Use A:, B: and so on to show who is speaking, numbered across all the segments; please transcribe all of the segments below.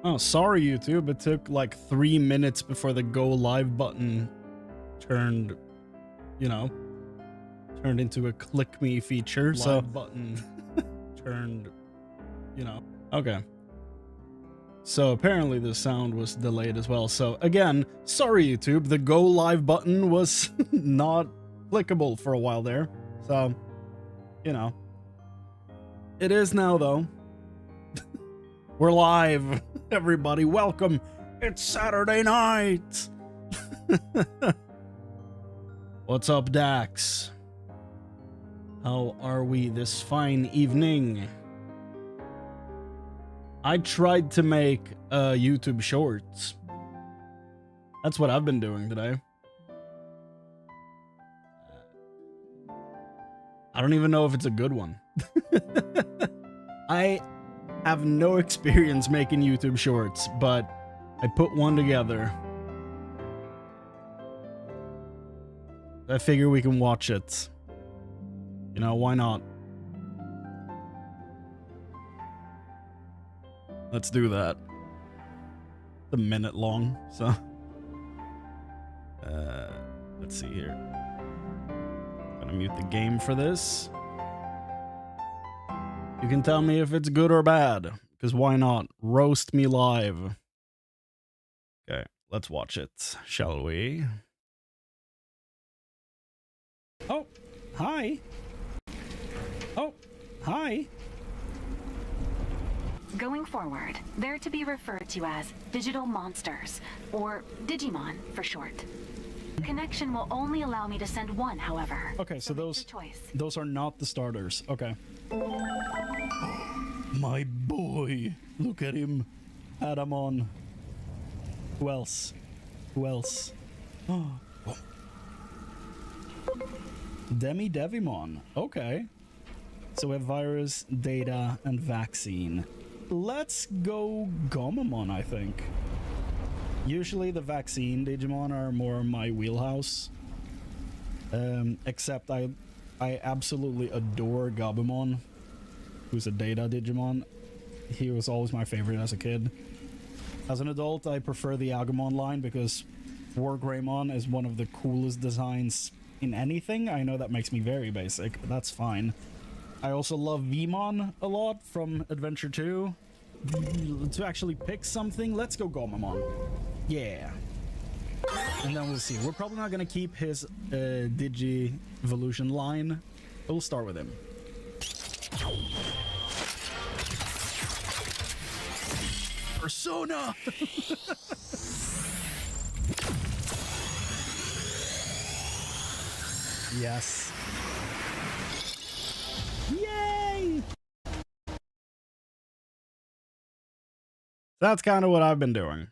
A: Oh, sorry, YouTube. It took like 3 minutes before the go live button turned, you know, turned into a click me feature. So button turned, you know. Okay. So apparently the sound was delayed as well. So again, sorry, YouTube. The go live button was not clickable for a while there. So, you know. It is now, though. We're live. Everybody, welcome. It's Saturday night. What's up, Dax? How are we this fine evening? I tried to make YouTube shorts. That's what I've been doing today. I don't even know if it's a good one. I have no experience making YouTube shorts, but I put one together. I figure we can watch it. You know, why not? Let's do that. It's a minute long, so. Let's see here. Gonna mute the game for this. You can tell me if it's good or bad, because why not? Roast me live. Okay, let's watch it, shall we? Oh, hi. Oh, hi.
B: Going forward, they're to be referred to as digital monsters, or Digimon for short. Connection will only allow me to send one, however.
A: Okay, so those are not the starters. Okay. My boy, look at him. Adamon. Who else? Who else? Oh. Devimon. Okay. So we have virus, data, and vaccine. Let's go Gomamon, I think. Usually the vaccine Digimon are more my wheelhouse. Except I absolutely adore Gabumon, who's a data Digimon. He was always my favorite as a kid. As an adult, I prefer the Agumon line because Wargreymon is one of the coolest designs in anything. I know that makes me very basic, but that's fine. I also love Vmon a lot from Adventure 2. To actually pick something, let's go Gomamon. Yeah. And then we'll see. We're probably not going to keep his Digi-Evolution line. We'll start with him. Persona! Yes. Yay! That's kind of what I've been doing.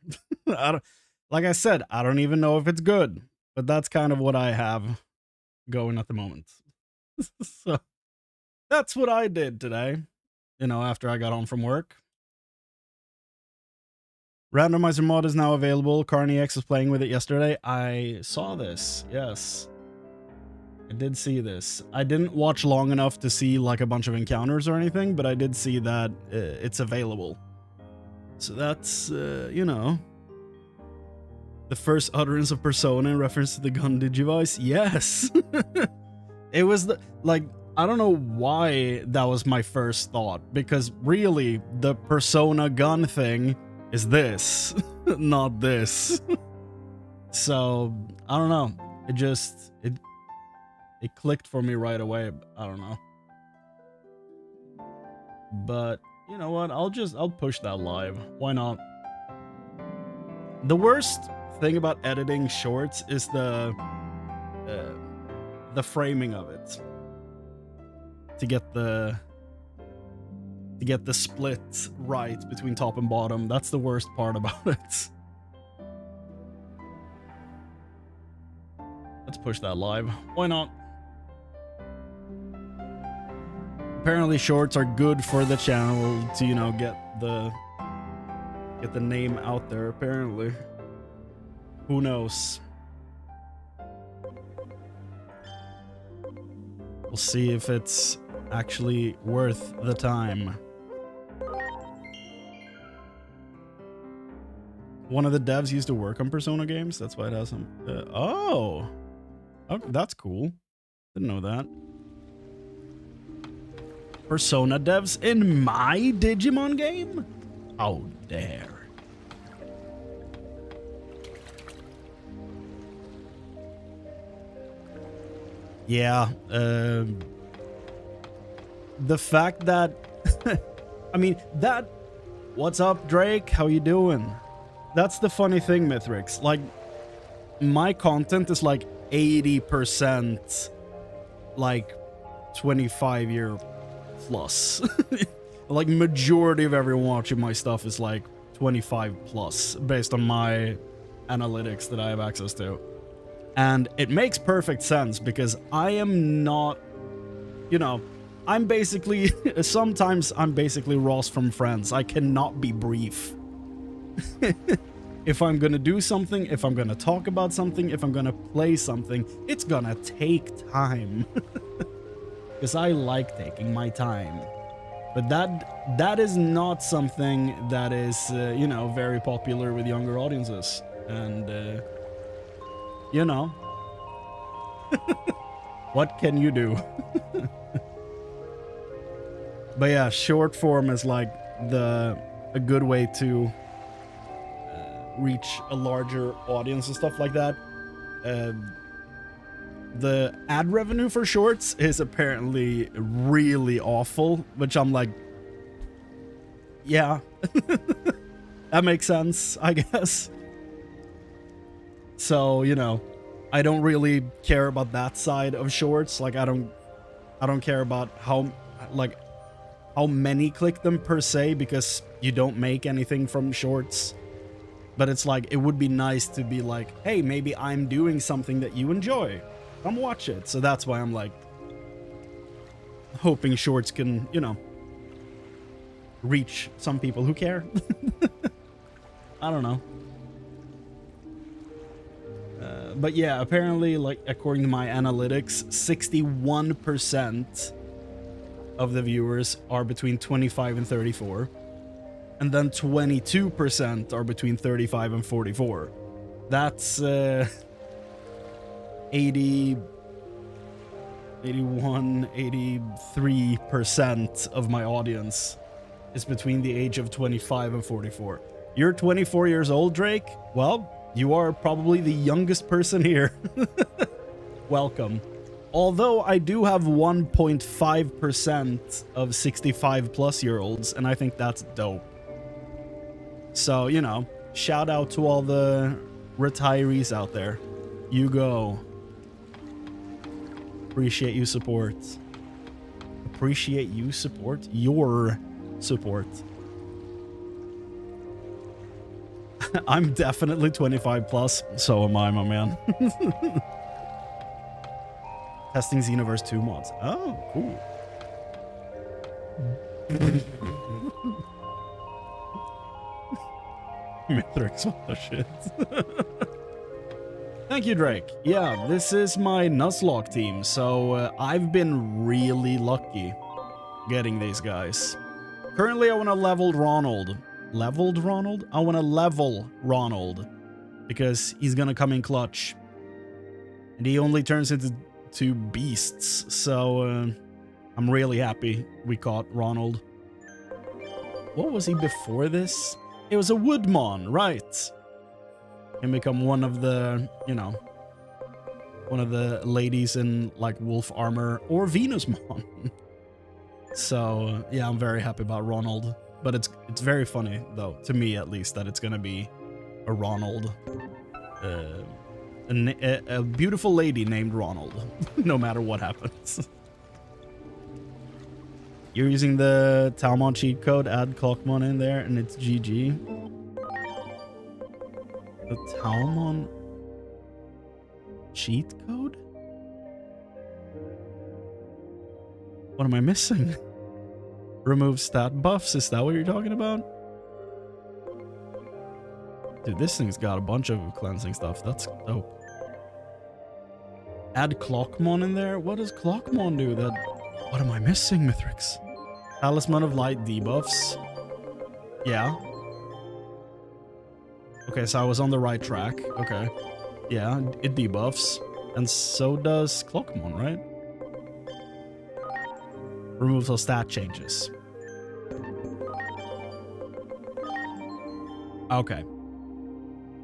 A: Like I said, I don't even know if it's good, but that's kind of what I have going at the moment. So that's what I did today, you know, after I got home from work. Randomizer mod is now available. Chrane was playing with it yesterday. I saw this, yes. I did see this. I didn't watch long enough to see like a bunch of encounters or anything, but I did see that it's available. So that's, you know, the first utterance of Persona in reference to the gun Digivice. Yes. It was like, I don't know why that was my first thought, because really the Persona gun thing is this, not this. So I don't know. It clicked for me right away. I don't know. But you know what? I'll push that live. Why not? The worst thing about editing shorts is the framing of it. To get the split right between top and bottom. That's the worst part about it. Let's push that live. Why not? Apparently shorts are good for the channel to, you know, get the name out there, apparently. Who knows? We'll see if it's actually worth the time. One of the devs used to work on Persona games. That's why it has some. Oh, that's cool. Didn't know that. Persona devs in my Digimon game? How dare. Yeah, the fact that, I mean, that, what's up, Drake? How you doing? That's the funny thing, Mithrix. Like, my content is like 80% like 25-year plus. Like, majority of everyone watching my stuff is like 25 plus based on my analytics that I have access to. And it makes perfect sense because I am not, you know, I'm basically, sometimes I'm basically Ross from Friends. I cannot be brief. If I'm gonna do something, if I'm gonna talk about something, if I'm gonna play something, it's gonna take time. Because I like taking my time. But that is not something that is, you know, very popular with younger audiences. And, you know, what can you do? But yeah, short form is like a good way to reach a larger audience and stuff like that. The ad revenue for shorts is apparently really awful, which I'm like, yeah, that makes sense, I guess. So, you know, I don't really care about that side of shorts. Like, I don't care about how many click them per se, because you don't make anything from shorts. But it's like, it would be nice to be like, hey, maybe I'm doing something that you enjoy. Come watch it. So that's why I'm like, hoping shorts can, you know, reach some people who care. I don't know. But yeah, apparently, like, according to my analytics, 61% of the viewers are between 25 and 34. And then 22% are between 35 and 44. That's 80, 81, 83% of my audience is between the age of 25 and 44. You're 24 years old, Drake? Well, you are probably the youngest person here. Welcome. Although I do have 1.5% of 65 plus year olds, and I think that's dope. So, you know, shout out to all the retirees out there. You go. Appreciate you support. Appreciate you support your support. I'm definitely 25 plus, so am I, my man. Testing Xenoverse 2 mods. Oh, cool. Mithrix, what the shit. Thank you, Drake. Yeah, this is my Nuzlocke team, so I've been really lucky getting these guys. Currently, I want to level Ronald. Leveled Ronald? I want to level Ronald because he's gonna come in clutch. And he only turns into beasts, so I'm really happy we caught Ronald. What was he before this? It was a Woodmon, right? Can become one of the, you know, one of the ladies in like wolf armor or Venusmon. So yeah, I'm very happy about Ronald. But it's very funny though, to me at least, that it's gonna be a Ronald, a beautiful lady named Ronald, no matter what happens. You're using the Talmon cheat code, add Clockmon in there, and it's GG. The Talmon cheat code? What am I missing? Remove stat buffs, is that what you're talking about? Dude, this thing's got a bunch of cleansing stuff. That's dope. Add Clockmon in there? What does Clockmon do? What am I missing, Mithrix? Talisman of Light debuffs. Yeah. Okay, so I was on the right track. Okay. Yeah, it debuffs. And so does Clockmon, right? Removes all stat changes. Okay.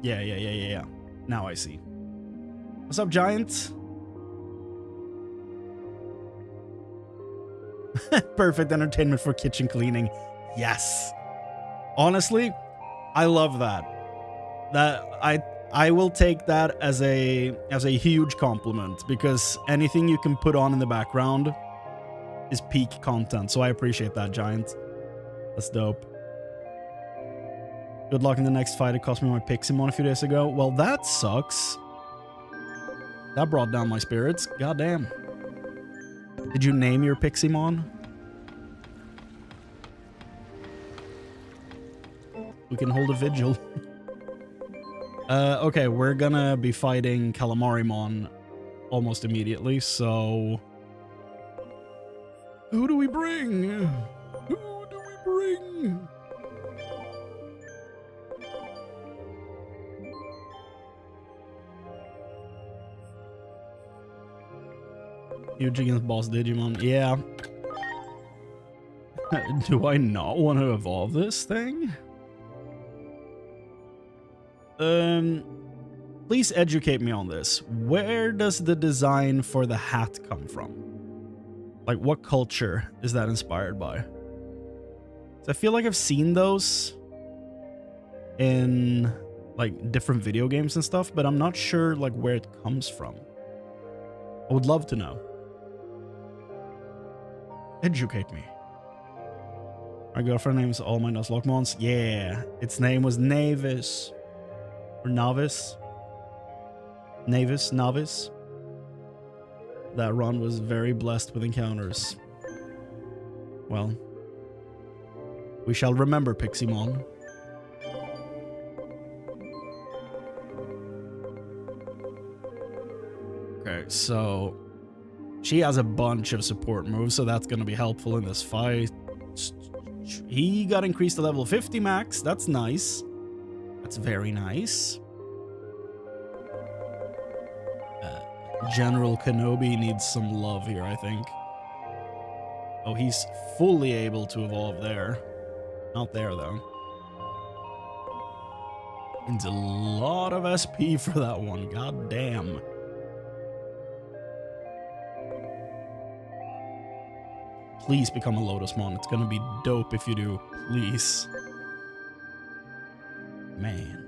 A: Yeah. Now I see. What's up, Giant? Perfect entertainment for kitchen cleaning. Yes. Honestly, I love that. I will take that as a huge compliment, because anything you can put on in the background is peak content. So I appreciate that, Giant. That's dope. Good luck in the next fight. It cost me my Piximon a few days ago. Well, that sucks. That brought down my spirits. Goddamn. Did you name your Piximon? We can hold a vigil. Okay, we're gonna be fighting Calamarimon almost immediately, so... Who do we bring? Who do we bring? Huge against boss Digimon. Yeah. Do I not want to evolve this thing? Please educate me on this. Where does the design for the hat come from? Like, what culture is that inspired by? So I feel like I've seen those in, like, different video games and stuff, but I'm not sure, like, where it comes from. I would love to know. Educate me. My girlfriend names all my Nuzlocke mons. Yeah, its name was Navis. Or Novice. Novice. That run was very blessed with encounters. Well, we shall remember Piximon. Okay, so she has a bunch of support moves, so that's going to be helpful in this fight. He got increased to level 50 max. That's nice. That's very nice. General Kenobi needs some love here, I think. Oh, he's fully able to evolve there. Not there, though. Needs a lot of SP for that one. God damn. Please become a Lotusmon. It's gonna be dope if you do. Please. Man.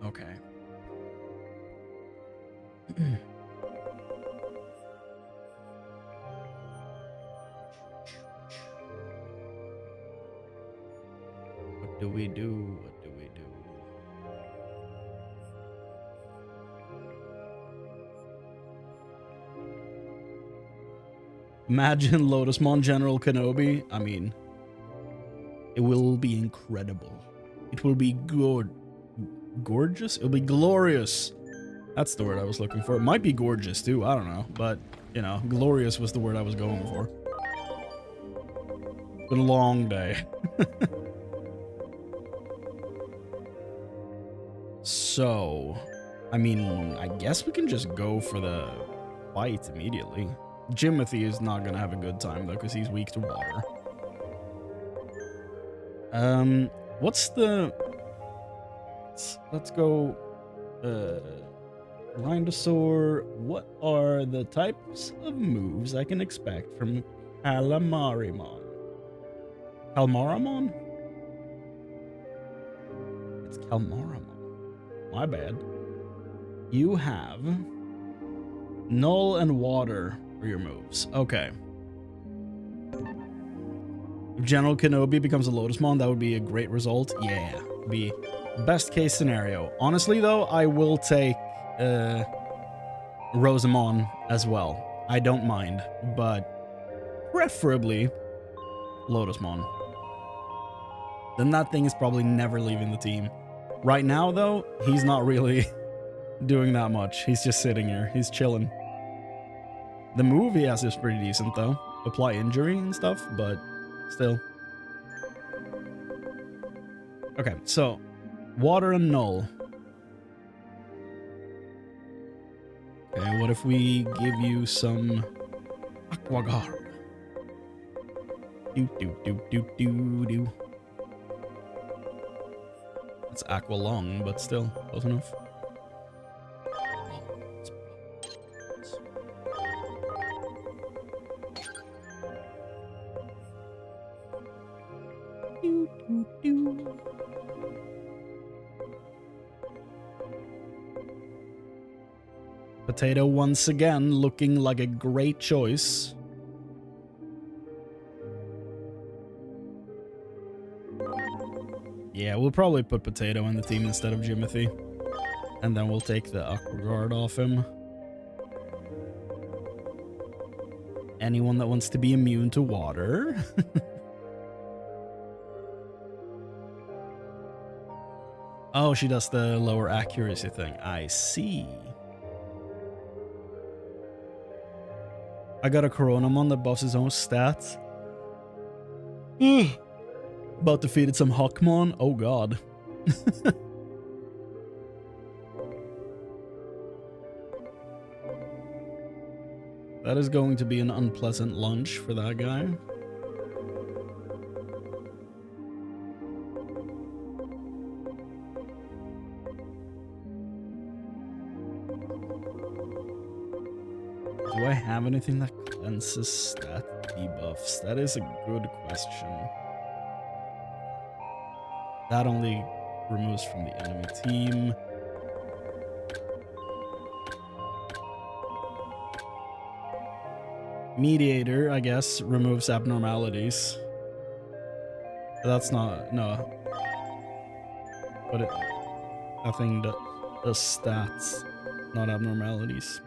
A: Okay. What do we do? What do we do? Imagine Lotusmon General Kenobi. I mean, it will be incredible. It will be good. Gorgeous? It'll be glorious. That's the word I was looking for. It might be gorgeous too, I don't know. But, you know, glorious was the word I was going for. It's been a long day. So, I mean, I guess we can just go for the fight immediately. Jimothy is not gonna have a good time though, because he's weak to water. What's the... Let's go... Rhindosaur. What are the types of moves I can expect from Calamarimon? Calmaramon? It's Calmaramon. My bad. You have Null and Water for your moves. Okay. If General Kenobi becomes a Lotusmon, that would be a great result. Yeah. Be best case scenario. Honestly, though, I will take Rosamon as well. I don't mind, but preferably Lotusmon. Then that thing is probably never leaving the team. Right now, though, he's not really doing that much. He's just sitting here. He's chilling. The move he has is pretty decent though. Apply injury and stuff, but still. Okay, so water and null. Okay, what if we give you some aqua guard? Do do do do do do. It's aqua lung, but still close enough. Do, do, do. Potato once again looking like a great choice. Yeah, we'll probably put Potato in the team instead of Jimothy. And then we'll take the Aqua Guard off him. Anyone that wants to be immune to water. Oh, she does the lower accuracy thing. I see. I got a Coronamon that buffs his own stats. About defeated some Hawkmon. Oh god. That is going to be an unpleasant lunch for that guy. Do I have anything that cleanses stat debuffs? That is a good question. That only removes from the enemy team. Mediator, I guess, removes abnormalities. But that's not, no. But nothing that does stats, not abnormalities.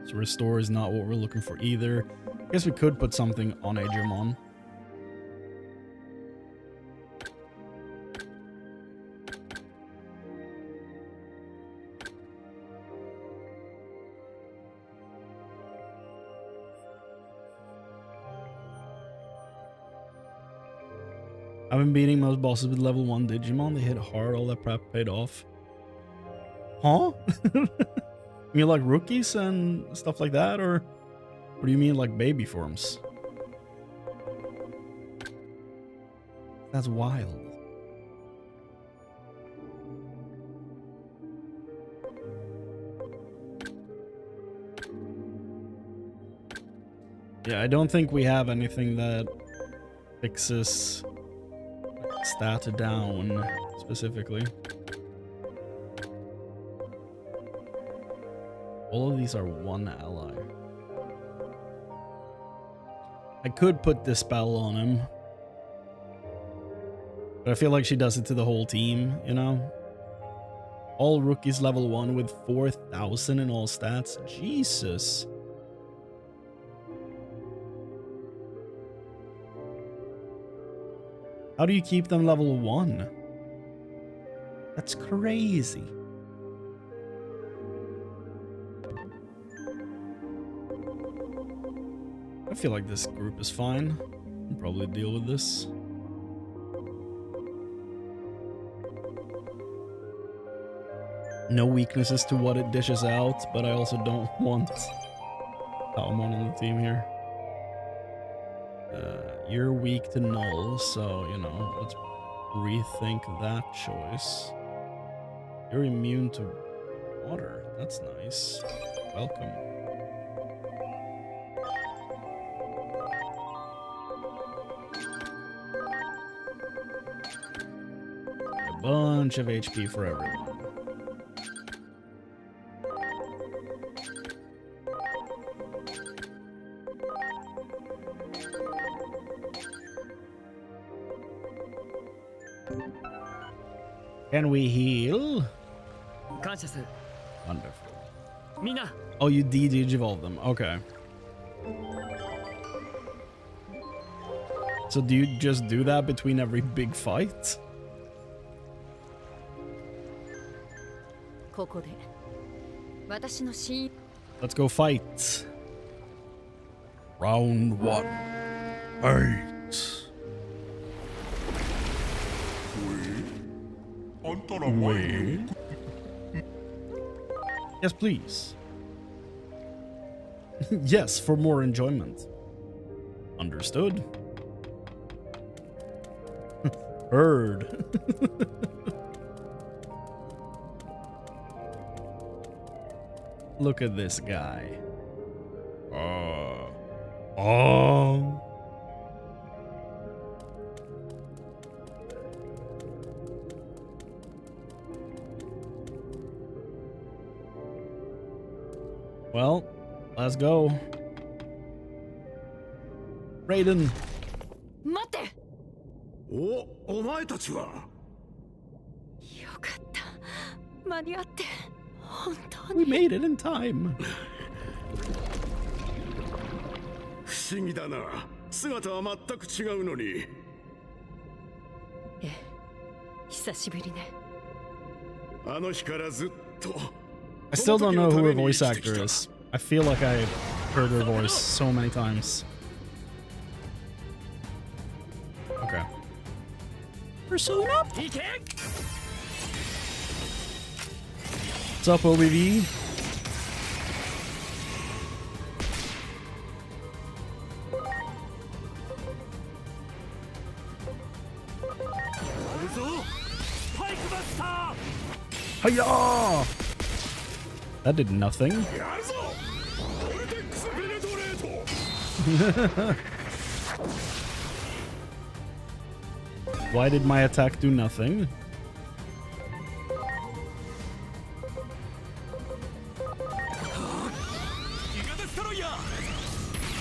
A: So restore is not what we're looking for either. I guess we could put something on Digimon. I've been beating most bosses with level 1 Digimon. They hit hard, all that prep paid off. Huh? You mean like rookies and stuff like that, or do you mean like baby forms? That's wild. Yeah, I don't think we have anything that fixes stat down specifically. All of these are one ally. I could put this spell on him, but I feel like she does it to the whole team, you know? All rookies level 1 with 4,000 in all stats. Jesus. How do you keep them level 1? That's crazy. I feel like this group is fine. I'll probably deal with this. No weaknesses to what it dishes out, but I also don't want Palmon on the team here. You're weak to null, so, you know, let's rethink that choice. You're immune to water. That's nice. Welcome. A bunch of HP for everyone. Can we heal? Wonderful. Oh, you de-digivolve them. Okay. So do you just do that between every big fight? Let's go fight. Round 1. Fight. Wait. Yes, please. Yes, for more enjoyment. Understood. Heard. Look at this guy. Oh. Well, let's go. Raiden.
C: 待って。
D: お前たちは。
C: よかった。間に合って本当
A: We
C: に。
A: made it in time.
D: 不思議だな。姿は全く違うのに。
C: ええ、久しぶりね。
D: あの日からずっと。
A: I still don't know who her voice actor is. I feel like I heard her voice so many times. Okay. Persona? What's up, OBV? Hiya! That did nothing. Why did my attack do nothing?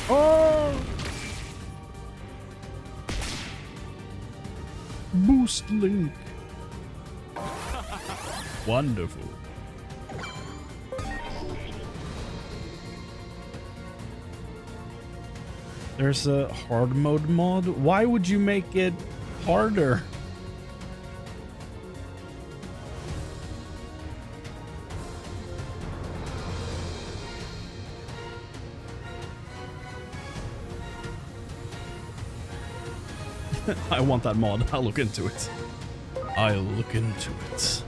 A: Oh! Boost Link. Wonderful. There's a hard mode mod. Why would you make it harder? I want that mod. I'll look into it. I'll look into it.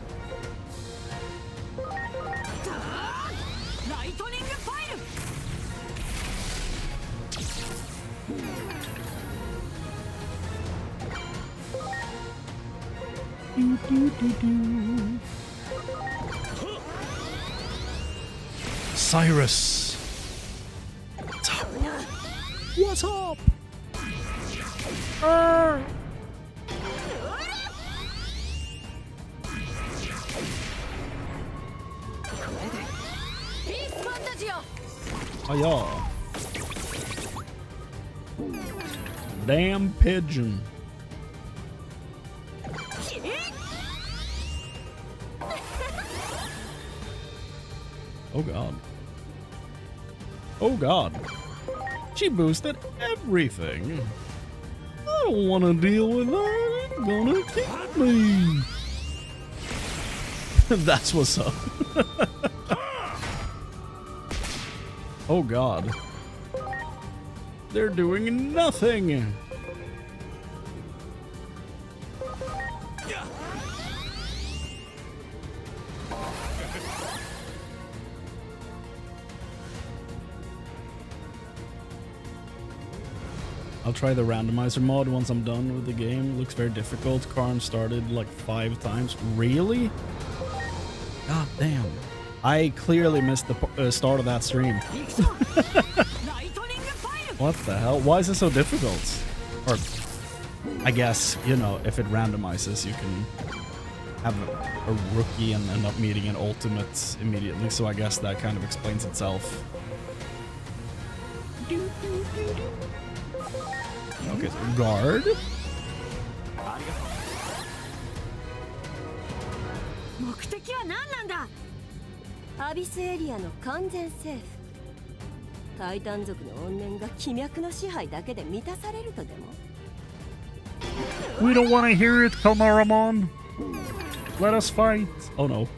A: Cyrus. What's up? Oh yeah. Damn pigeon. Oh god. Oh god. She boosted everything. I don't want to deal with that. It's gonna kill me. That's what's up. Oh god. They're doing nothing. I'll try the randomizer mod once I'm done with the game. It looks very difficult. Karn started like 5 times. Really? God damn. I clearly missed the start of that stream. What the hell? Why is it so difficult? Or, I guess, you know, if it randomizes, you can have a rookie and end up meeting an ultimate immediately. So I guess that kind of explains itself. Okay, so guard.
C: 目的は何なんだ。アビスエリアの完全セーフ。タイタン族の怨念が気脈の支配だけで満たされるとでも。
A: We don't want to hear it, Kamaramon. Let us fight. Oh no.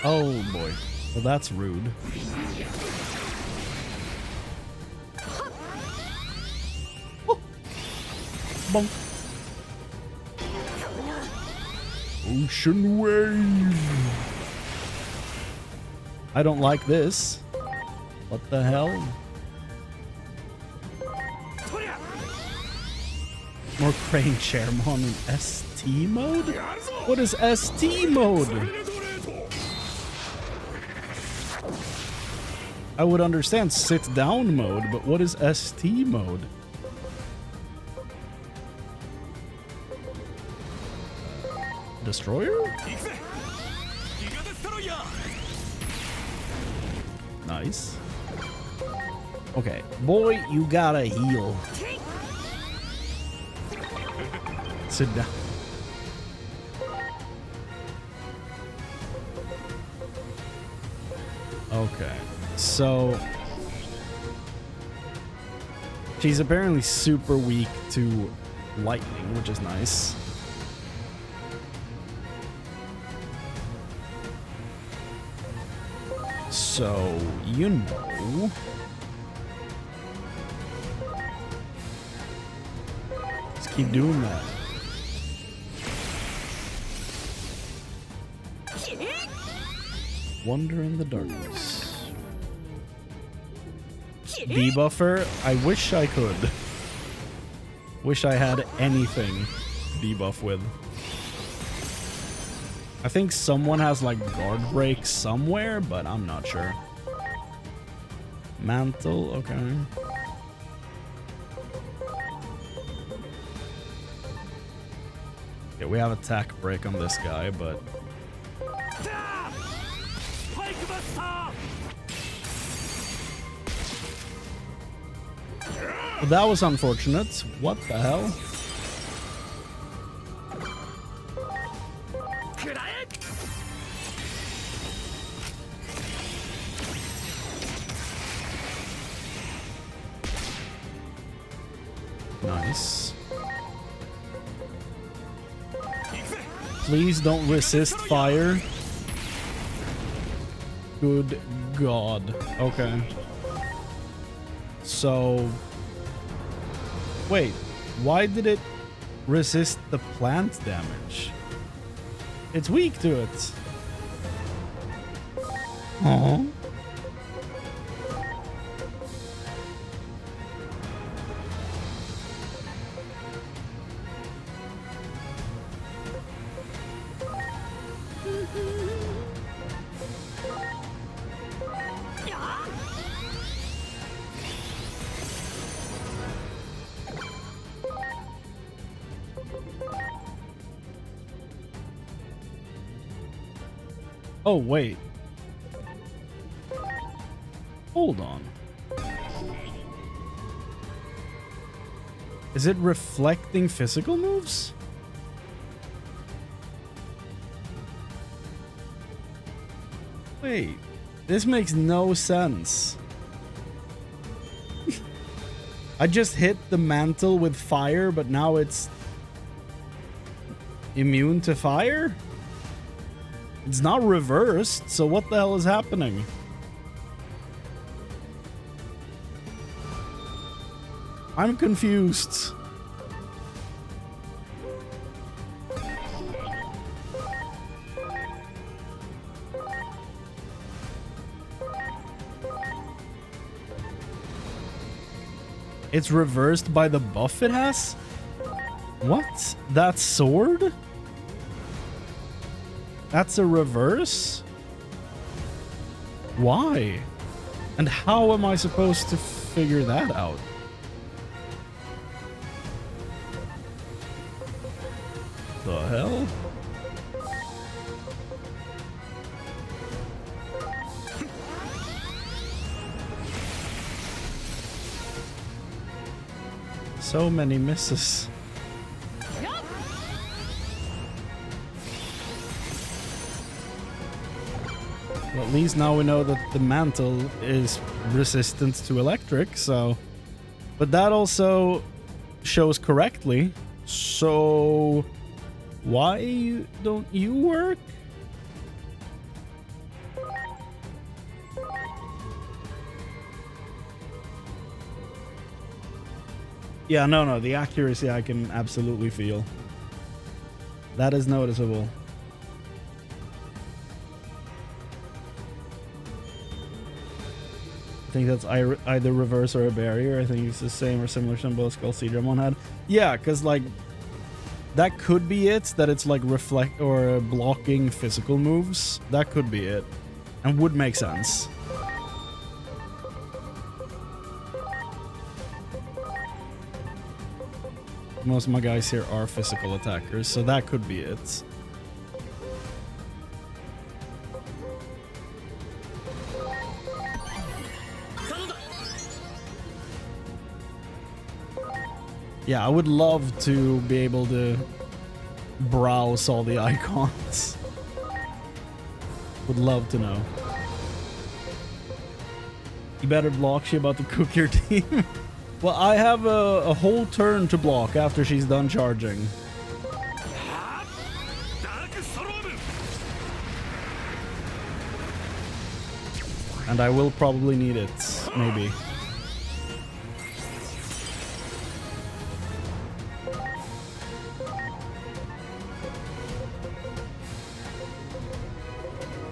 A: Oh boy. Well, that's rude. Oh. Bonk. Ocean wave. I don't like this. What the hell? More Chrane Chairmon in ST mode? What is ST mode? I would understand sit down mode, but what is ST mode? Destroyer? Nice. Okay, boy, you gotta heal. Sit down. Okay, so she's apparently super weak to lightning, which is nice. So, you know, just keep doing that. Wonder in the darkness. Debuffer? I wish I could. Wish I had anything to debuff with. I think someone has like guard break somewhere, but I'm not sure. Mantle, okay. Okay, we have attack break on this guy, but well, that was unfortunate. What the hell? Nice. Please don't resist fire. Good God. Okay. So... wait, why did it resist the plant damage? It's weak to it. Aww. Oh, wait. Hold on. Is it reflecting physical moves? Wait, this makes no sense. I just hit the mantle with fire, but now it's immune to fire? It's not reversed, so what the hell is happening? I'm confused. It's reversed by the buff it has? What? That sword? That's a reverse? Why? And how am I supposed to figure that out? The hell? So many misses. Well, at least now we know that the mantle is resistant to electric, so... But that also shows correctly. So... why don't you work? Yeah, no, the accuracy I can absolutely feel. That is noticeable. I think that's either reverse or a barrier. I think it's the same or similar symbol as Digimon had. Yeah, because like that could be it, that it's like reflect or blocking physical moves. That could be it, and would make sense. Most of my guys here are physical attackers, so that could be it. Yeah, I would love to be able to browse all the icons. Would love to know. You better block, she about to cook your team. Well, I have a whole turn to block after she's done charging. And I will probably need it, maybe.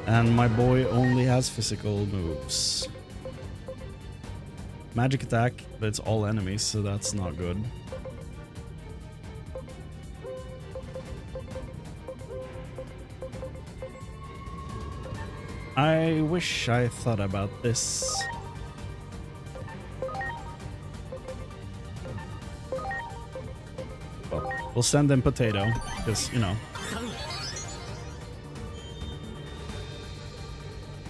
A: And my boy only has physical moves. Magic attack, but it's all enemies, so that's not good. I wish I thought about this. Well, we'll send them potato, because, you know.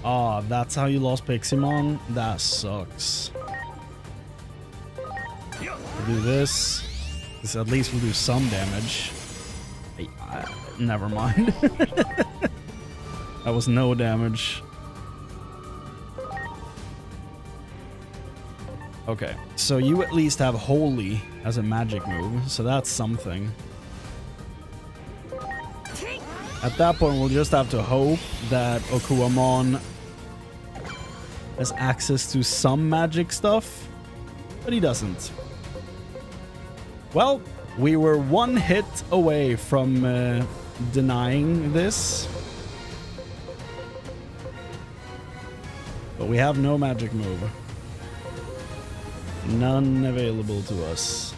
A: Ah, that's how you lost Piximon? That sucks. We'll do this. This at least will do some damage. Never mind. That was no damage. Okay, so you at least have Holy as a magic move, so that's something. At that point, we'll just have to hope that Okuamon has access to some magic stuff, but he doesn't. Well, we were one hit away from denying this. But we have no magic move. None available to us.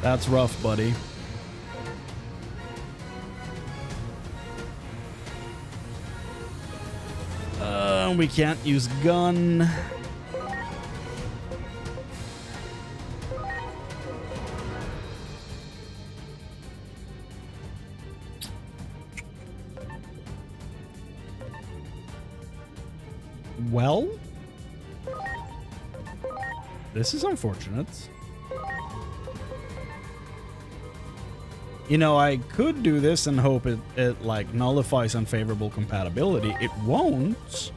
A: That's rough, buddy. We can't use gun. Well, this is unfortunate. You know, I could do this and hope it like nullifies unfavorable compatibility. It won't.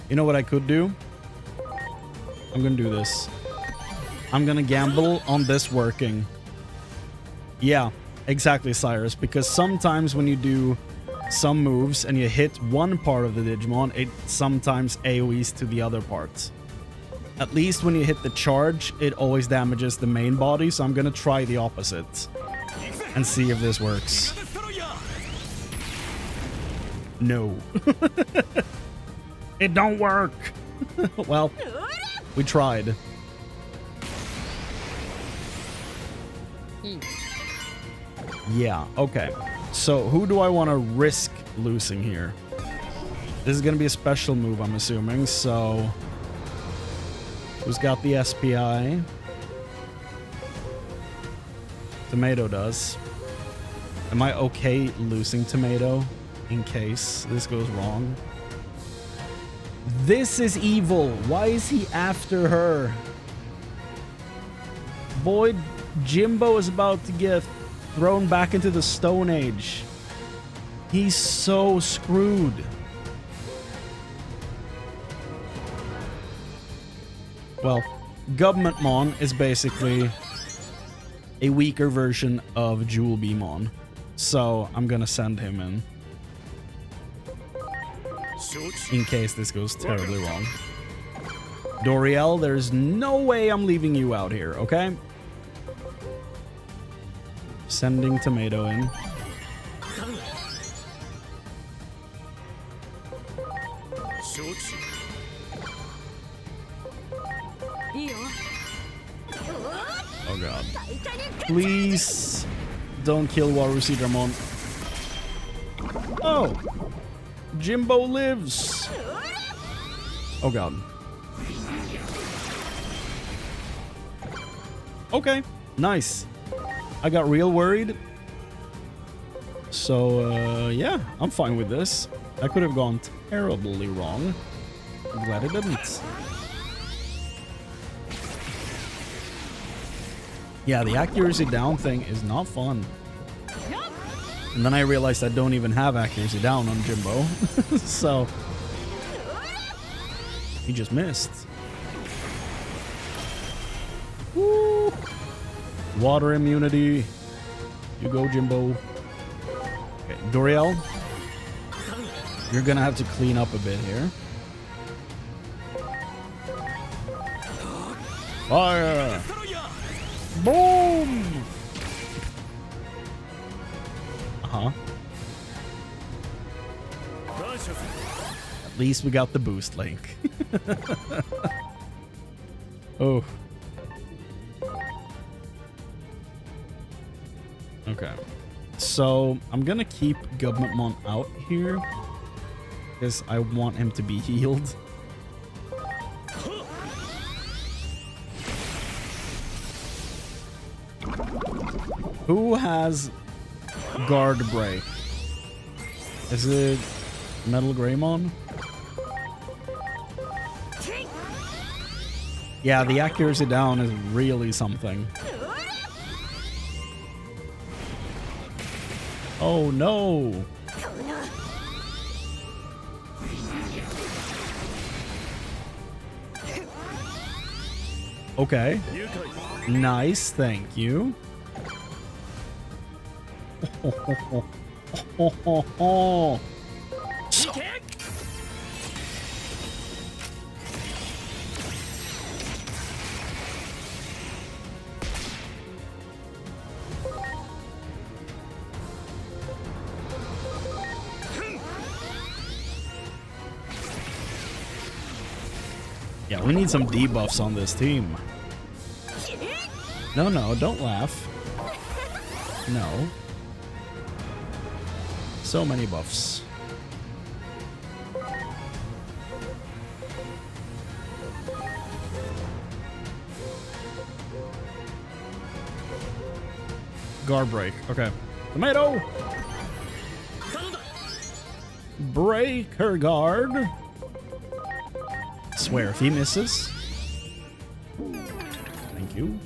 A: You know what I could do? I'm gonna do this. I'm gonna gamble on this working. Yeah, exactly, Cyrus, because sometimes when you do some moves and you hit one part of the Digimon, it sometimes AoEs to the other parts. At least when you hit the charge, it always damages the main body, so I'm gonna try the opposite and see if this works. No. It don't work. Well, we tried. Yeah, okay. So who do I want to risk losing here? This is going to be a special move, I'm assuming. So who's got the SPI? Tomato does. Am I okay losing Tomato in case this goes wrong? This is evil. Why is he after her? Boy, Jimbo is about to get thrown back into the Stone Age. He's so screwed. Well, Governmentmon is basically a weaker version of Jewel Beamon. So I'm gonna send him in. in case this goes terribly wrong. Doriel, there's no way I'm leaving you out here, okay? Sending Tomato in. Oh god. Please don't kill Warusidramon. Oh! Jimbo lives! Oh god. Okay, nice. I got real worried. So, yeah, I'm fine with this. I could have gone terribly wrong. I'm glad it didn't. Yeah, the accuracy down thing is not fun. And then I realized I don't even have accuracy down on Jimbo. So, he just missed. Woo! Water immunity. You go, Jimbo. Okay, Doriel, you're gonna have to clean up a bit here. Fire! Boom! Uh-huh. At least we got the boost link. Oh. Okay. So, I'm gonna keep Governmentmon out here because I want him to be healed. Who has guard break? Is it Metal Greymon? Yeah, the accuracy down is really something. Oh no! Okay. Nice, thank you. Yeah, we need some debuffs on this team. No, no, don't laugh. No. So many buffs. Guard break. Okay. Tomato! Break her guard. Swear if he misses. Thank you.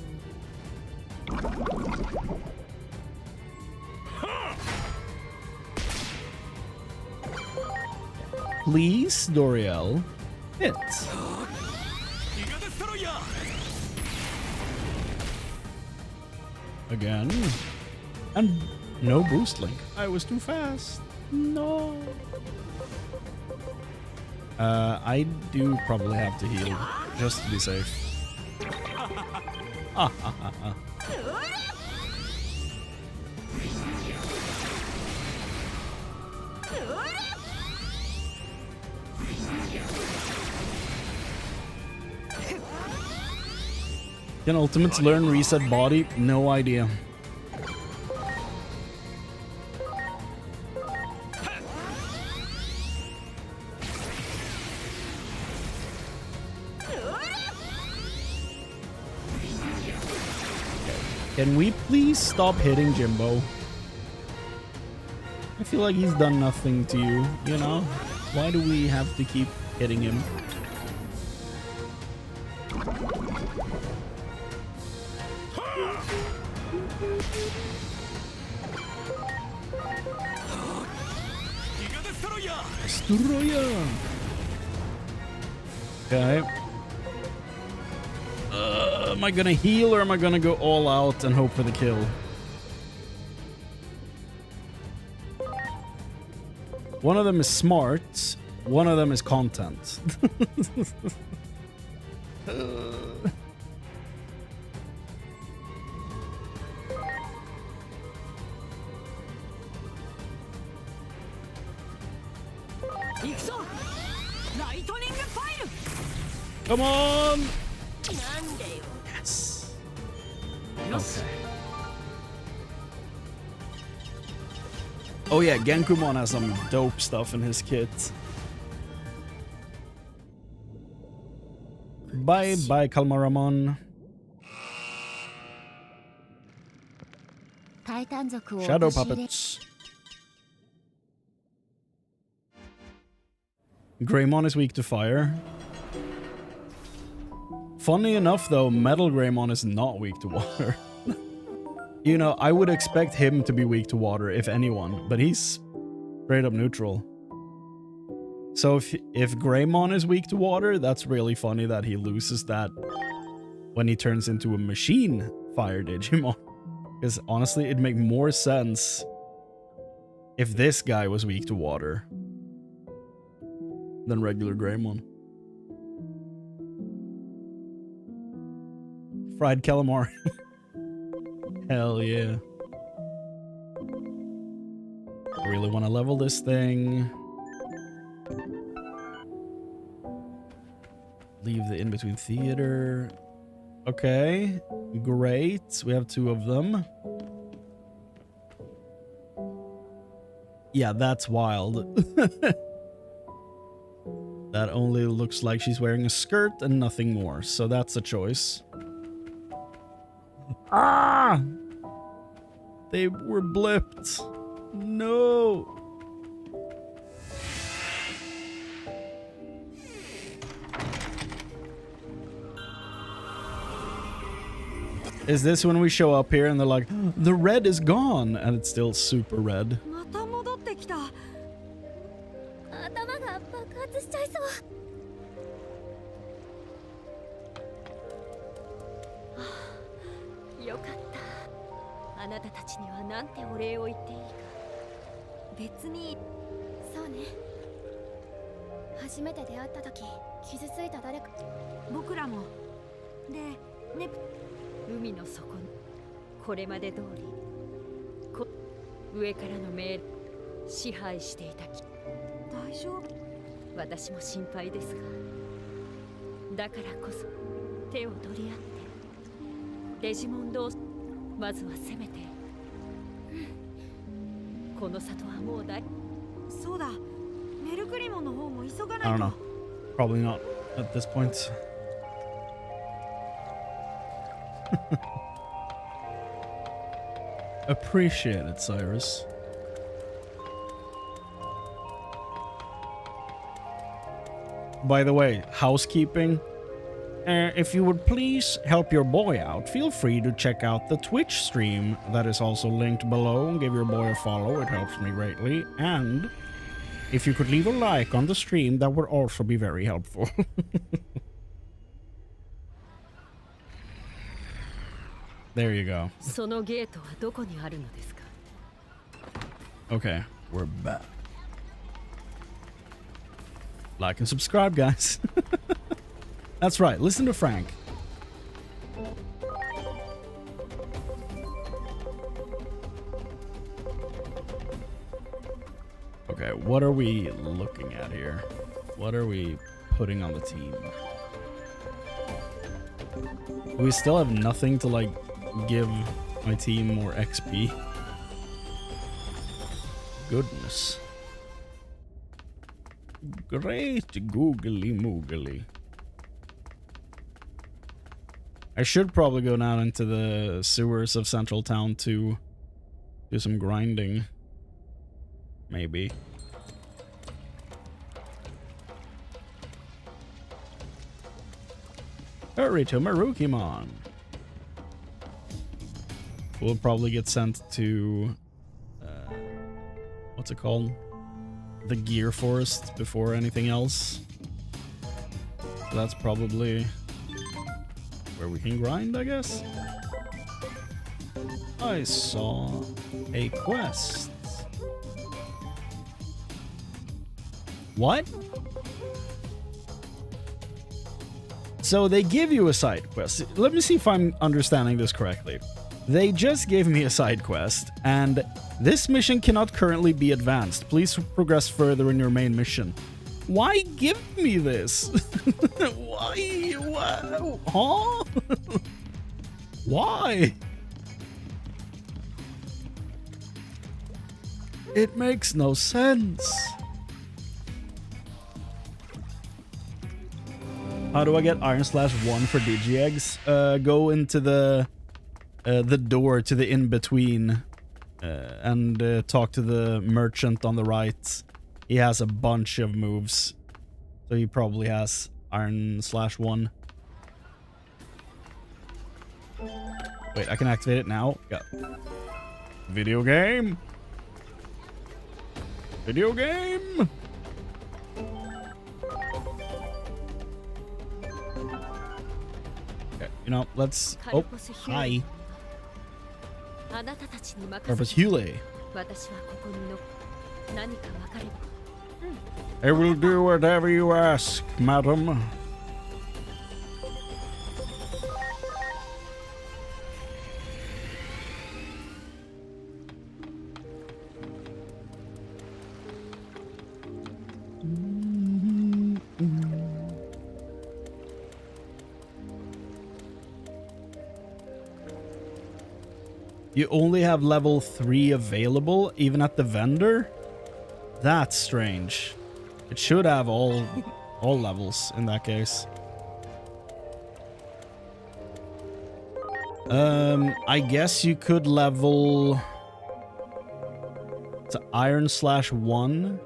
A: Please, Doriel. Hit. Again. And no boost link. I was too fast. No. I do probably have to heal just to be safe. Can ultimates learn reset body? No idea. Can we please stop hitting Jimbo? I feel like he's done nothing to you, you know? Why do we have to keep hitting him? Destroyer. Okay. Am I gonna heal or am I gonna go all out and hope for the kill? One of them is smart. One of them is content. Come on! Yes. Okay. Oh yeah, Genkumon has some dope stuff in his kit. Bye bye, Kalmaramon. Shadow puppets. Greymon is weak to fire. Funny enough though, Metal Greymon is not weak to water. You know, I would expect him to be weak to water, if anyone, but he's straight up neutral. So if Greymon is weak to water, that's really funny that he loses that when he turns into a machine fire Digimon. Because honestly, it'd make more sense if this guy was weak to water than regular Greymon. Fried calamari. Hell yeah. I really want to level this thing. Leave the in-between theater. Okay, great. We have 2 of them. Yeah, that's wild. That only looks like she's wearing a skirt and nothing more, so that's a choice. Ah! They were blipped. No. Is this when we show up here and they're like, the red is gone, and it's still super red? I don't know. Probably not at this point. Appreciate it, Cyrus. By the way, housekeeping. If you would please help your boy out, feel free to check out the Twitch stream that is also linked below and give your boy a follow. It helps me greatly. And if you could leave a like on the stream, that would also be very helpful. There you go. Okay, we're back. Like and subscribe, guys. That's right, listen to Frank. Okay, what are we looking at here? What are we putting on the team? We still have nothing to, like, give my team more XP. Goodness. Great googly moogly. I should probably go down into the sewers of Central Town to do some grinding. Maybe. Hurry to Marukimon. We'll probably get sent to what's it called? The Gear Forest before anything else. So that's probably where we can grind, I guess. I saw a quest. What? So they give you a side quest. Let me see if I'm understanding this correctly. They just gave me a side quest, and this mission cannot currently be advanced. Please progress further in your main mission. Why give me this? Why? What? Huh? Why? It makes no sense. How do I get Iron/1 for Digi Eggs? Go into the door to the in-between and talk to the merchant on the right. He has a bunch of moves, so he probably has Iron/1. Wait, I can activate it now? Yeah. Video game? Video game? Okay, you know, let's... Oh, hi. Purpose Hule. I will do whatever you ask, madam. You only have level 3 available, even at the vendor? That's strange. It should have all levels in that case. I guess you could level to Iron/1.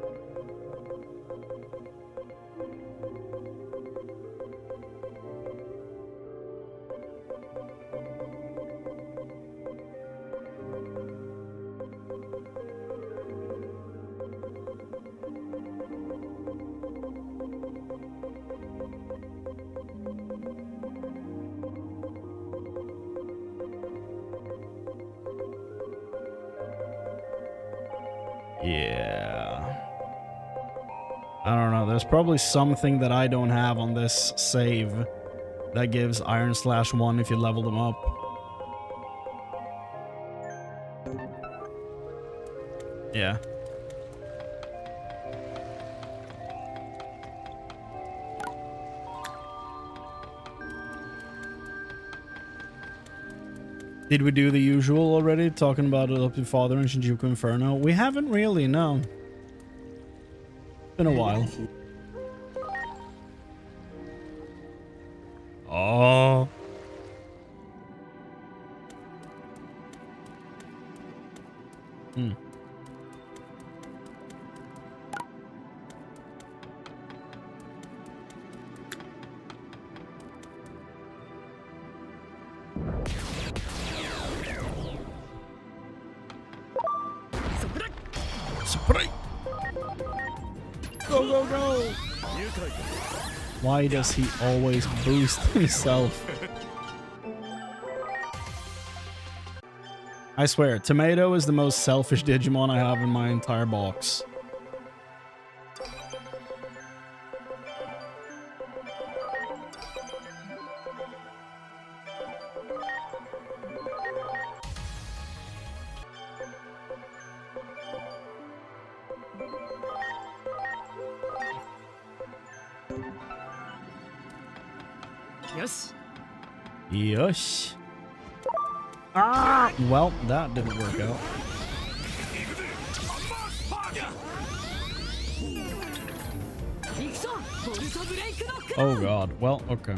A: Yeah. I don't know. There's probably something that I don't have on this save that gives Iron/1 if you level them up. Yeah. Did we do the usual already? Talking about Adopted Father and Shinjuku Inferno? We haven't really, no. Been a while. Oh. Hmm. Spray. Go, go, go. Why does he always boost himself? I swear, Tomato is the most selfish Digimon I have in my entire box.
C: Yes.
A: Yes. Ah! Well, that didn't work out. Oh god. Well, okay.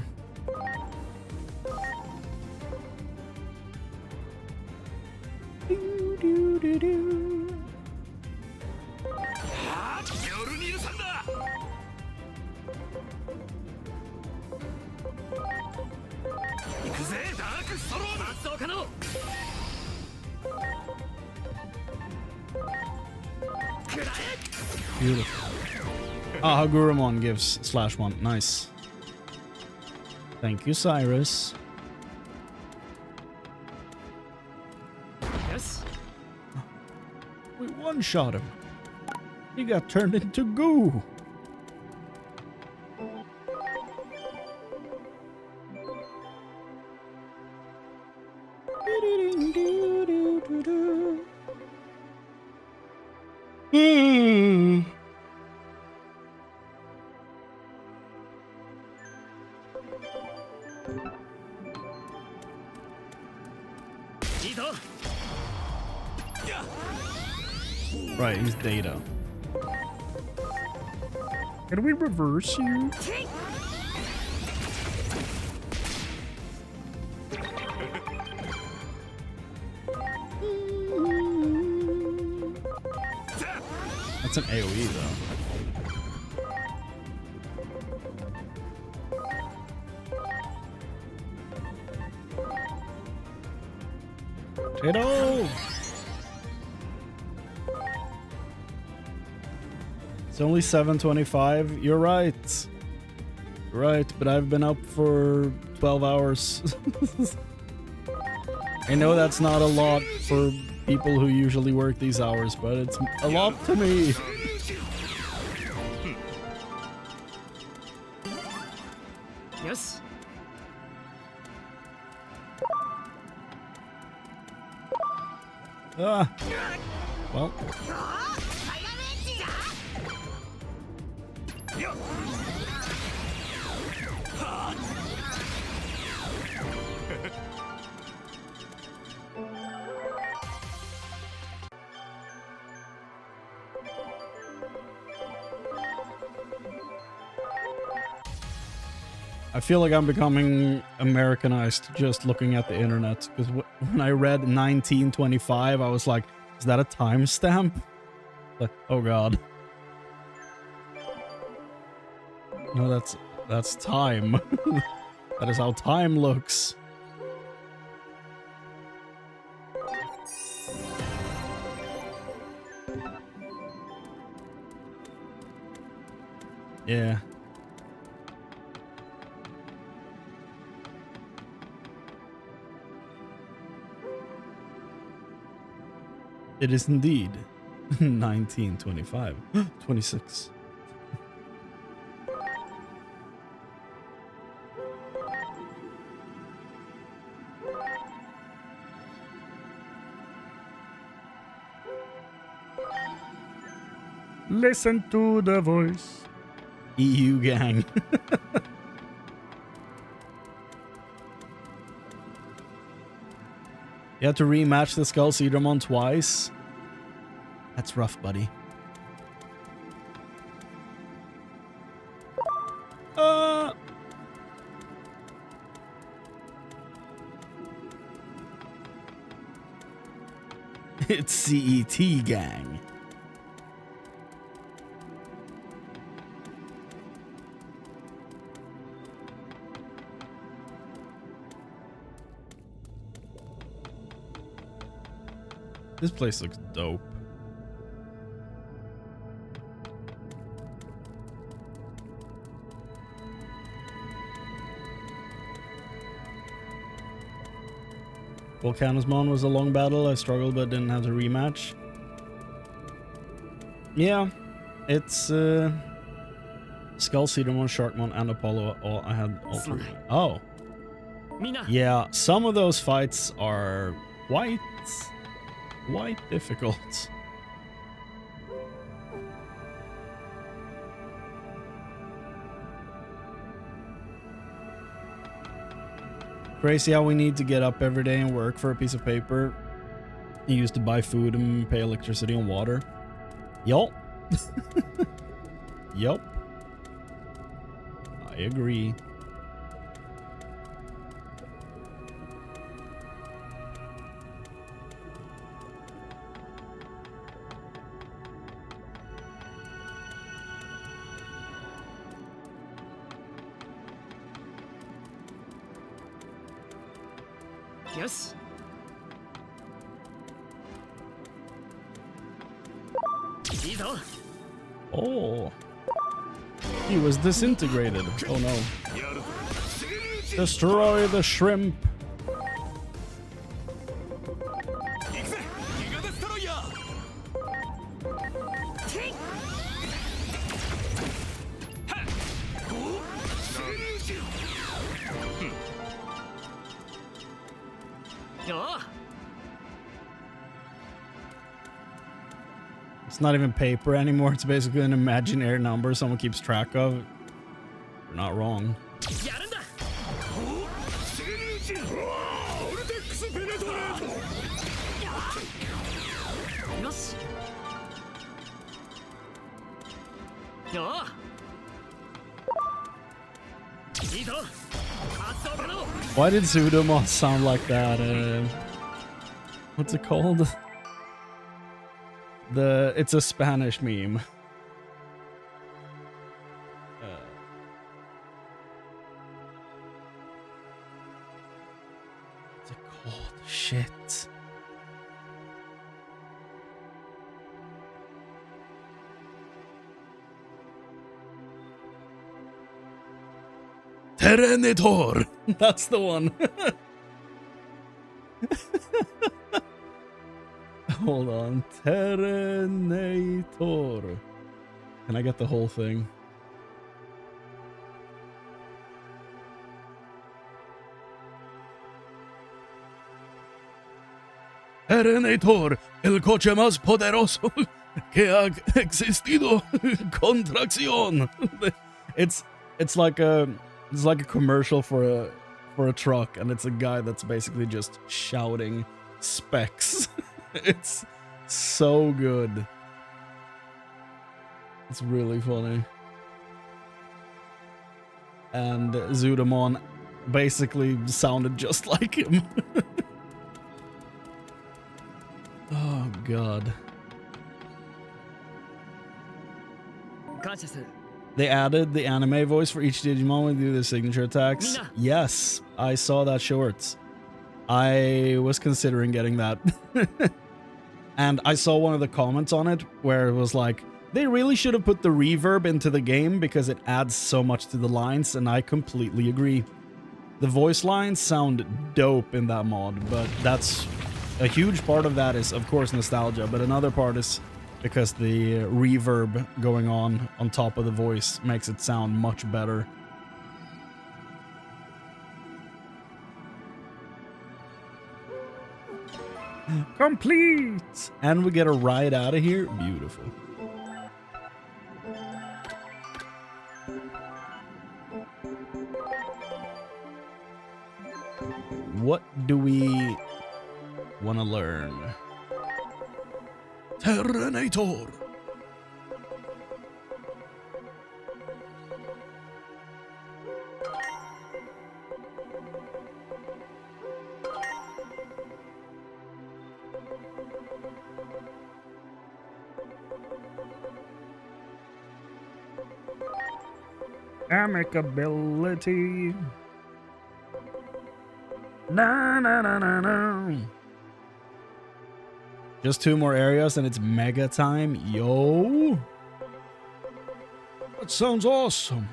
A: Beautiful. Ah, Hagurumon gives /1. Nice. Thank you, Cyrus.
C: Yes.
A: We one-shot him. He got turned into goo. Right, he's Data. Can we reverse you? That's an AoE though. Potato! It's only 7:25. You're right. Right, but I've been up for 12 hours. I know that's not a lot for people who usually work these hours, but it's a lot to me.
E: Yes.
A: Ah. Well. I feel like I'm becoming Americanized just looking at the internet, because when I read 1925, I was like, is that a timestamp? Like, oh god. No, that's time. That is how time looks. Yeah. It is indeed 1925. 26. Listen to the voice. EU gang. You had to rematch the Skull Digimon twice. That's rough, buddy. It's CET gang. This place looks dope. Volcanismon was a long battle. I struggled but didn't have to rematch. Yeah, it's Skull Digimon, Sharkmon, and Apollo. All I had all three. Oh, yeah. Some of those fights are quite difficult. Crazy how we need to get up every day and work for a piece of paper. You used to buy food and pay electricity and water. Yup. Yup. I agree.
E: Yes.
A: Oh. He was disintegrated. Oh no. Destroy the shrimp.
E: よ
A: It's not even paper anymore. It's basically an imaginary number someone keeps track of. You're not wrong.
E: やるんだ
D: オルテックスペネトレート。
E: よしよいいぞ発動可能
A: Why did Pseudomon sound like that? What's it called? It's a Spanish meme. What's it called? Shit. Terrenitor! That's the one. Hold on. Terrenator. Can I get the whole thing? Terrenator, el coche más poderoso que ha existido. Contracción. It's like a commercial for a truck, and it's a guy that's basically just shouting specs. It's so good. It's really funny. And Zudamon basically sounded just like him. Oh god.
E: 感謝する
A: They added the anime voice for each Digimon when they do their signature attacks.
E: Mina.
A: Yes, I saw that short. I was considering getting that. And I saw one of the comments on it where it was like, they really should have put the reverb into the game because it adds so much to the lines, and I completely agree. The voice lines sound dope in that mod, but that's a huge part of that is, of course, nostalgia, but another part is because the reverb going on top of the voice makes it sound much better. Complete! And we get a ride out of here. Beautiful. What do we want to learn? Terrenator. Amicability. Na na na na na. Just 2 more areas and it's mega time. Yo. That sounds awesome.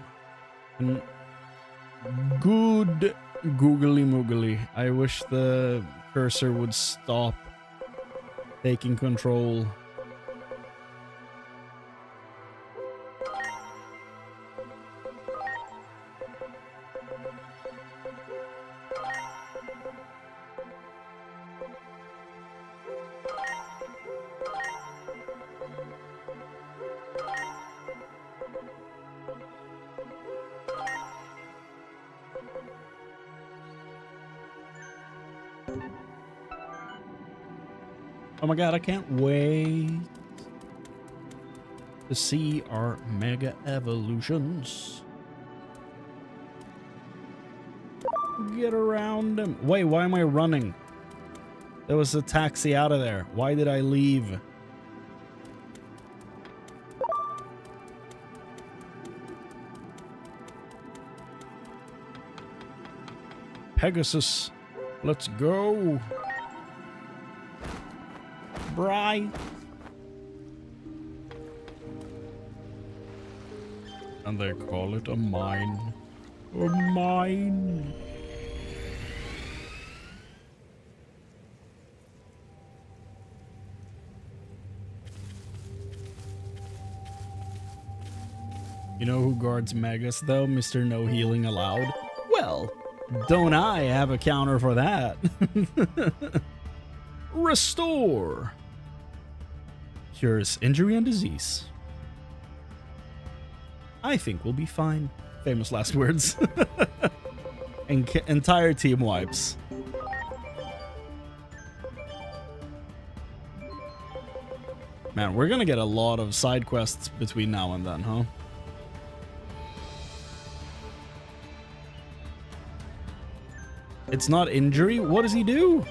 A: And good googly moogly. I wish the cursor would stop taking control. Oh my god, I can't wait to see our mega evolutions. Get around them. Wait, why am I running? There was a taxi out of there. Why did I leave? Pegasus, let's go. Bry. And they call it a mine. A mine. You know who guards Megas though? Mr. No Healing Allowed? Well, Don't I have a counter for that? Restore. Cures injury and disease. I think we'll be fine. Famous last words. Entire team wipes. Man, we're gonna get a lot of side quests between now and then, huh? It's not injury? What does he do?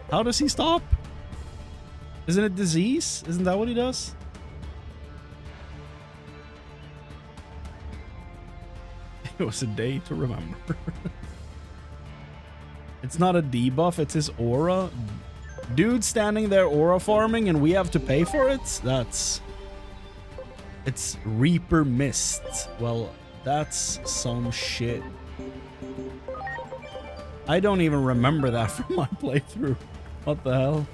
A: How does he stop? Isn't it disease? Isn't that what he does? It was a day to remember. It's not a debuff, it's his aura. Dude standing there aura farming and we have to pay for it? It's Reaper Mist. Well, that's some shit. I don't even remember that from my playthrough. What the hell?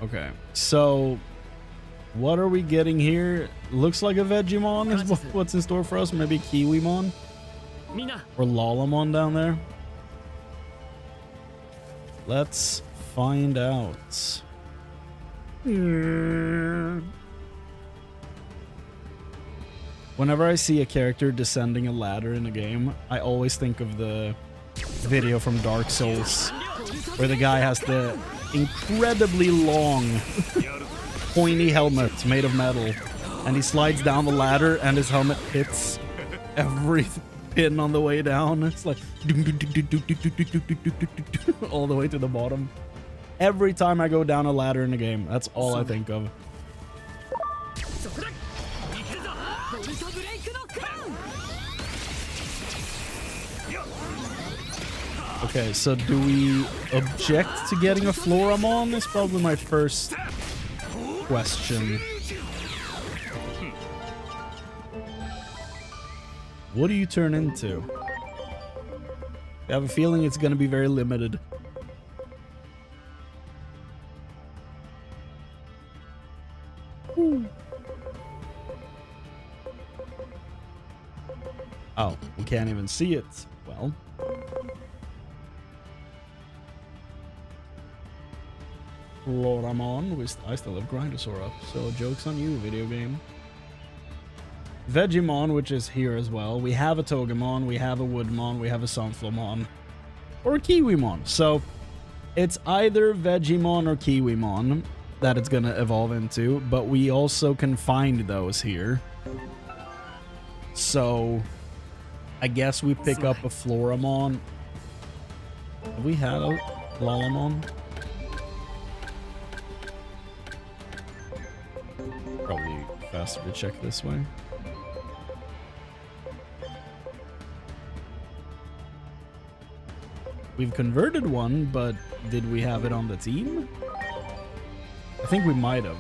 A: Okay, so what are we getting here? Looks like a Vegemon is what's in store for us. Maybe Kiwimon or Lalamon down there. Let's find out. Whenever I see a character descending a ladder in a game, I always think of the video from Dark Souls where the guy has the incredibly long pointy helmet made of metal and he slides down the ladder and his helmet hits every pin on the way down. It's like all the way to the bottom. Every time I go down a ladder in a game, that's all I think of. Okay, so do we object to getting a Floramon? Is probably my first question. What do you turn into? I have a feeling it's going to be very limited. Ooh. Oh, we can't even see it. Well. Floramon, I still have Grindosaur up, so joke's on you, video game. Vegemon, which is here as well. We have a Togemon, we have a Woodmon, we have a Sunflowmon, or a Kiwimon. So it's either Vegemon or Kiwimon that it's gonna evolve into, but we also can find those here. So I guess we pick up a Floramon. Have we had a Lalamon? Probably faster to check this way. We've converted one, but did we have it on the team? I think we might have.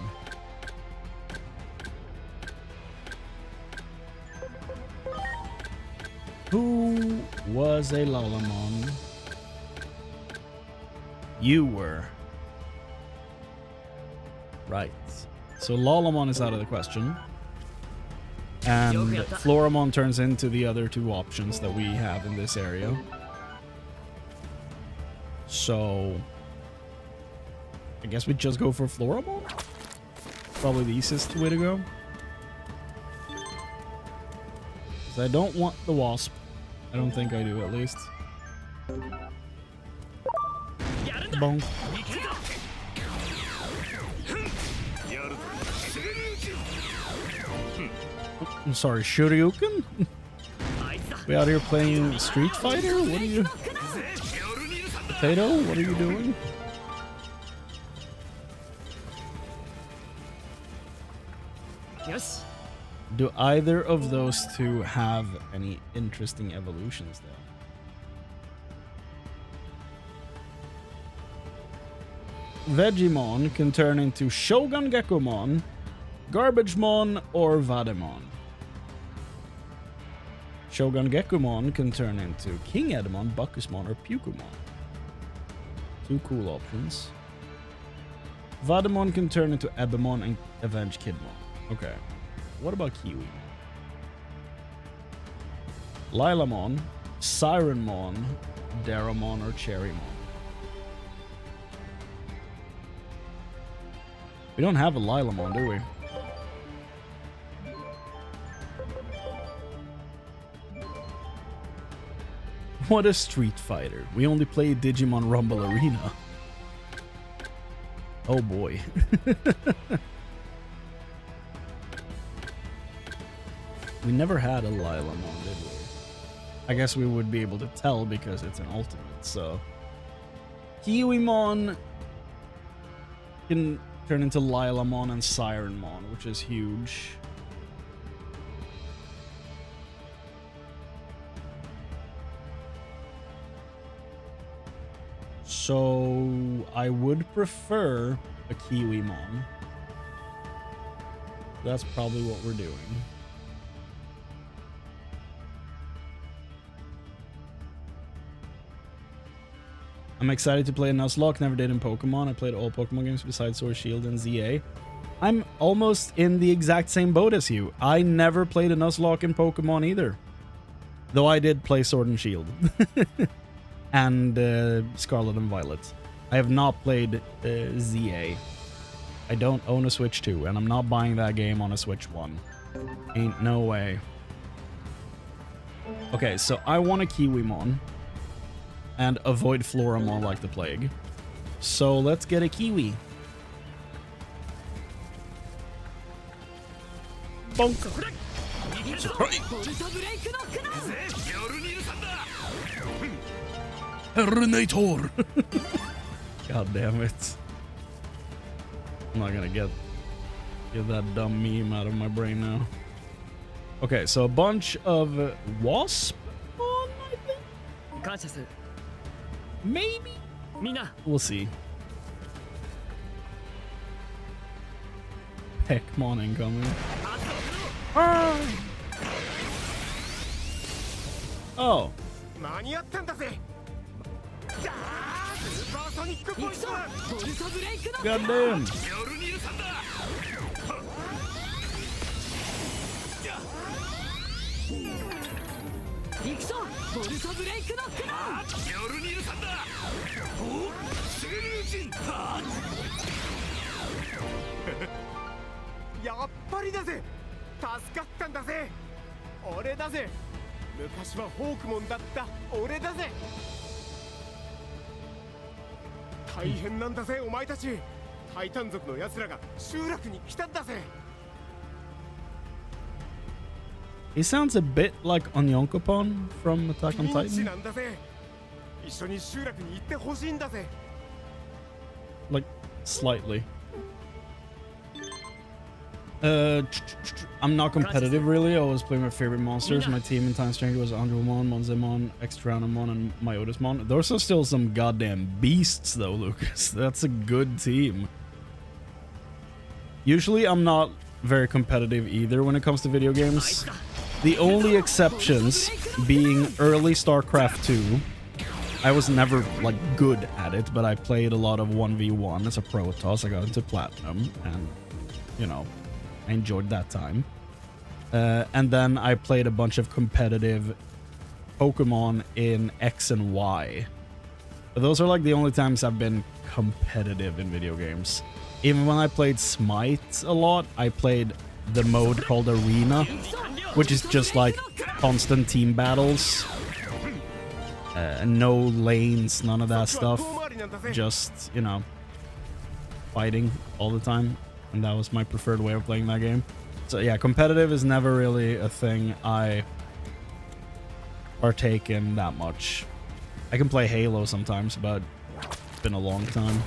A: Who was a Lalamon? You were. Right. So Lalamon is out of the question. And Floramon turns into the other two options that we have in this area. So I guess we just go for Floramon? Probably the easiest way to go. Because I don't want the Wasp. I don't think I do, at least. Bonk. I'm sorry, Shoryuken? We out here playing Street Fighter? What are you... Potato, what are you doing?
E: Yes.
A: Do either of those two have any interesting evolutions, though? Vegemon can turn into Shogun Gekomon, Garbagemon, or Vademon. Shogun Gekomon can turn into King Edamon, Bacchusmon, or Pukumon. Two cool options. Vademon can turn into Ebemon and avenge Kidmon. Okay. What about Kiwi? Lilamon, Sirenmon, Daramon, or Cherrymon? We don't have a Lilamon, do we? What a Street Fighter. We only play Digimon Rumble Arena. Oh boy. We never had a Lilamon, did we? I guess we would be able to tell because it's an ultimate, so... Kiwimon can turn into Lilamon and Sirenmon, which is huge. So I would prefer a Kiwimon. That's probably what we're doing. I'm excited to play Nuzlocke. Never did in Pokemon. I played all Pokemon games besides Sword Shield and ZA. I'm almost in the exact same boat as you. I never played a Nuzlocke in Pokemon either. Though I did play Sword and Shield. And Scarlet and Violet. I have not played ZA. I don't own a Switch 2, and I'm not buying that game on a Switch 1. Ain't no way. Okay, so I want a Kiwimon. And avoid Floramon like the plague. So let's get a Kiwi. Bonk. Renator. God damn it. I'm not gonna get that dumb meme out of my brain now. Okay, so a bunch of wasp on, I think? Maybe? We'll see. Heckmon incoming. Ah! Oh. God damn. He sounds a bit like Onyonkopon from Attack on Titan. Like, slightly. I'm not competitive really. I was playing my favorite monsters. My team in Time Stranger was Andromon, Monzemon, Extranomon, and Myotismon. Those are still some goddamn beasts though, Lucas. That's a good team. Usually I'm not very competitive either when it comes to video games. The only exceptions being early StarCraft 2. I was never like good at it, but I played a lot of 1v1 as a Protoss. I got into Platinum and, you know, I enjoyed that time. And then I played a bunch of competitive Pokemon in X and Y. But those are like the only times I've been competitive in video games. Even when I played Smite a lot, I played the mode called Arena, which is just like constant team battles. No lanes, none of that stuff. Just, you know, fighting all the time. And that was my preferred way of playing that game. So yeah, competitive is never really a thing I partake in that much. I can play Halo sometimes, but it's been a long time.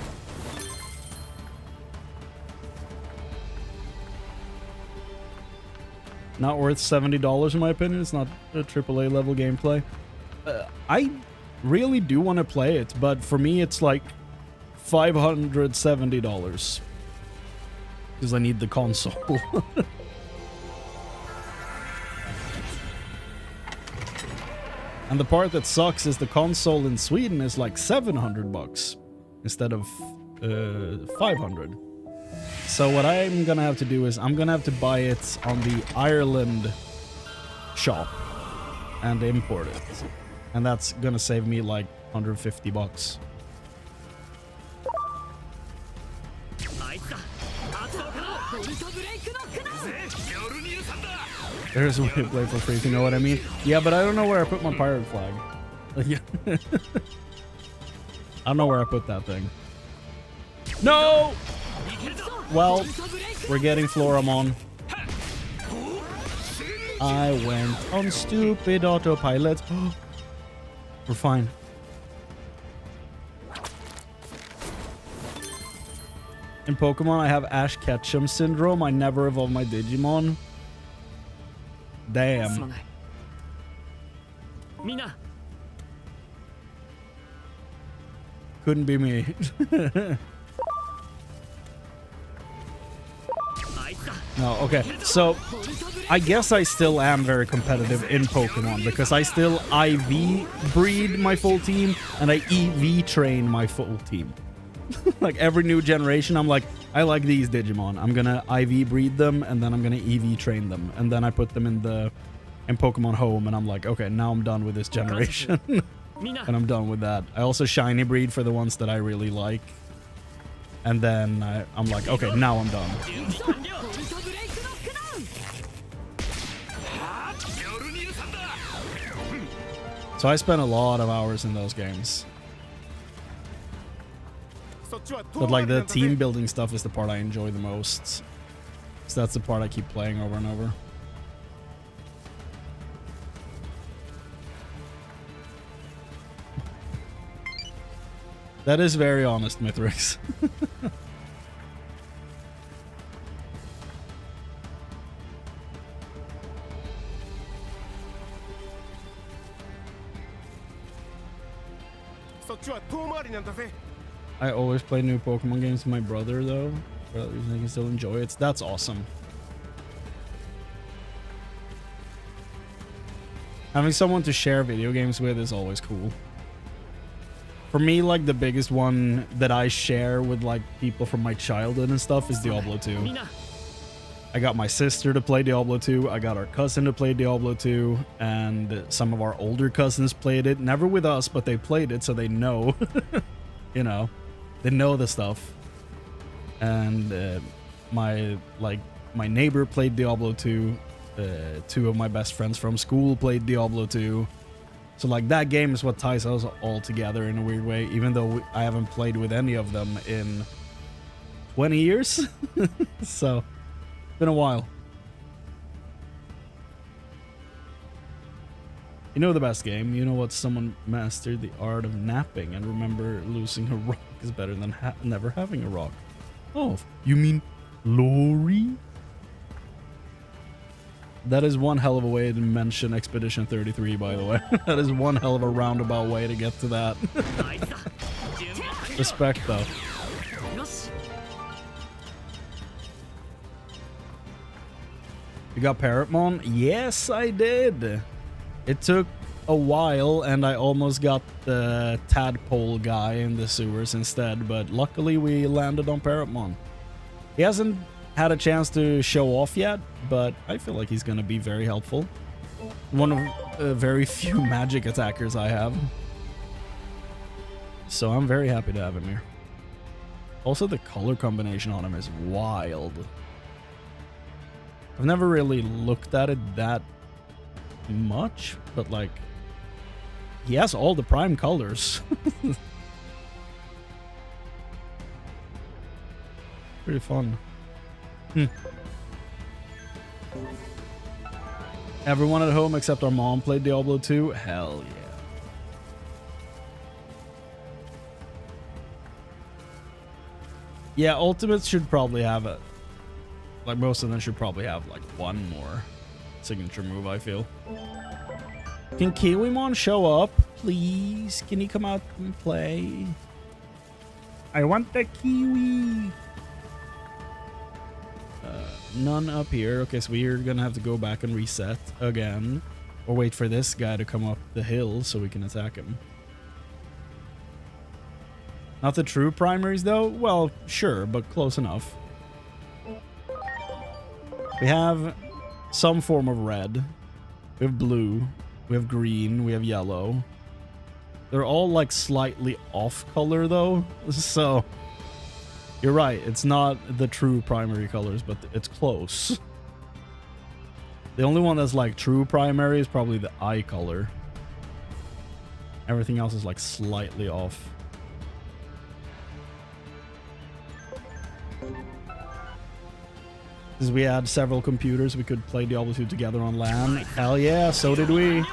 A: Not worth $70 in my opinion. It's not a AAA level gameplay. I really do want to play it, but for me it's like $570 because I need the console. And the part that sucks is the console in Sweden is like $700 instead of 500. So what I'm gonna have to do is I'm gonna have to buy it on the Ireland shop and import it. And that's gonna save me like 150 bucks. There's a way to play for free, if you know what I mean. Yeah, but I don't know where I put my pirate flag. I don't know where I put that thing. No! Well, we're getting Floramon. I went on stupid autopilot. We're fine. In Pokemon, I have Ash Ketchum syndrome. I never evolved my Digimon. Damn. Couldn't be me. No, okay. So, I guess I still am very competitive in Pokemon because I still IV breed my full team and I EV train my full team. Like every new generation, I'm like, I like these Digimon. I'm gonna IV breed them and then I'm gonna EV train them. And then I put them in Pokemon Home and I'm like, okay, now I'm done with this generation. And I'm done with that. I also shiny breed for the ones that I really like. And then I'm like, okay, now I'm done. So I spent a lot of hours in those games. But like the team building stuff is the part I enjoy the most. So that's the part I keep playing over and over. That is very honest, Mithrix. I always play new Pokemon games with my brother, though. For that reason, I can still enjoy it. That's awesome. Having someone to share video games with is always cool. For me, like, the biggest one that I share with, like, people from my childhood and stuff is Diablo 2. I got my sister to play Diablo 2, I got our cousin to play Diablo 2, and some of our older cousins played it. Never with us, but they played it, so they know. You know, they know the stuff. And my neighbor played Diablo 2. Two of my best friends from school played Diablo 2. So like that game is what ties us all together in a weird way, even though I haven't played with any of them in 20 years. So, been a while. You know the best game. You know what? Someone mastered the art of napping and remember losing a rock is better than never having a rock. Oh, you mean Lori? That is one hell of a way to mention Expedition 33, by the way. That is one hell of a roundabout way to get to that. Respect, though. You got Parrotmon? Yes, I did. It took a while, and I almost got the tadpole guy in the sewers instead, but luckily we landed on Parrotmon. He hasn't had a chance to show off yet, but I feel like he's gonna be very helpful. One of very few magic attackers I have. So I'm very happy to have him here. Also, the color combination on him is wild. I've never really looked at it that much, but like, he has all the prime colors. Pretty fun. Everyone at home except our mom played Diablo 2? Hell yeah. Yeah, Ultimates should probably have it. Like, most of them should probably have, like, one more signature move, I feel. Can Kiwimon show up, please? Can he come out and play? I want the Kiwi! None up here. Okay, so we're gonna have to go back and reset again. Or wait for this guy to come up the hill so we can attack him. Not the true primaries, though? Well, sure, but close enough. We have some form of red. We have blue. We have green. We have yellow. They're all like slightly off color though. So you're right. It's not the true primary colors, but it's close. The only one that's like true primary is probably the eye color. Everything else is like slightly off. Because we had several computers, we could play Diablo 2 together on LAN. Hell yeah, so did we.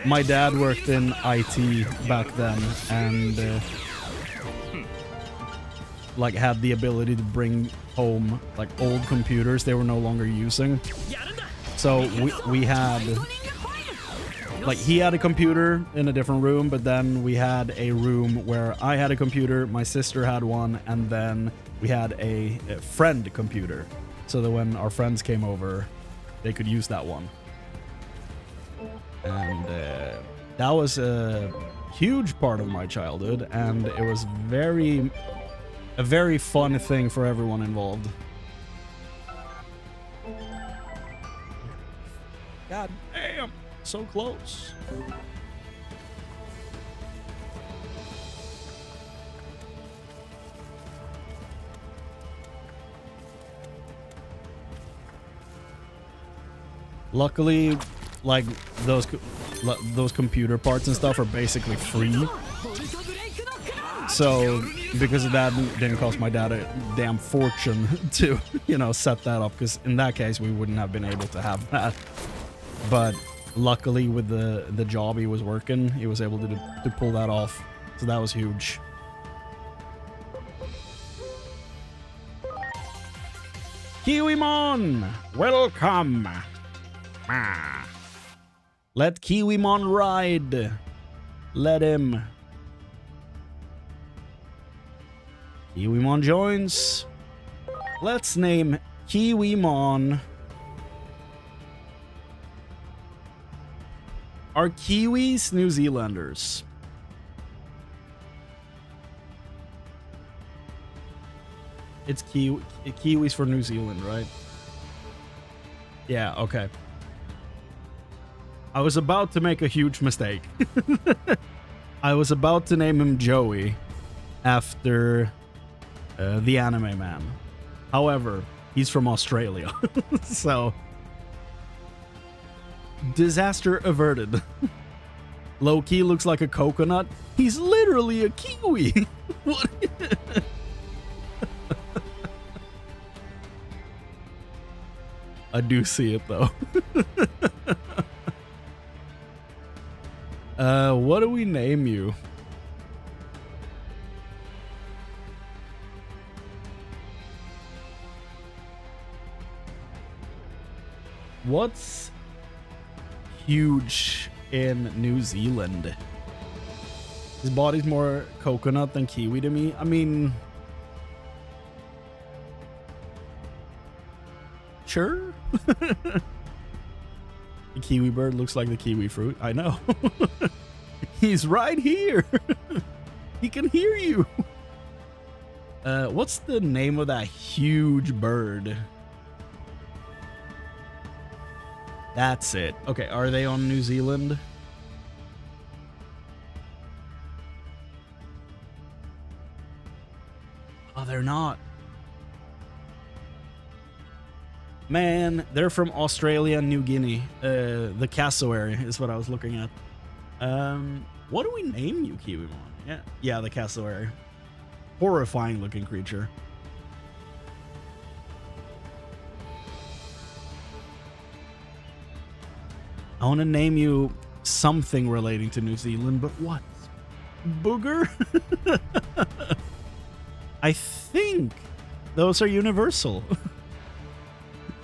A: My dad worked in IT back then and like had the ability to bring home like old computers they were no longer using. So we had like he had a computer in a different room, but then we had a room where I had a computer, my sister had one, and then we had a friend computer, so that when our friends came over, they could use that one. And that was a huge part of my childhood, and it was a very fun thing for everyone involved. God damn, so close. Luckily, like those computer parts and stuff are basically free. So because of that, it didn't cost my dad a damn fortune to, you know, set that up, because in that case we wouldn't have been able to have that. But luckily with the job he was working, he was able to pull that off. So that was huge. Kiwimon, welcome. Let Kiwimon ride. Let him. Kiwimon joins. Let's name Kiwimon. Are Kiwis New Zealanders? It's Kiwis for New Zealand, right? Yeah, okay. I was about to make a huge mistake. I was about to name him Joey after the anime man. However, he's from Australia. So, disaster averted. Low-key looks like a coconut. He's literally a kiwi. What? I do see it though. What do we name you? What's huge in New Zealand? His body's more coconut than kiwi to me. I mean, sure. The kiwi bird looks like the kiwi fruit. I know. He's right here. He can hear you. What's the name of that huge bird? That's it. Okay, are they on New Zealand? Oh, they're not. Man, they're from Australia and New Guinea. The cassowary is what I was looking at. What do we name you, Kiwimon? Yeah, the cassowary. Horrifying looking creature. I want to name you something relating to New Zealand, but what? Booger? I think those are universal.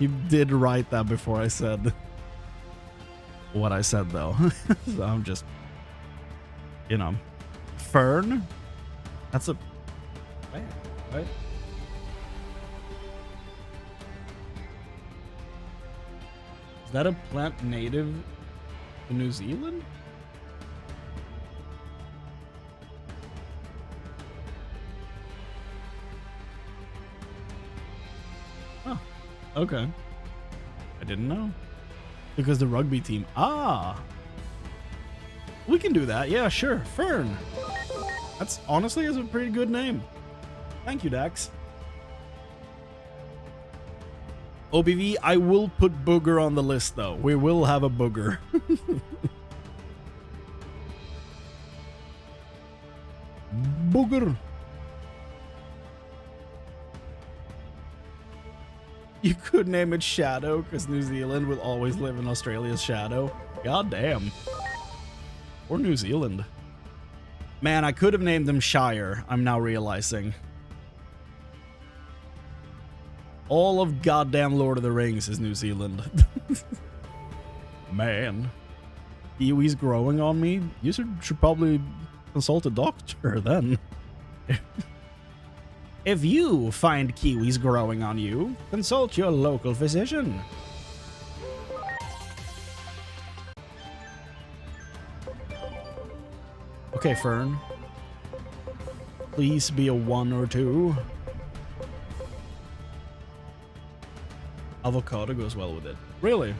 A: You did write that before I said what I said, though. So I'm just, you know, fern. That's a plant, right? Is that a plant native to New Zealand? Huh. Okay. I didn't know. Because the rugby team. Ah. We can do that. Yeah, sure. Fern. That's honestly is a pretty good name. Thank you, Dax. OBV, I will put Booger on the list, though. We will have a Booger. Booger. You could name it Shadow, because New Zealand will always live in Australia's shadow. God damn. Or New Zealand. Man, I could have named them Shire, I'm now realizing. All of goddamn Lord of the Rings is New Zealand. Man. Kiwi's growing on me? You should probably consult a doctor then. If you find kiwis growing on you, consult your local physician. Okay, Fern. Please be a 1 or 2. Avocado goes well with it. Really?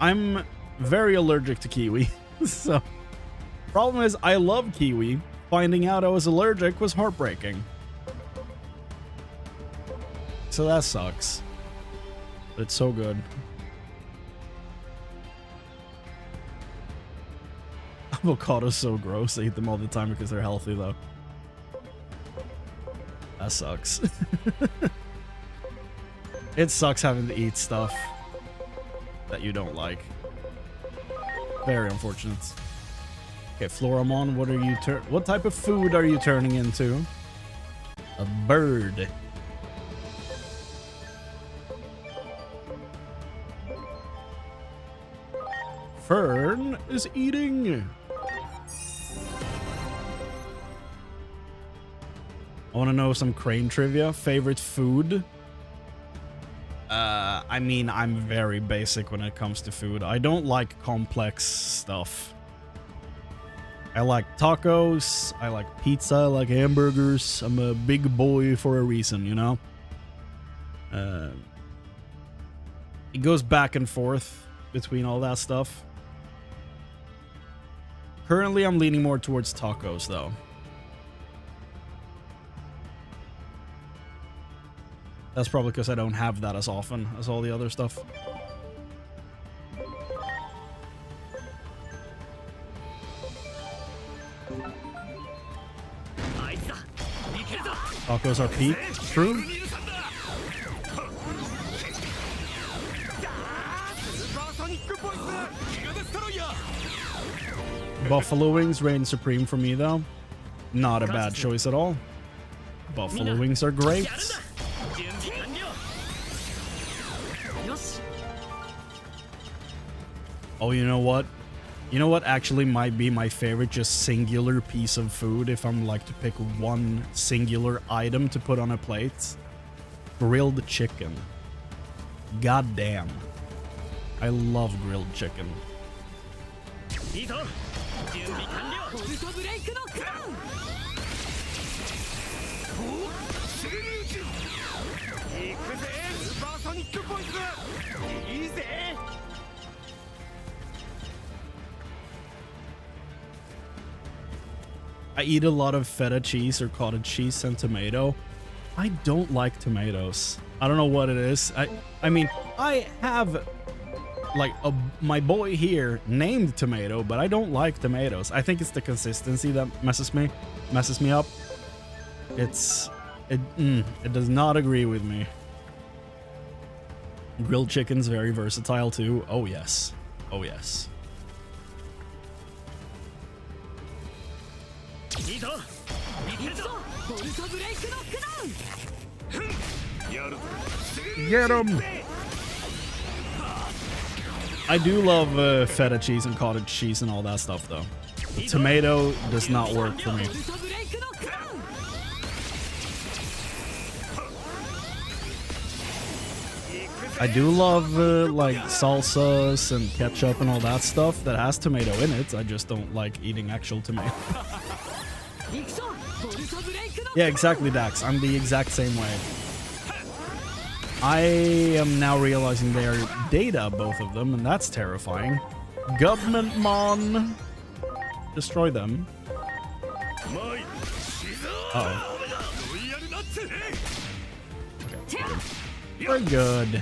A: I'm very allergic to kiwi. So, problem is, I love kiwi. Finding out I was allergic was heartbreaking. So that sucks. But it's so good. Avocado's so gross. I eat them all the time because they're healthy, though. That sucks. It sucks having to eat stuff that you don't like. Very unfortunate. Okay, Floramon, what type of food are you turning into? A bird. Fern is eating. I want to know some Chrane trivia. Favorite food? I mean, I'm very basic when it comes to food. I don't like complex stuff. I like tacos, I like pizza, I like hamburgers. I'm a big boy for a reason, you know? It goes back and forth between all that stuff. Currently, I'm leaning more towards tacos, though. That's probably because I don't have that as often as all the other stuff. Tacos are peak. True. Buffalo wings reign supreme for me, though. Not a bad choice at all. Buffalo wings are great. Oh, you know what? You know what actually might be my favorite just singular piece of food if I'm like to pick one singular item to put on a plate? Grilled chicken. God damn. I love grilled chicken. I eat a lot of feta cheese or cottage cheese and tomato. I don't like tomatoes. I don't know what it is. I mean, I have like my boy here named Tomato, but I don't like tomatoes. I think it's the consistency that messes me up. It does not agree with me. Grilled chicken's very versatile too. Oh yes. Oh yes. Get him! I do love feta cheese and cottage cheese and all that stuff, though. The tomato does not work for me. I do love like salsas and ketchup and all that stuff that has tomato in it. I just don't like eating actual tomato. Yeah, exactly, Dax. I'm the exact same way. I am now realizing they are data, both of them, and that's terrifying. Government Mon. Destroy them. Uh-oh. We're good.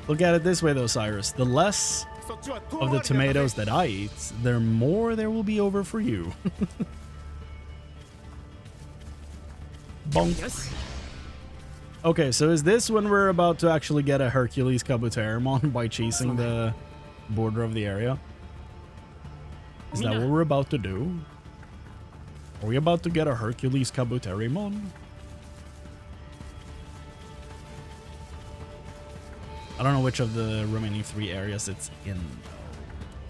A: Look at it this way, though, Cyrus. The less of the tomatoes that I eat, the more there will be over for you. Bonk. Okay, so is this when we're about to actually get a Hercules Kabuterimon by chasing the border of the area? Is that what we're about to do? Are we about to get a Hercules Kabuterimon? I don't know which of the remaining 3 areas it's in.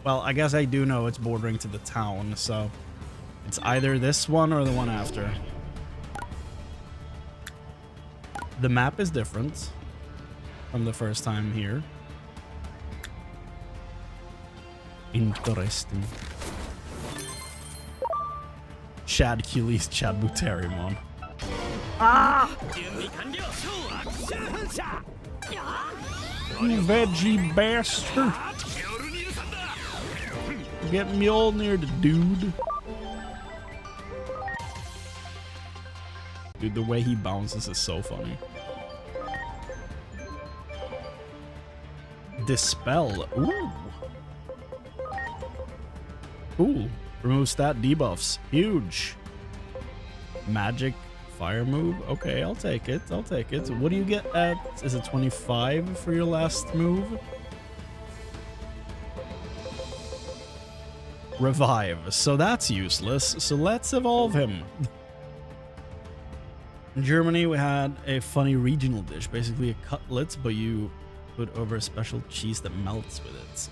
A: Well, I guess I do know it's bordering to the town, so it's either this one or the one after. The map is different from the first time here. Interesting. Chadcules Chabuterimon. Ah! You veggie bastard! Get Mjolnir, the dude. Dude, the way he bounces is so funny. Dispel. Ooh. Cool. Remove stat debuffs. Huge. Magic fire move. Okay, I'll take it. I'll take it. What do you get at? Is it 25 for your last move? Revive. So that's useless. So let's evolve him. In Germany, we had a funny regional dish, basically a cutlet, but you put over a special cheese that melts with it.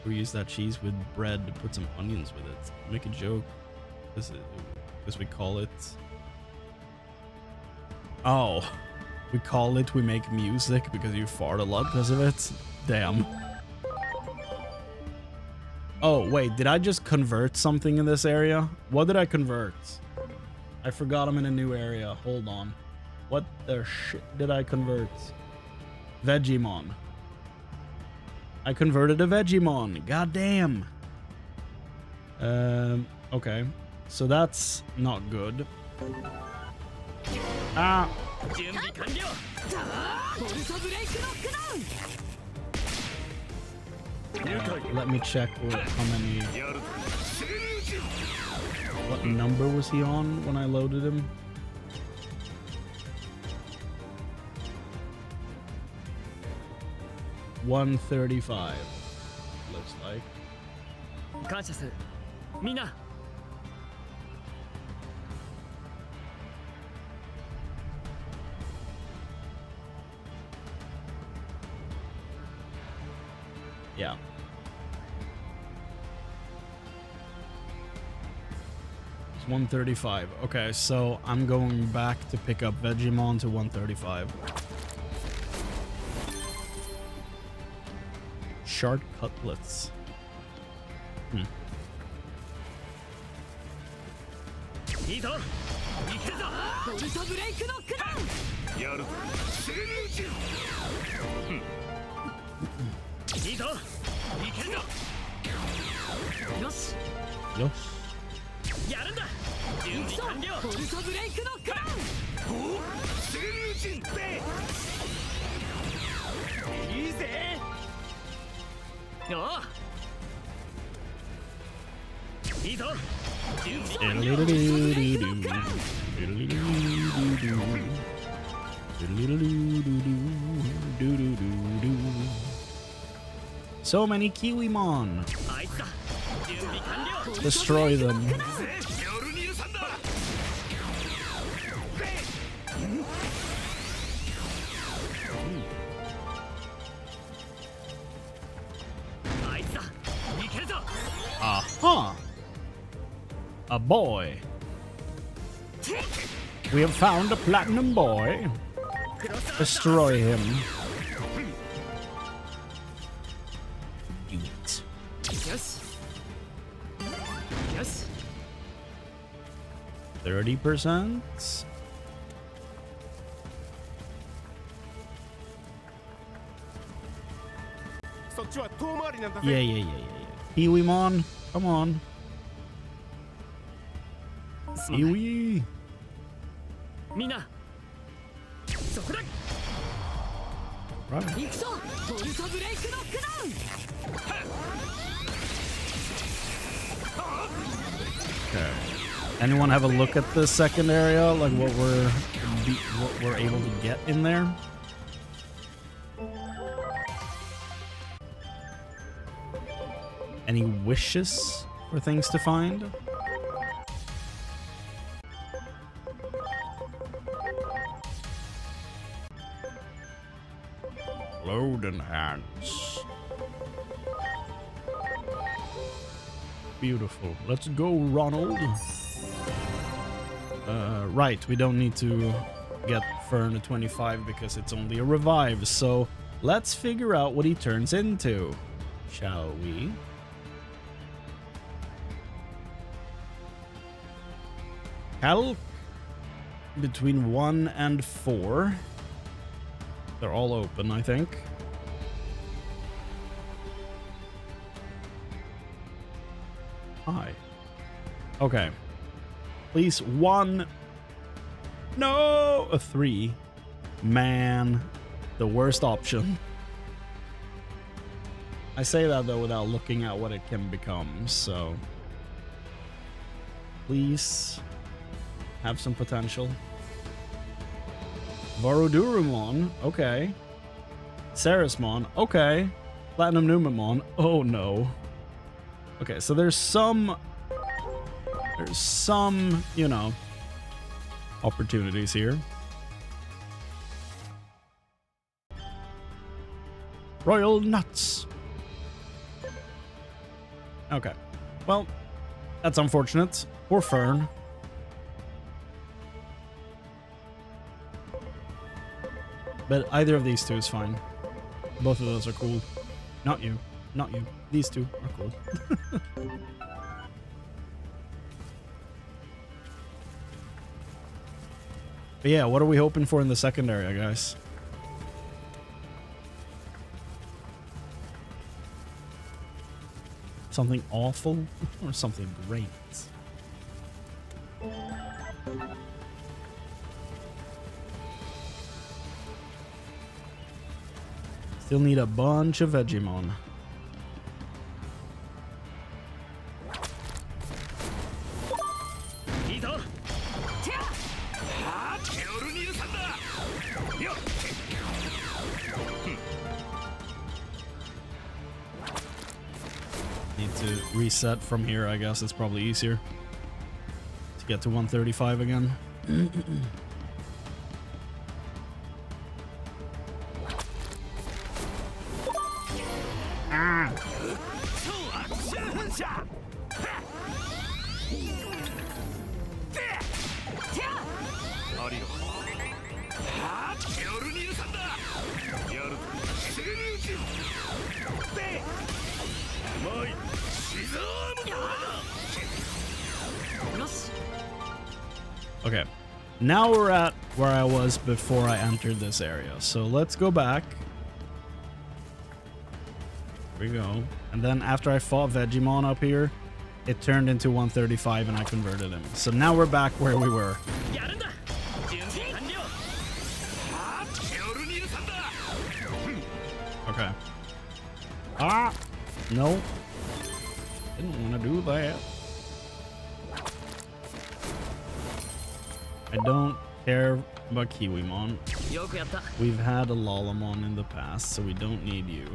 A: We use that cheese with bread to put some onions with it. Make a joke, because we call it... Oh, we call it we make music because you fart a lot because of it? Damn. Oh, wait, did I just convert something in this area? What did I convert? I forgot I'm in a new area. Hold on. What the shit did I convert? Vegemon. I converted a Vegemon. God damn. Okay. So that's not good. Ah. Let me check how many... What number was he on when I loaded him? $135. Looks like. Yeah. It's 135. Okay, so I'm going back to pick up Vegemon to 135. Shard cutlets. Yes. So many Kiwimon. Destroy them. Aha! A boy. We have found a platinum boy. Destroy him.
E: よし
A: 30%. Yeah. Kiwimon, come on. Kiwi.
E: みんなそこだ
A: Right.
E: 行くぞボルトブレイクノックダウン
A: Okay. Anyone have a look at the second area, like what we're able to get in there? Any wishes for things to find? Load enhance. Beautiful. Let's go, Ronald. Right, we don't need to get Fern to 25 because it's only a revive, so let's figure out what he turns into, shall we? Calc between 1 and 4. They're all open, I think. Hi. Okay. Please, 1. No! A 3. Man. The worst option. I say that, though, without looking at what it can become, so... Please... have some potential. Varudurumon, okay. Sarismon, okay. Platinum Numamon, oh no. Okay, so there's some, you know, opportunities here. Royal Nuts. Okay, well, that's unfortunate. Poor Fern. But either of these two is fine. Both of those are cool. Not you. Not you. These two are cool. But yeah, what are we hoping for in the second area, guys? Something awful or something great? Still need a bunch of Digimon. Need to reset from here, I guess. It's probably easier to get to 135 again. Okay, now we're at where I was before I entered this area. So let's go back. Here we go. And then after I fought Digimon up here, it turned into 135 and I converted him. So now we're back where we were. Okay. Ah! No. Didn't want to do that. I don't care about Kiwimon. We've had a Lalamon in the past, so we don't need you.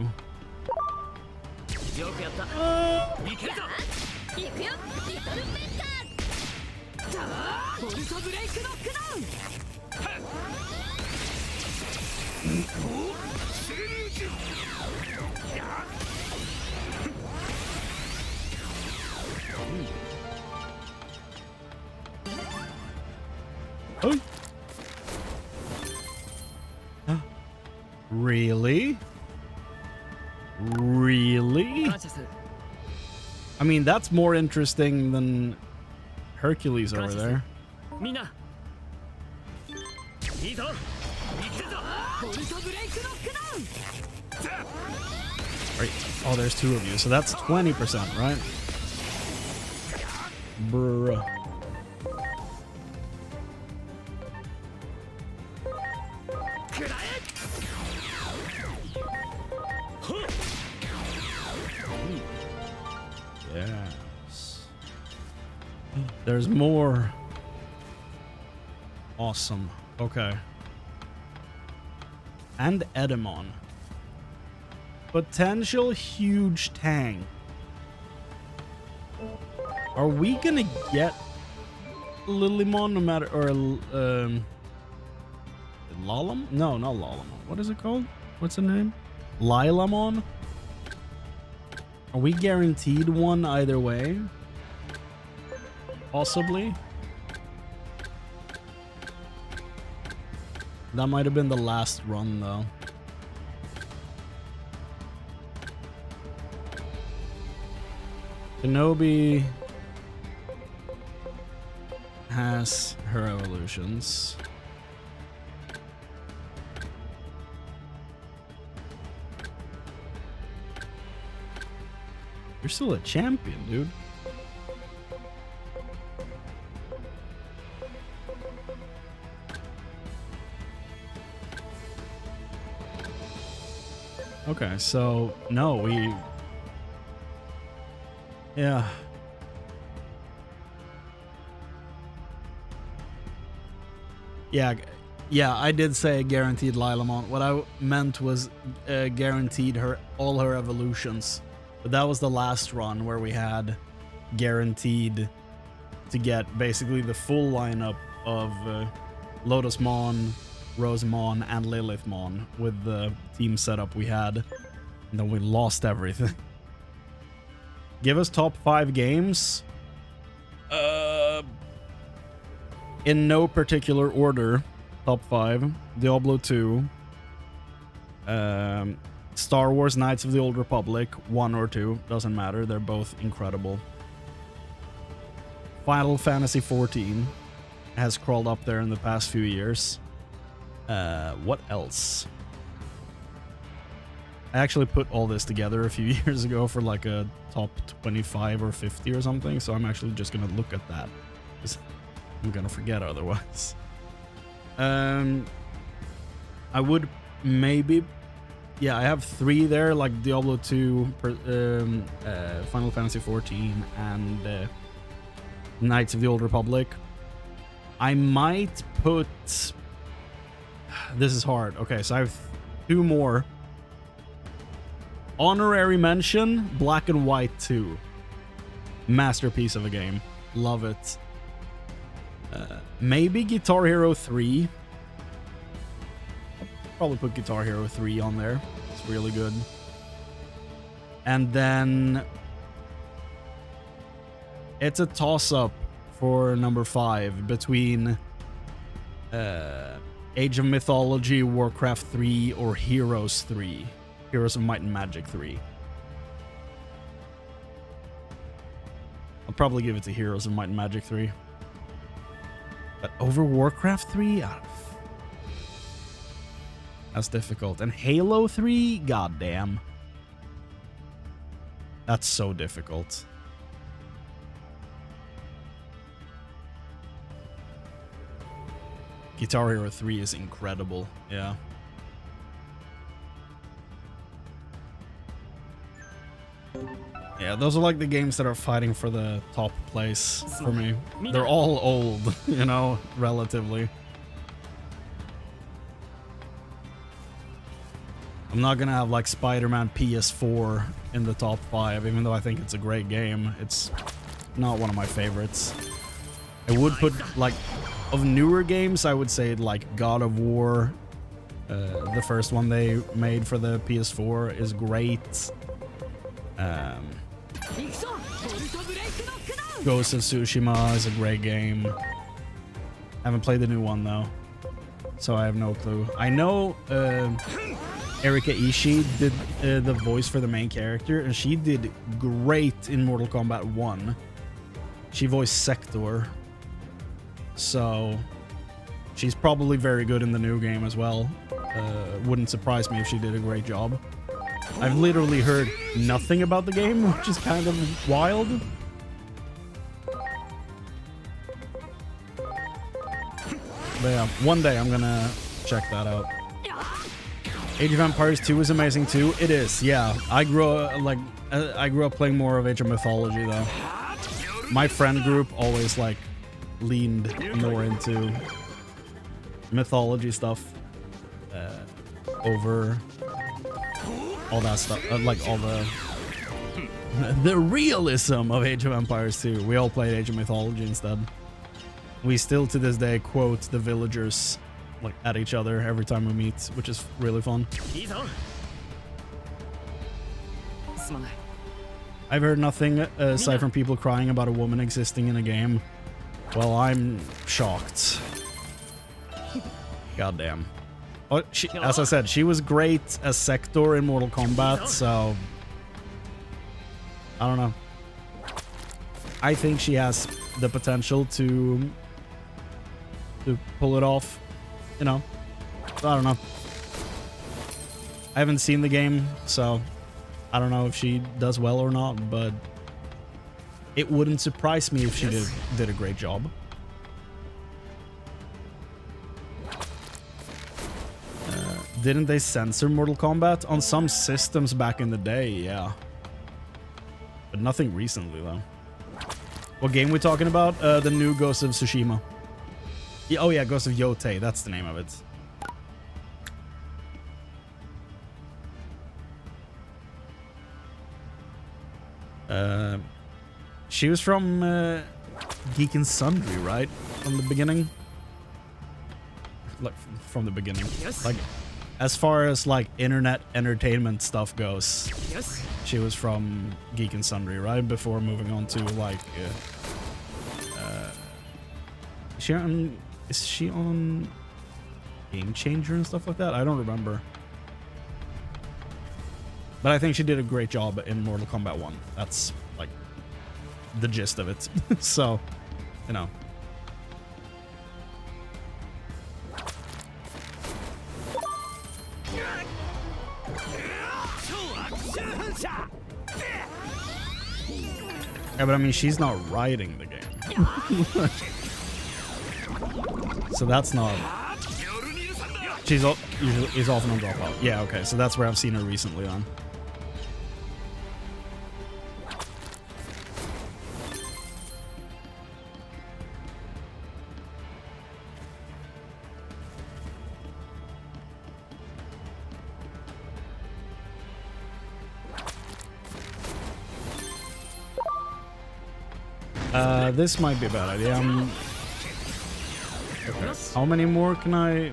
A: Oh. Really? Really? I mean, that's more interesting than Hercules over there.
E: みんないいぞ行くぞボルトブレイクノックダウン
A: Right. Oh, there's 2 of you, so that's 20%, right? Bruh. Yes. There's more. Awesome. Okay. And Edamon. Potential huge tank. Are we gonna get Lilymon no matter, or Lalam? No, not Lalamon. What is it called? What's the name? Lilamon? Are we guaranteed one either way? Possibly. That might have been the last run though. Kenobi has her evolutions. You're still a champion, dude. Okay, so no, we... Yeah. Yeah, I did say guaranteed Lilamon. What I meant was guaranteed all her evolutions. But that was the last run where we had guaranteed to get basically the full lineup of Lotusmon, Rosemon, and Lilithmon with the team setup we had. And then we lost everything. Give us top 5 games. In no particular order. Top 5. Diablo 2. Star Wars Knights of the Old Republic. 1 or 2. Doesn't matter. They're both incredible. Final Fantasy 14 has crawled up there in the past few years. What else? I actually put all this together a few years ago for like a top 25 or 50 or something, so I'm actually just gonna look at that because I'm gonna forget otherwise. I would maybe, yeah, I have 3 there, like Diablo 2, Final Fantasy 14, and Knights of the Old Republic. I might put... This is hard. Okay, so I have 2 more. Honorary mention, Black and White 2. Masterpiece of a game. Love it. Maybe Guitar Hero 3. I'll probably put Guitar Hero 3 on there. It's really good. And then... It's a toss-up for number 5 between Age of Mythology, Warcraft 3, or Heroes 3. Heroes of Might and Magic 3. I'll probably give it to Heroes of Might and Magic 3. But over Warcraft 3? That's difficult. And Halo 3? Goddamn. That's so difficult. Guitar Hero 3 is incredible. Yeah. Yeah, those are like the games that are fighting for the top place for me. They're all old, you know, relatively. I'm not gonna have like Spider-Man PS4 in the top 5, even though I think it's a great game. It's not one of my favorites. I would put, like, of newer games, I would say like God of War. The first one they made for the PS4 is great. Ghost of Tsushima is a great game. Haven't played the new one though, so I have no clue. I know Erika Ishii did the voice for the main character, and she did great in Mortal Kombat 1. She voiced Sector. So she's probably very good in the new game as well. Wouldn't surprise me if she did a great job. I've literally heard nothing about the game, which is kind of wild. But yeah, one day I'm gonna check that out. Age of Empires 2 is amazing too. It is, yeah. I grew up playing more of Age of Mythology though. My friend group always like leaned more into mythology stuff over all that stuff, like all the realism of Age of Empires 2. We all played Age of Mythology instead. We still to this day quote the villagers like at each other every time we meet, which is really fun. I've heard nothing aside from people crying about a woman existing in a game. Well, I'm shocked. Goddamn. Oh, as I said, she was great as Sector in Mortal Kombat, so I don't know. I think she has the potential to pull it off, you know. I don't know. I haven't seen the game, so I don't know if she does well or not, but it wouldn't surprise me if she did a great job. Didn't they censor Mortal Kombat? On some systems back in the day, yeah. But nothing recently, though. What game we talking about? The new Ghost of Tsushima. Yeah, oh yeah, Ghost of Yotei. That's the name of it. She was from Geek and Sundry, right? From the beginning? Like, from the beginning. Like, as far as, like, internet entertainment stuff goes, she was from Geek and Sundry, right? Before moving on to, like, is she on Game Changer and stuff like that? I don't remember. But I think she did a great job in Mortal Kombat 1. That's, like, the gist of it. So, you know. Yeah, but I mean, she's not writing the game. So that's not... She's often on Dropout. Yeah, okay, so that's where I've seen her recently on. This might be a bad idea. Okay. How many more can I...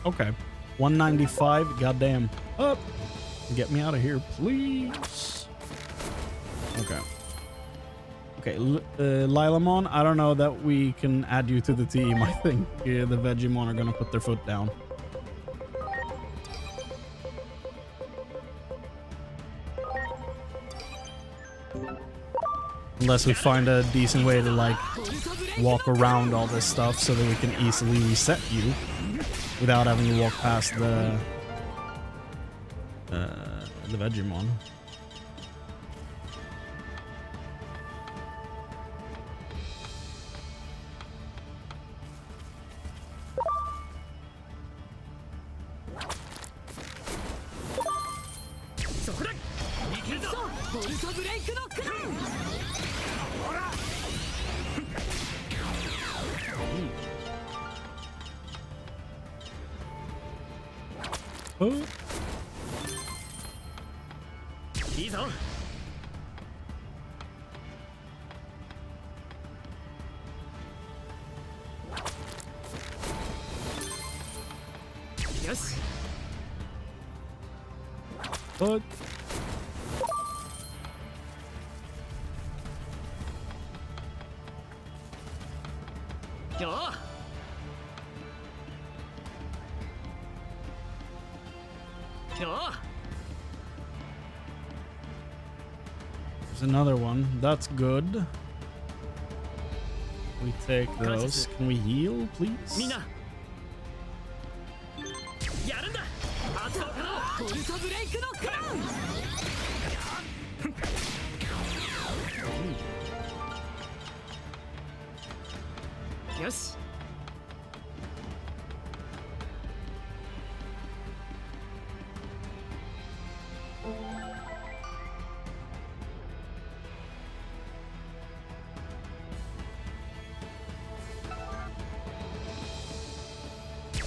A: Okay. 195. Goddamn. Up. Get me out of here, please. Okay. Okay. Lilamon, I don't know that we can add you to the team. I think the Vegemon are gonna put their foot down. Unless we find a decent way to, like, walk around all this stuff so that we can easily reset you without having to walk past the Vegemon. Oh. What? There's another one. That's good. We take those. Can we heal, please?
E: みんなやるんだ発動可能ボルトブレイクノックダウンよし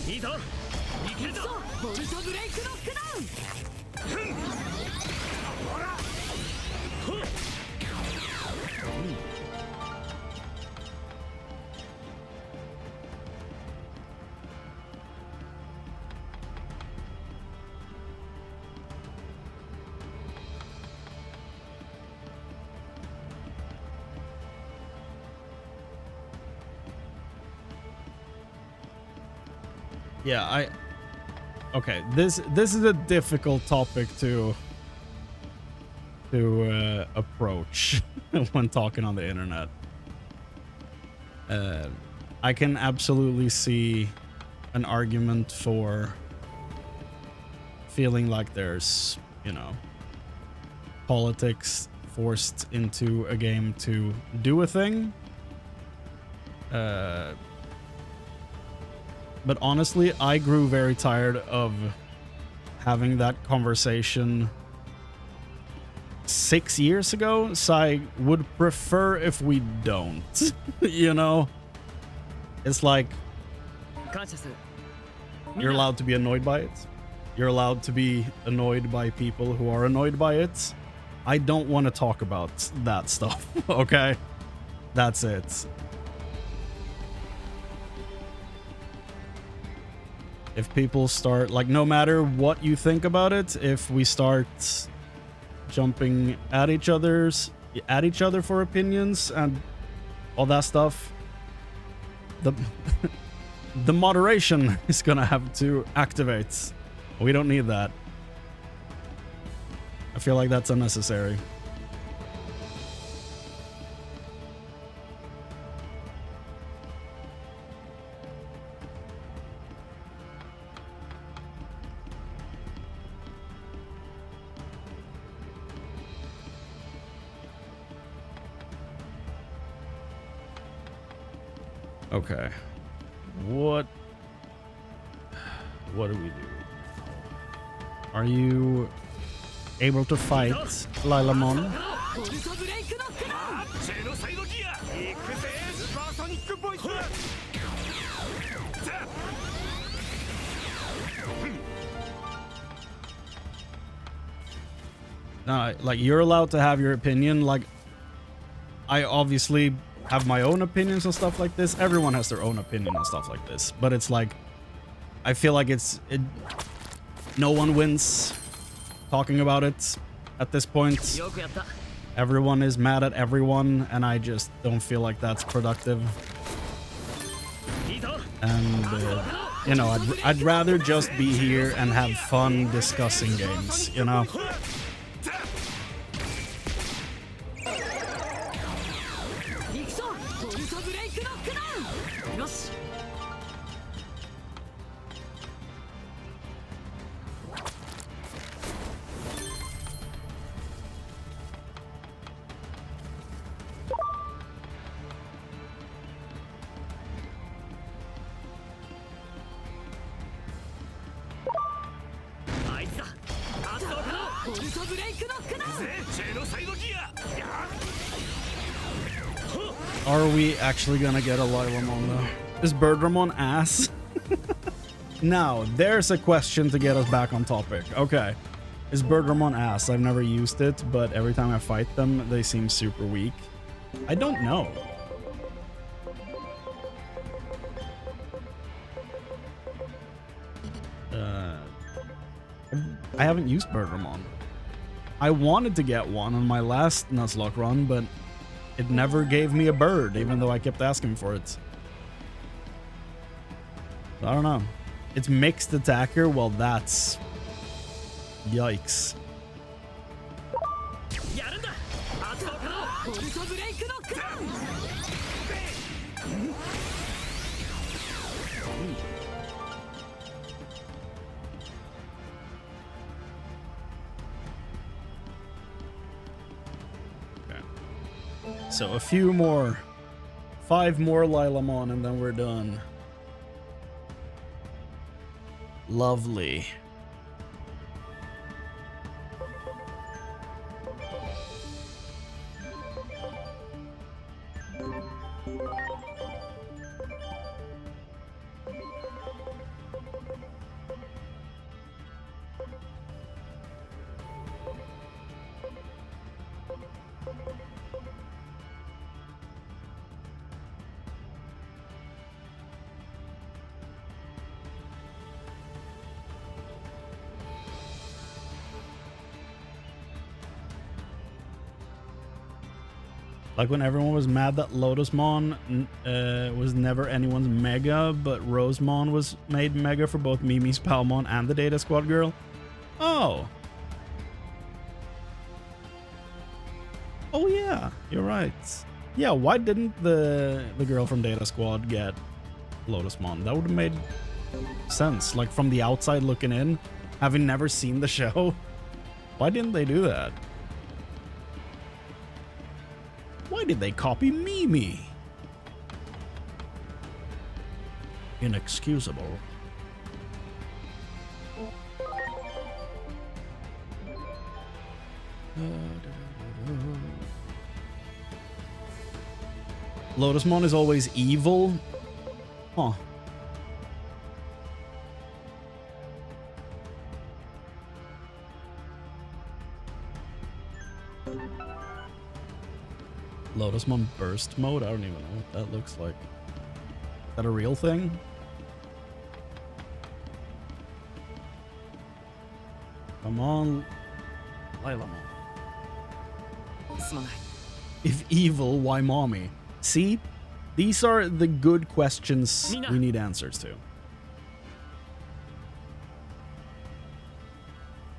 E: いいぞいけるぞボルトブレイクノックダウンほらほっ
A: Yeah, okay, this is a difficult topic to approach when talking on the internet. I can absolutely see an argument for feeling like there's, you know, politics forced into a game to do a thing. But honestly, I grew very tired of having that conversation 6 years ago, so I would prefer if we don't. You know? It's like, you're allowed to be annoyed by it. You're allowed to be annoyed by people who are annoyed by it. I don't want to talk about that stuff, okay? That's it. If people start, like, no matter what you think about it, if we start jumping at each other for opinions and all that stuff, the moderation is gonna have to activate. We don't need that. I feel like that's unnecessary. Okay. What do we do? Are you able to fight Lilamon? Like, you're allowed to have your opinion. Like, I obviously have my own opinions and stuff like this. Everyone has their own opinion and stuff like this. But it's like, I feel like no one wins talking about it at this point. Everyone is mad at everyone, and I just don't feel like that's productive. And, you know, I'd rather just be here and have fun discussing games, you know? Are we actually gonna get a Lilamon though? Is Birdramon ass? Now, there's a question to get us back on topic. Okay. Is Birdramon ass? I've never used it, but every time I fight them, they seem super weak. I don't know. I haven't used Birdramon. I wanted to get one on my last Nuzlocke run, but it never gave me a bird, even though I kept asking for it. I don't know. It's mixed attacker. Well, that's Yikes.
E: やるんだ発動可能ボルトブレイクノックダウン
A: So a few more. 5 more Lilamon and then we're done. Lovely. Like when everyone was mad that Lotusmon was never anyone's Mega, but Rosemon was made Mega for both Mimi's Palmon and the Data Squad girl. Oh. Oh yeah, you're right. Yeah, why didn't the girl from Data Squad get Lotusmon? That would have made sense. Like from the outside looking in, having never seen the show. Why didn't they do that? Why did they copy Mimi? Inexcusable. Lotusmon is always evil? Huh. Lotusmon burst mode? I don't even know what that looks like. Is that a real thing? Come on, Lilamon. If evil, why mommy? See? These are the good questions we need answers to.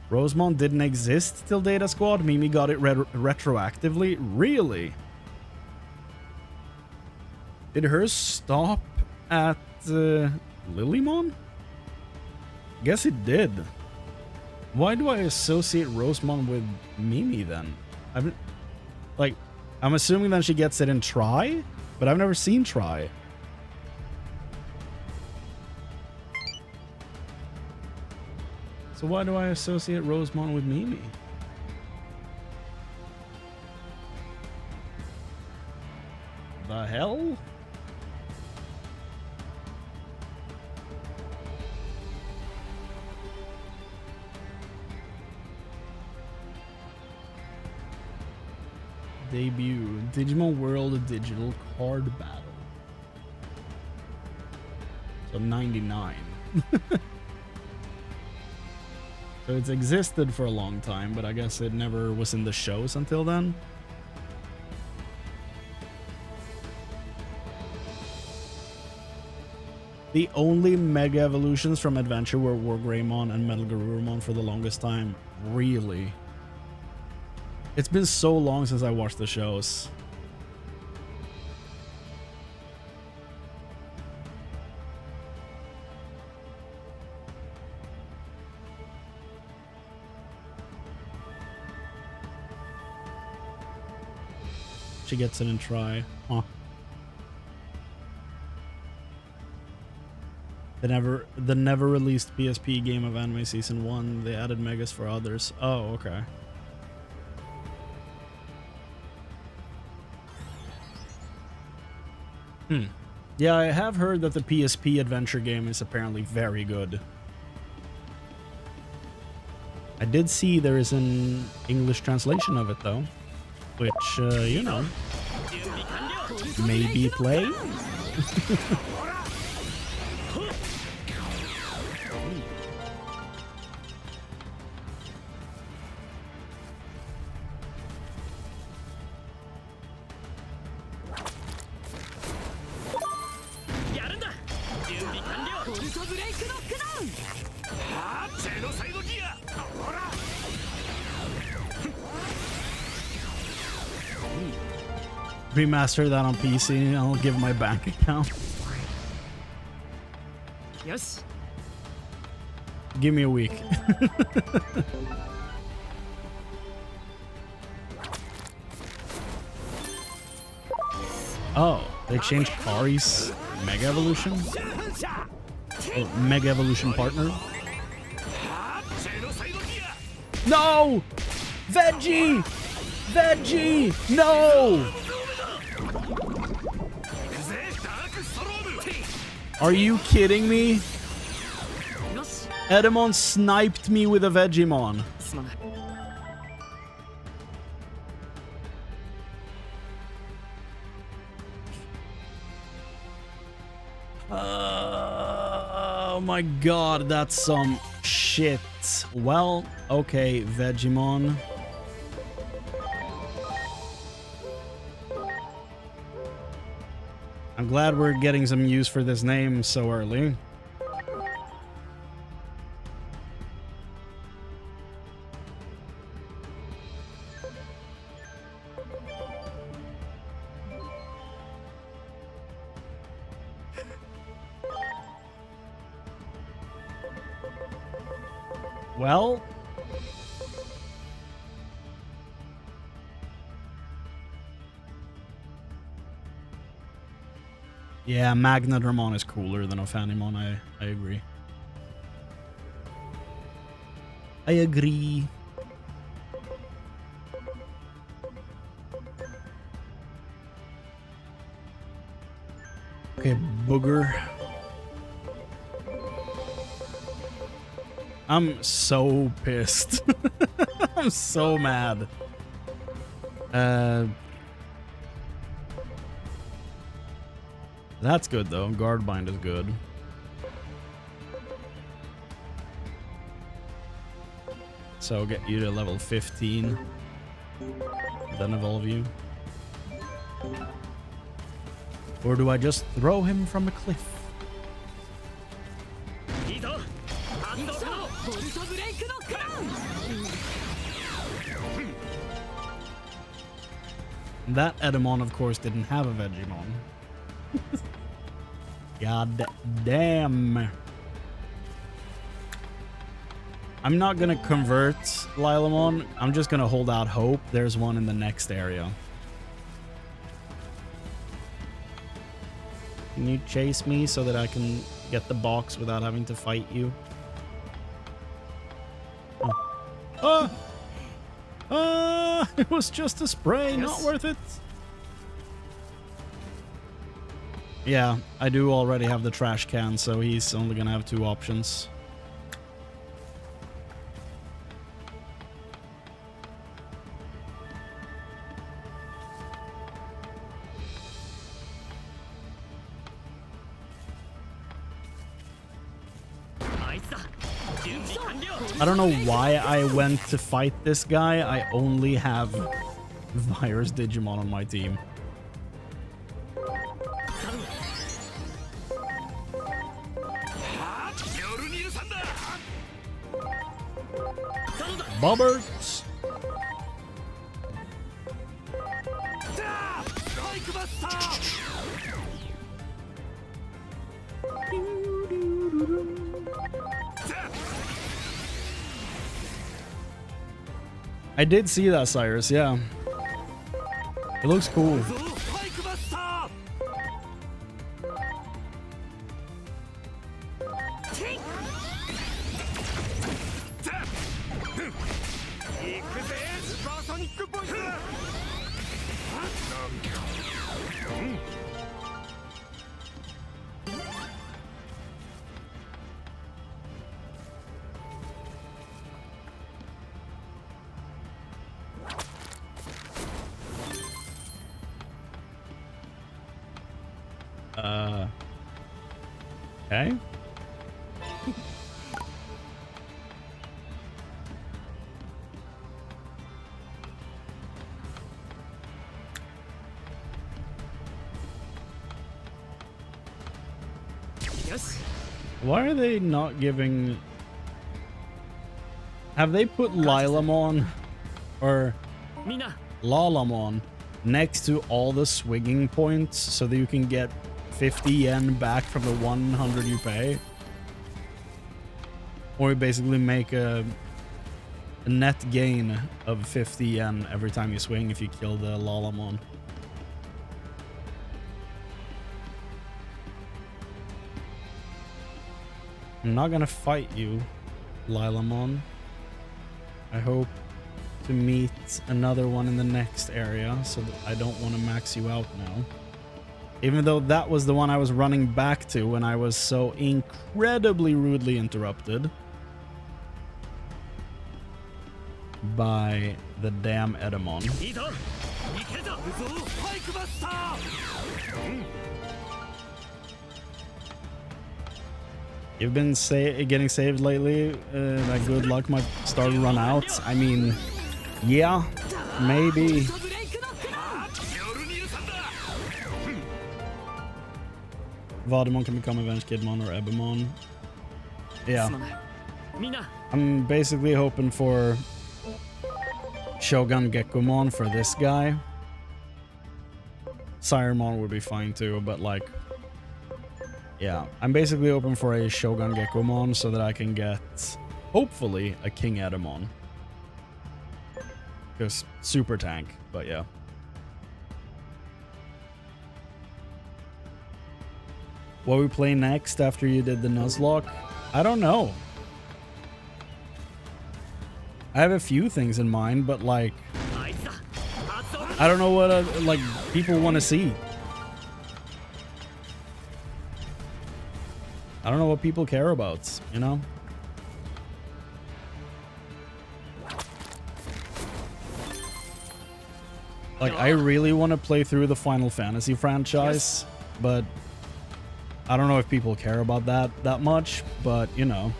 A: Rosemon didn't exist till Data Squad? Mimi got it retroactively? Really? Did hers stop at Lilymon? Guess it did. Why do I associate Rosemon with Mimi then? I'm assuming then she gets it in Try, but I've never seen Try. So why do I associate Rosemon with Mimi? The hell? Debut Digimon World Digital Card Battle. So 99. So it's existed for a long time, but I guess it never was in the shows until then. The only Mega evolutions from Adventure were Wargreymon and Metal Garurumon for the longest time. Really? It's been so long since I watched the shows. She gets it in Try. Huh. The never released PSP game of Anime Season 1, they added Megas for others. Oh, okay. Yeah, I have heard that the PSP adventure game is apparently very good. I did see there is an English translation of it though, which, you know, maybe play? remaster that on PC and I'll give my bank account.
E: よし
A: Give me a week. Oh, they changed Kari's Mega Evolution? Or Mega Evolution partner? No! Veggie! Veggie! No! Are you kidding me?
E: よし
A: Edamon sniped me with a Vegemon.
E: すまない
A: Oh my god, that's some shit. Well, okay, Vegemon. I'm glad we're getting some use for this name so early. Well, yeah, Magnadramon is cooler than Ophanimon, I agree. I agree. Okay, Booger. I'm so pissed. I'm so mad. That's good though. Guardbind is good. So I'll get you to level 15. Then evolve you. Or do I just throw him from a cliff?
E: いいぞ単独のボルトブレイクノックダウン
A: That Edamon, of course, didn't have a Vegemon. God damn. I'm not gonna convert Lilamon. I'm just gonna hold out hope. There's one in the next area. Can you chase me so that I can get the box without having to fight you? Oh. It was just a spray, not worth it. Yeah, I do already have the trash can, so he's only gonna have 2 options. I don't know why I went to fight this guy. I only have Virus Digimon on my team. Bobbert! I did see that, Cyrus, yeah. It looks cool. Okay. Why are they not giving... Have they put Lilamon or Lalamon next to all the swinging points so that you can get 50 yen back from the 100 you pay. Or you basically make a net gain of 50 yen every time you swing if you kill the Lalamon. I'm not gonna fight you, Lilamon. I hope to meet another one in the next area, so that I don't want to max you out now. Even though that was the one I was running back to when I was so incredibly rudely interrupted by the damn Edamon. You've been getting saved lately? That good luck might start to run out. I mean, yeah, maybe. Vademon can become Avenged Kidmon or Ebamon. Yeah. I'm basically hoping for Shogun Gekomon for this guy. Siremon would be fine too, but like, yeah, I'm basically hoping for a Shogun Gekomon so that I can get, hopefully, a King Edamon. Because super tank, but yeah. What we play next after you did the Nuzlocke? I don't know. I have a few things in mind, but like, I don't know what like people want to see. I don't know what people care about, you know? Like, I really want to play through the Final Fantasy franchise, but I don't know if people care about that much, but, you know.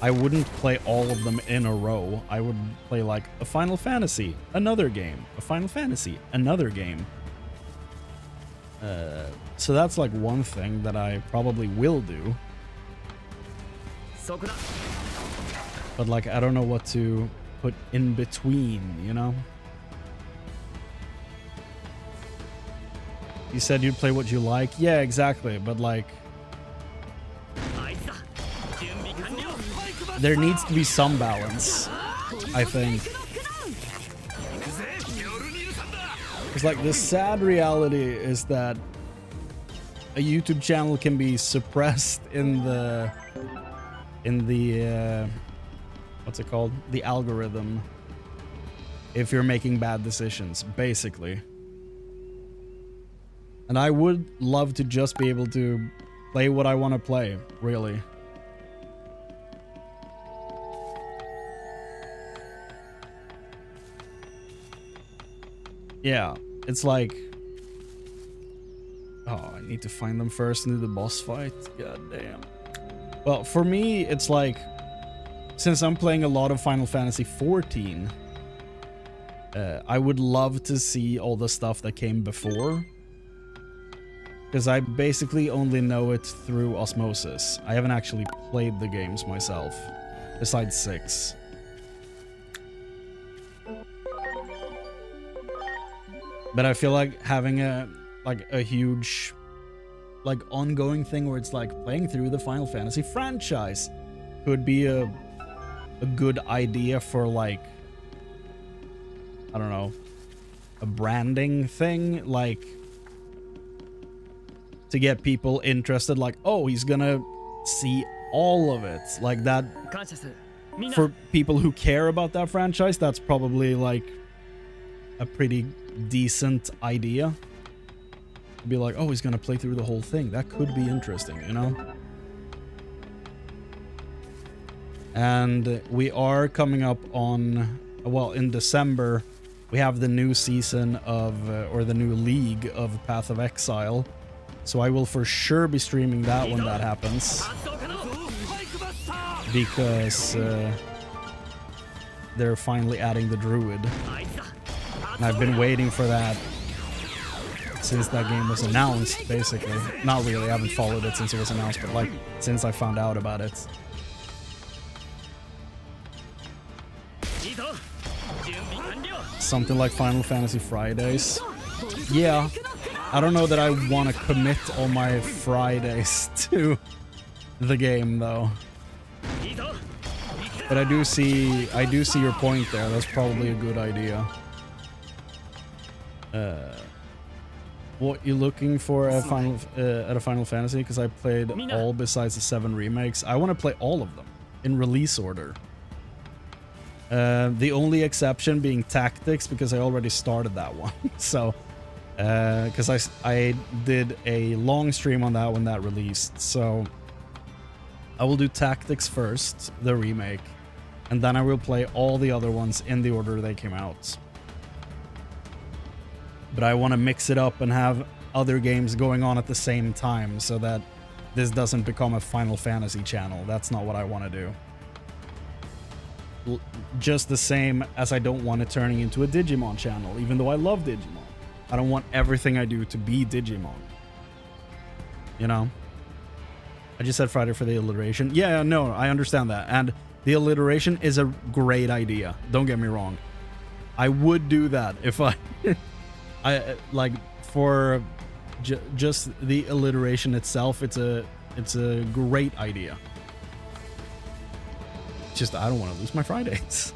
A: I wouldn't play all of them in a row. I would play, like, a Final Fantasy, another game, a Final Fantasy, another game. So that's like one thing that I probably will do. But like, I don't know what to put in between, you know? You said you'd play what you like? Yeah, exactly, but like, there needs to be some balance, I think. It's like, the sad reality is that a YouTube channel can be suppressed in the what's it called? The algorithm, if you're making bad decisions, basically. And I would love to just be able to play what I want to play, really. Yeah, it's like, oh, I need to find them first and do the boss fight. God damn. Well, for me, it's like, since I'm playing a lot of Final Fantasy XIV, I would love to see all the stuff that came before. Because I basically only know it through osmosis. I haven't actually played the games myself, besides 6. But I feel like having a huge like ongoing thing where it's like playing through the Final Fantasy franchise could be a good idea for, like, I don't know, a branding thing, like, to get people interested, like, oh, he's gonna see all of it, like that. For people who care about that franchise, that's probably like a pretty decent idea. Be like, oh, he's gonna play through the whole thing. That could be interesting, you know? And we are coming up on, well, in December, we have the new season of, or the new league of Path of Exile. So I will for sure be streaming that when that happens. Because they're finally adding the druid. And I've been waiting for that since that game was announced, basically. Not really, I haven't followed it since it was announced, but like, since I found out about it. something like Final Fantasy Fridays. Yeah, I don't know that I want to commit all my Fridays to the game though. But I do see your point there. That's probably a good idea. What you looking for at a Final Fantasy? Because I played all besides the 7 remakes. I want to play all of them in release order. The only exception being Tactics, because I already started that one. So, because I did a long stream on that when that released. So, I will do Tactics first, the remake, and then I will play all the other ones in the order they came out. But I want to mix it up and have other games going on at the same time so that this doesn't become a Final Fantasy channel. That's not what I want to do. Just the same as I don't want it turning into a Digimon channel, even though I love Digimon. I don't want everything I do to be Digimon. You know? I just said Friday for the alliteration. Yeah, no, I understand that. And the alliteration is a great idea. Don't get me wrong. I would do that if I... like for just the alliteration itself, it's a great idea. Just I don't want to lose my Fridays.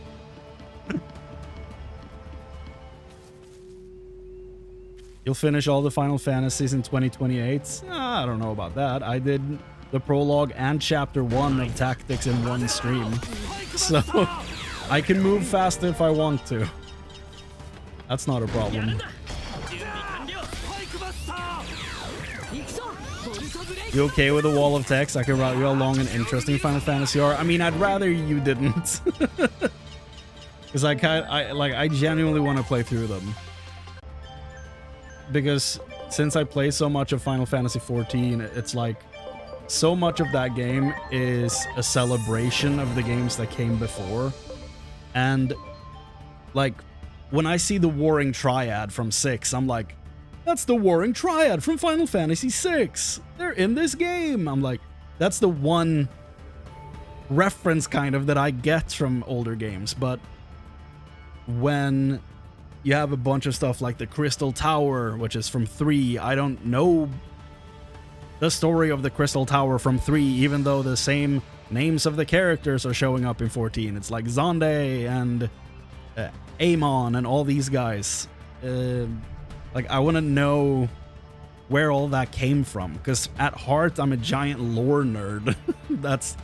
A: You'll finish all the Final Fantasies in 2028? I don't know about that. I did the prologue and chapter 1 of Tactics in one stream, so I can move fast if I want to. That's not a problem. You okay with the wall of text? I can write real long and interesting Final Fantasy R. I mean, I'd rather you didn't. Because I genuinely want to play through them. Because since I play so much of Final Fantasy 14, it's like so much of that game is a celebration of the games that came before. And like when I see the Warring Triad from 6, I'm like, that's the Warring Triad from Final Fantasy 6. They're in this game. I'm like, that's the one reference kind of that I get from older games. But when you have a bunch of stuff like the Crystal Tower, which is from 3, I don't know the story of the Crystal Tower from 3, even though the same names of the characters are showing up in 14. It's like Zonde and Amon and all these guys. Like, I want to know where all that came from, because at heart, I'm a giant lore nerd. That's,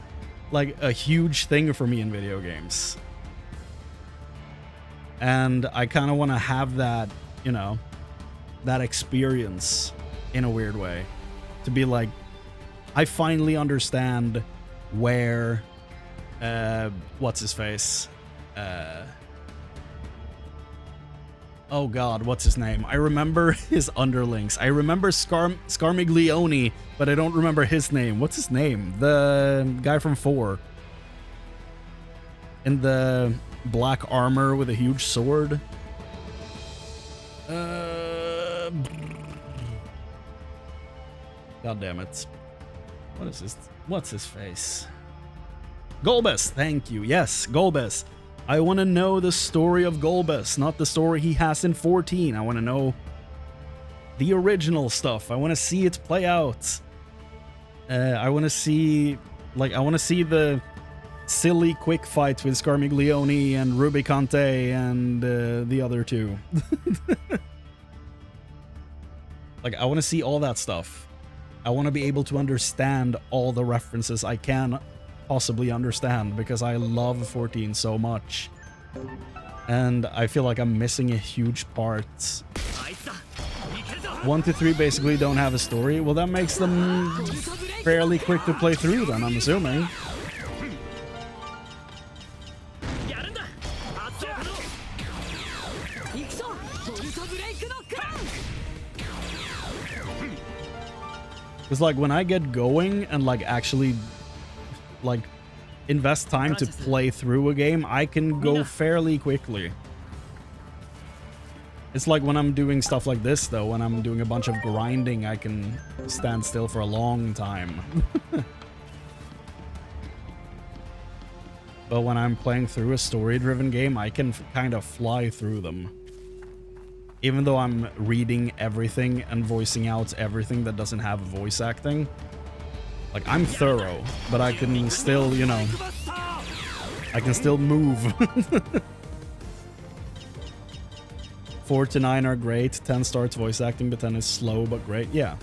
A: like, a huge thing for me in video games. And I kind of want to have that, you know, that experience in a weird way. To be like, I finally understand where, what's his face? Oh god, what's his name? I remember his underlings. I remember Scarmiglione, but I don't remember his name. What's his name? The guy from 4. In the black armor with a huge sword. God damn it. What is this? What's his face? Golbez, thank you. Yes, Golbez. I want to know the story of Golbez, not the story he has in 14. I want to know the original stuff. I want to see it play out. I want to see, like, I want to see the silly quick fights with Scarmiglione and Rubicante and the other two. Like, I want to see all that stuff. I want to be able to understand all the references I can possibly understand, because I love 14 so much. And I feel like I'm missing a huge part. 1 to 3 basically don't have a story. Well, that makes them fairly quick to play through then, I'm assuming. It's like when I get going and like actually like invest time to play through a game, I can go fairly quickly. It's like when I'm doing stuff like this though, when I'm doing a bunch of grinding, I can stand still for a long time. but when I'm playing through a story-driven game, I can kind of fly through them. Even though I'm reading everything and voicing out everything that doesn't have voice acting. Like, I'm thorough, but I can still, you know, I can still move. 4 to 9 are great. 10 starts voice acting, but 10 is slow but great. Yeah.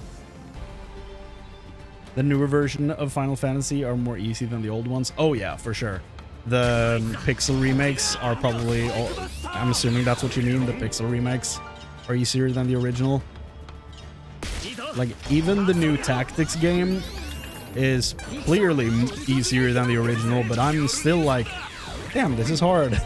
A: The newer version of Final Fantasy are more easy than the old ones. Oh yeah, for sure. The pixel remakes are probably... I'm assuming that's what you mean. The pixel remakes are easier than the original. Like, even the new Tactics game is clearly easier than the original, but I'm still like, damn, this is hard.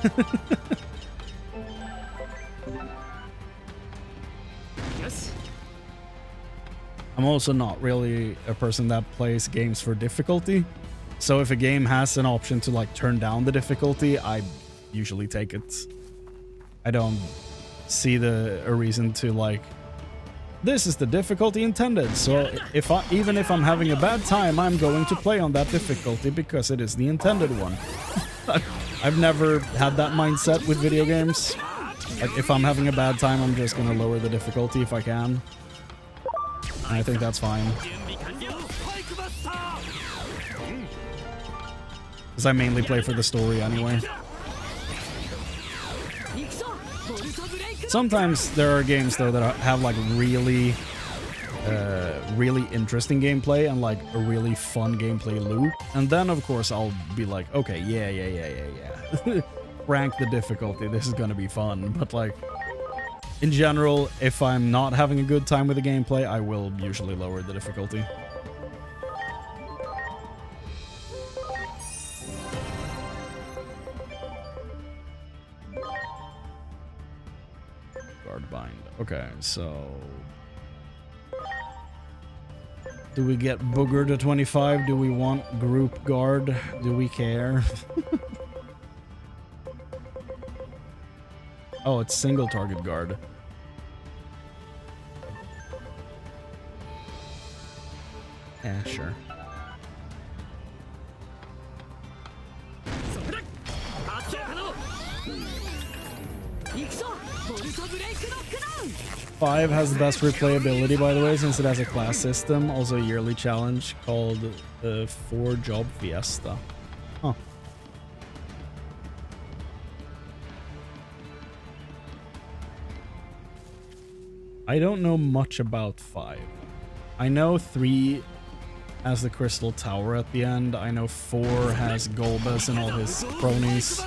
A: I'm also not really a person that plays games for difficulty. So if a game has an option to like turn down the difficulty, I usually take it. I don't see a reason to like, this is the difficulty intended. So even if I'm having a bad time, I'm going to play on that difficulty because it is the intended one. I've never had that mindset with video games. Like, if I'm having a bad time, I'm just gonna lower the difficulty if I can. And I think that's fine. Because I mainly play for the story anyway. Sometimes there are games though that have like really interesting gameplay and like a really fun gameplay loop. And then of course I'll be like, okay, yeah. Rank the difficulty, this is gonna be fun. But like, in general, if I'm not having a good time with the gameplay, I will usually lower the difficulty. Guard bind. Okay, so... do we get Booger to 25? Do we want group guard? Do we care? Oh, it's single target guard. Yeah, sure. Five has the best replayability, by the way, since it has a class system. Also a yearly challenge called the 4-Job Fiesta. Huh. I don't know much about 5. I know 3 has the Crystal Tower at the end. I know 4 has Golbez and all his cronies.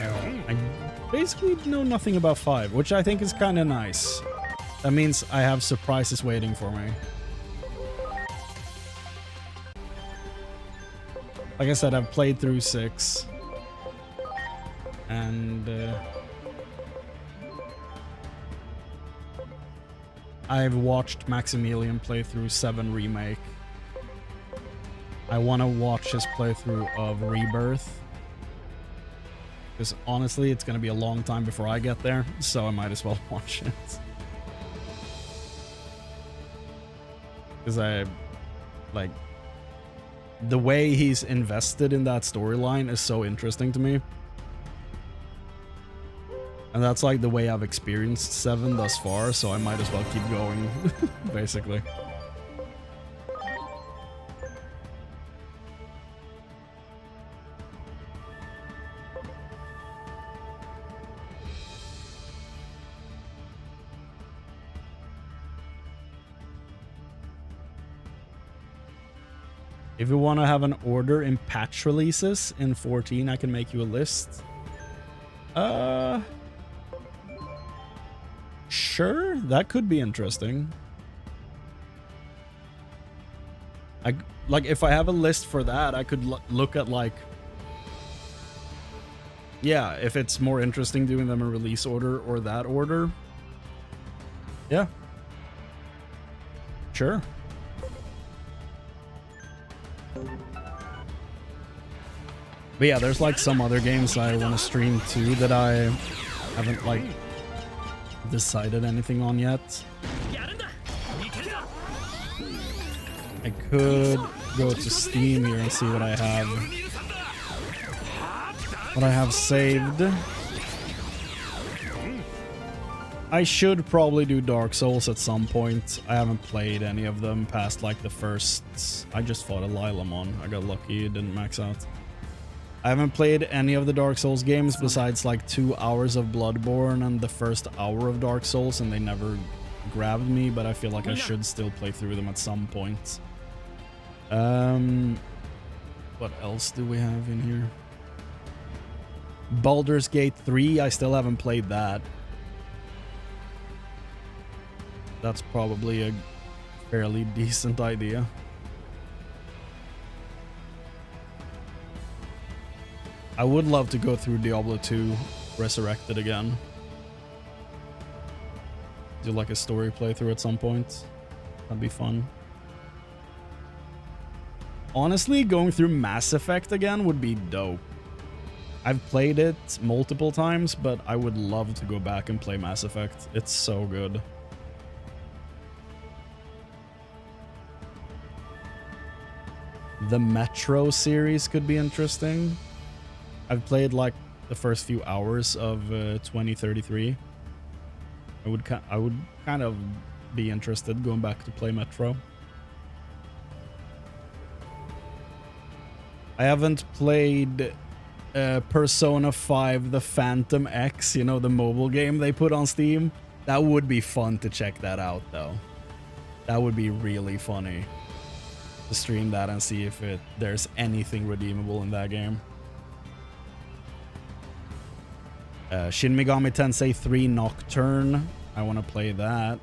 A: I basically know nothing about 5, which I think is kind of nice. That means I have surprises waiting for me. Like I said, I've played through 6. And... I've watched Maximilian play through 7 Remake. I want to watch his playthrough of Rebirth. Because honestly, it's going to be a long time before I get there, so I might as well watch it. Because I... like... the way he's invested in that storyline is so interesting to me. And that's like the way I've experienced 7 thus far, so I might as well keep going, basically. If you want to have an order in patch releases in 14, I can make you a list. Sure, that could be interesting. Like, if I have a list for that, I could look at, like... yeah, if it's more interesting doing them in release order or that order. Yeah. Sure. But yeah, there's like some other games I want to stream too that I haven't like decided anything on yet. I could go to Steam here and see what I have. what I have saved. I should probably do Dark Souls at some point. I haven't played any of them past like the first... I just fought a Lilamon. I got lucky, it didn't max out. I haven't played any of the Dark Souls games besides like 2 hours of Bloodborne and the first hour of Dark Souls, and they never grabbed me, but I feel like I should still play through them at some point. What else do we have in here? Baldur's Gate 3, I still haven't played that. That's probably a fairly decent idea. I would love to go through Diablo 2 Resurrected again. Do like a story playthrough at some point. That'd be fun. Honestly, going through Mass Effect again would be dope. I've played it multiple times, but I would love to go back and play Mass Effect. It's so good. The Metro series could be interesting. I've played like the first few hours of 2033. I would kind of be interested going back to play Metro. I haven't played Persona 5 The Phantom X, you know, the mobile game they put on Steam. That would be fun to check that out, though. That would be really funny to stream that and see if there's anything redeemable in that game. Shin Megami Tensei 3 Nocturne. I want to play that.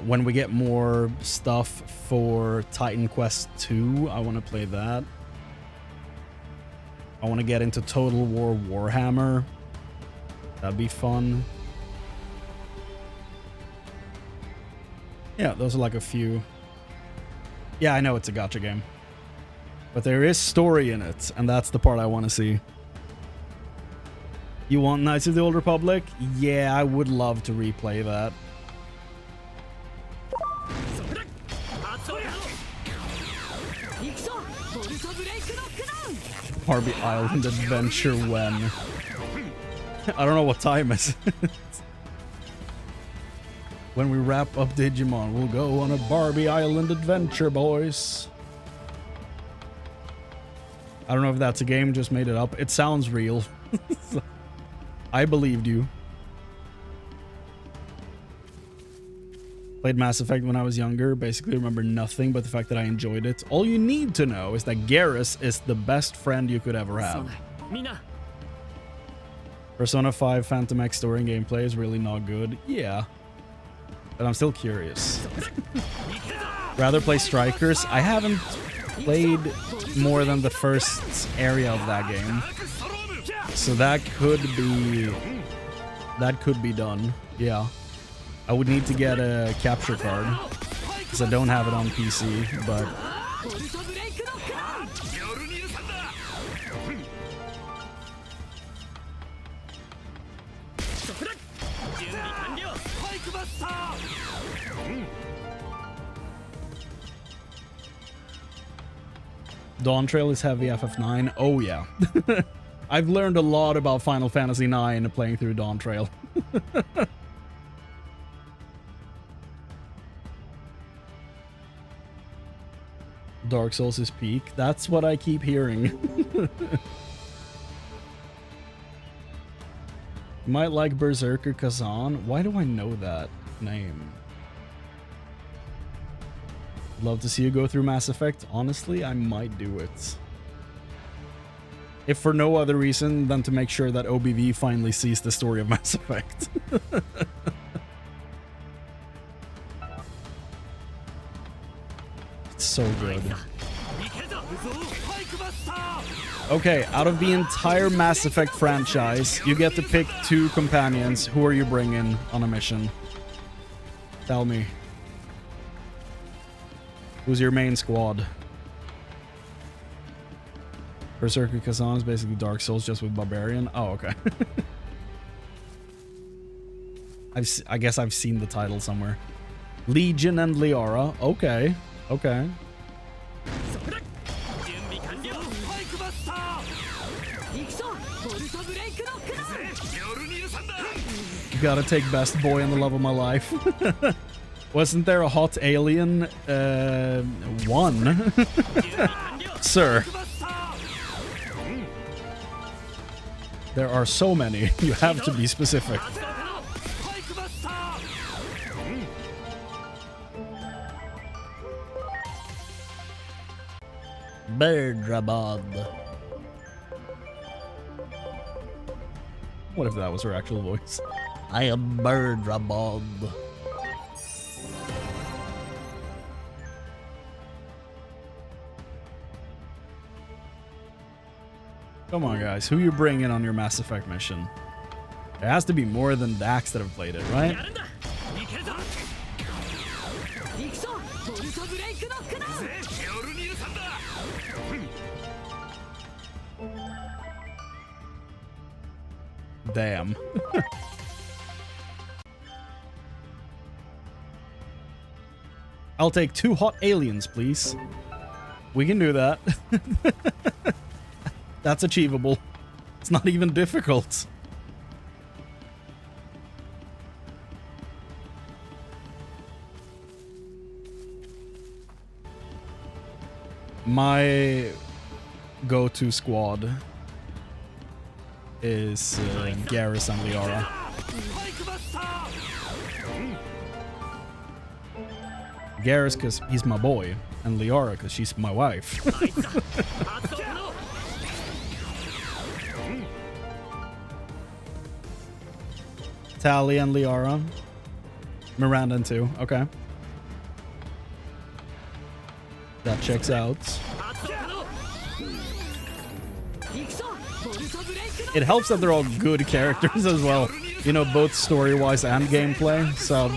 A: When we get more stuff for Titan Quest 2, I want to play that. I want to get into Total War Warhammer. That'd be fun. Yeah, those are like a few. Yeah, I know it's a gacha game. But there is story in it, and that's the part I want to see. You want Knights of the Old Republic? Yeah, I would love to replay that. Barbie Island Adventure when? I don't know what time is it. When we wrap up Digimon, we'll go on a Barbie Island adventure, boys. I don't know if that's a game, just made it up. It sounds real. I believed you. Played Mass Effect when I was younger. Basically remember nothing but the fact that I enjoyed it. All you need to know is that Garrus is the best friend you could ever have. Persona 5 Phantom X story and gameplay is really not good. Yeah. But I'm still curious. Rather play Strikers. I haven't played more than the first area of that game. So that could be done. Yeah. I would need to get a capture card because I don't have it on PC, but Dawn Trail is heavy FF9. Oh yeah. I've learned a lot about Final Fantasy IX playing through Dawn Trail. Dark Souls is peak. That's what I keep hearing. Might like Berserker Kazan. Why do I know that name? Love to see you go through Mass Effect. Honestly, I might do it. If for no other reason than to make sure that OBV finally sees the story of Mass Effect. It's so good. Okay, out of the entire Mass Effect franchise, you get to pick 2 companions. Who are you bringing on a mission? Tell me. Who's your main squad? Berserker Kazan is basically Dark Souls just with Barbarian. Oh, okay. I guess I've seen the title somewhere. Legion and Liara. Okay. Okay. Gotta take best boy in the love of my life. Wasn't there a hot alien? One. Sir. There are so many. You have to be specific. Berdrabad. What if that was her actual voice? I am Berdrabad. Come on, guys. Who you bringing on your Mass Effect mission? There has to be more than Dax that have played it, right? Damn. I'll take 2 hot aliens, please. We can do that. That's achievable. It's not even difficult. My go-to squad is Garrus and Liara. Garrus because he's my boy, and Liara because she's my wife. Tali and Liara. Miranda too. Okay. That checks out. It helps that they're all good characters as well. You know, both story-wise and gameplay, so...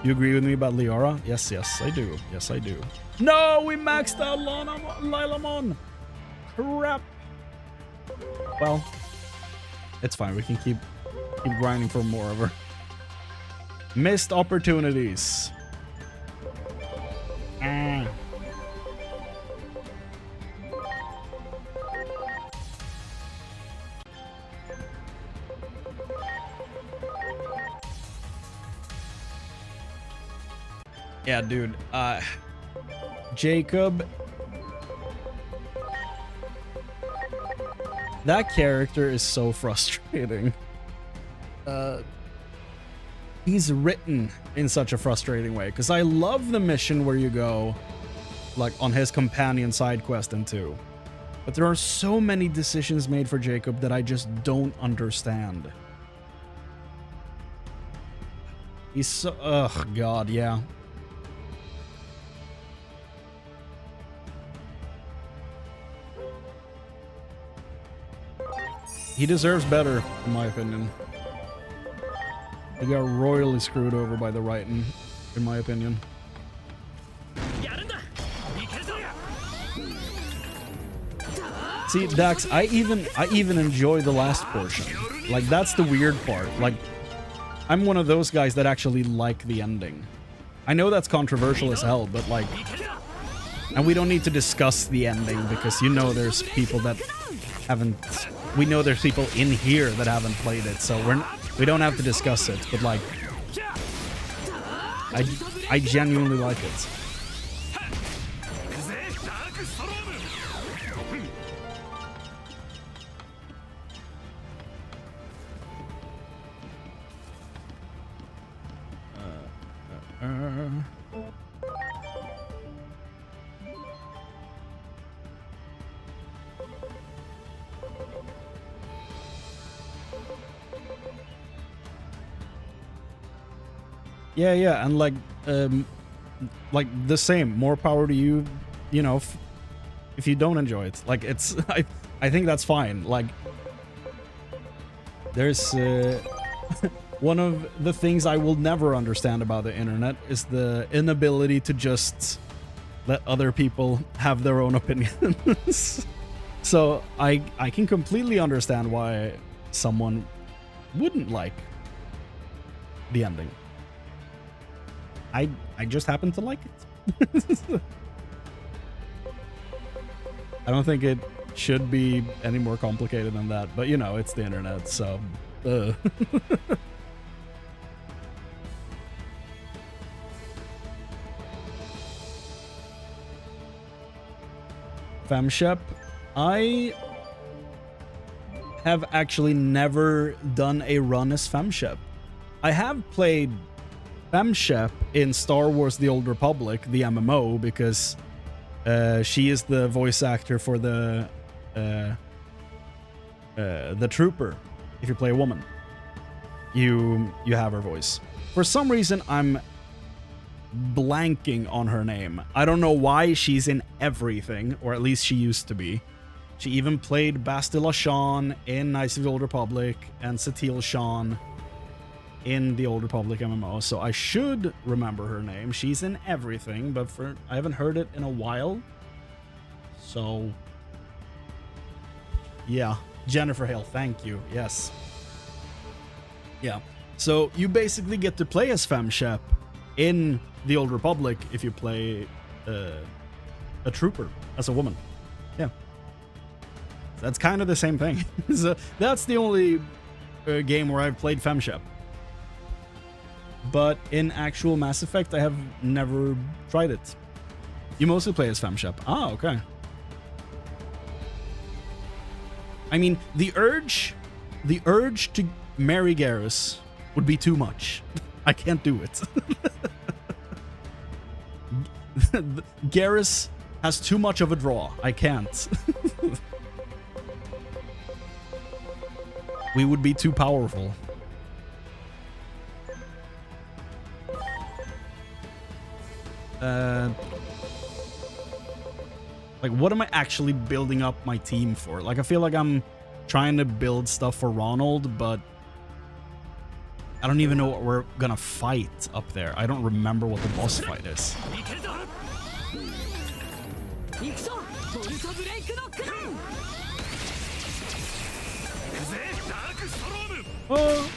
A: You agree with me about Liara? Yes, yes, I do. Yes, I do. No, we maxed out Lilamon! Crap! Well, it's fine. We can keep grinding for more of her. Missed opportunities. Yeah, dude. Jacob. That character is so frustrating. He's written in such a frustrating way, because I love the mission where you go like on his companion side quest in 2, but there are so many decisions made for Jacob that I just don't understand. He's so... Ugh, God, yeah. He deserves better, in my opinion. He got royally screwed over by the writing, in my opinion. See, Dax, I even enjoy the last portion. Like, that's the weird part. Like, I'm one of those guys that actually like the ending. I know that's controversial as hell, but like... And we don't need to discuss the ending, because you know there's people that haven't... We know there's people in here that haven't played it, so we don't have to discuss it, but like... I genuinely like it. Yeah, and like the same, more power to you, you know, if you don't enjoy it. Like, it's, I think that's fine. Like, there's, one of the things I will never understand about the internet is the inability to just let other people have their own opinions. So I can completely understand why someone wouldn't like the ending. I just happen to like it. I don't think it should be any more complicated than that. But you know, it's the internet, so. Femshep, I have actually never done a run as Femshep. I have played Femshep in Star Wars The Old Republic, the MMO, because she is the voice actor for the trooper. If you play a woman, you have her voice. For some reason, I'm blanking on her name. I don't know why. She's in everything, or at least she used to be. She even played Bastila Shan in Knights of the Old Republic and Satil Shan in the Old Republic MMO, so I should remember her name. She's in everything, but I haven't heard it in a while. So yeah, Jennifer Hale, thank you. Yes. Yeah. So you basically get to play as Femshep in the Old Republic if you play a trooper as a woman. Yeah. That's kind of the same thing. So that's the only game where I've played Femshep. But in actual Mass Effect, I have never tried it. You mostly play as Femshep. Ah, okay. I mean, the urge to marry Garrus would be too much. I can't do it. Garrus has too much of a draw. I can't. We would be too powerful. Like, what am I actually building up my team for? Like, I feel like I'm trying to build stuff for Ronald, but I don't even know what we're gonna fight up there. I don't remember what the boss fight is. Oh.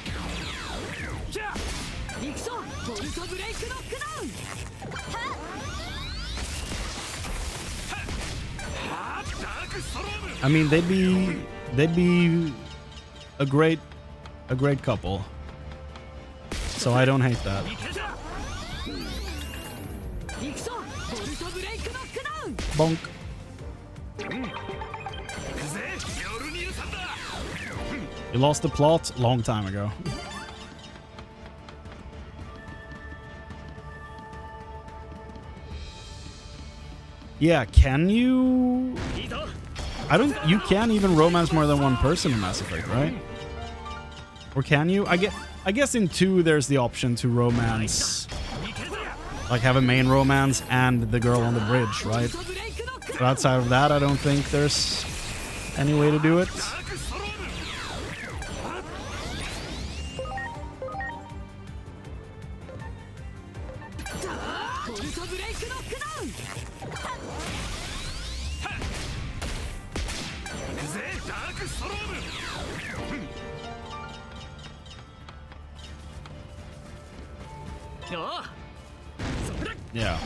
A: I mean, they'd be a great couple. So I don't hate that. Bonk. You lost the plot long time ago. Yeah, can you? You can't even romance more than one person in Mass Effect, right? Or can you? I guess in 2 there's the option to romance, like have a main romance and the girl on the bridge, right? But outside of that, I don't think there's any way to do it. Yeah.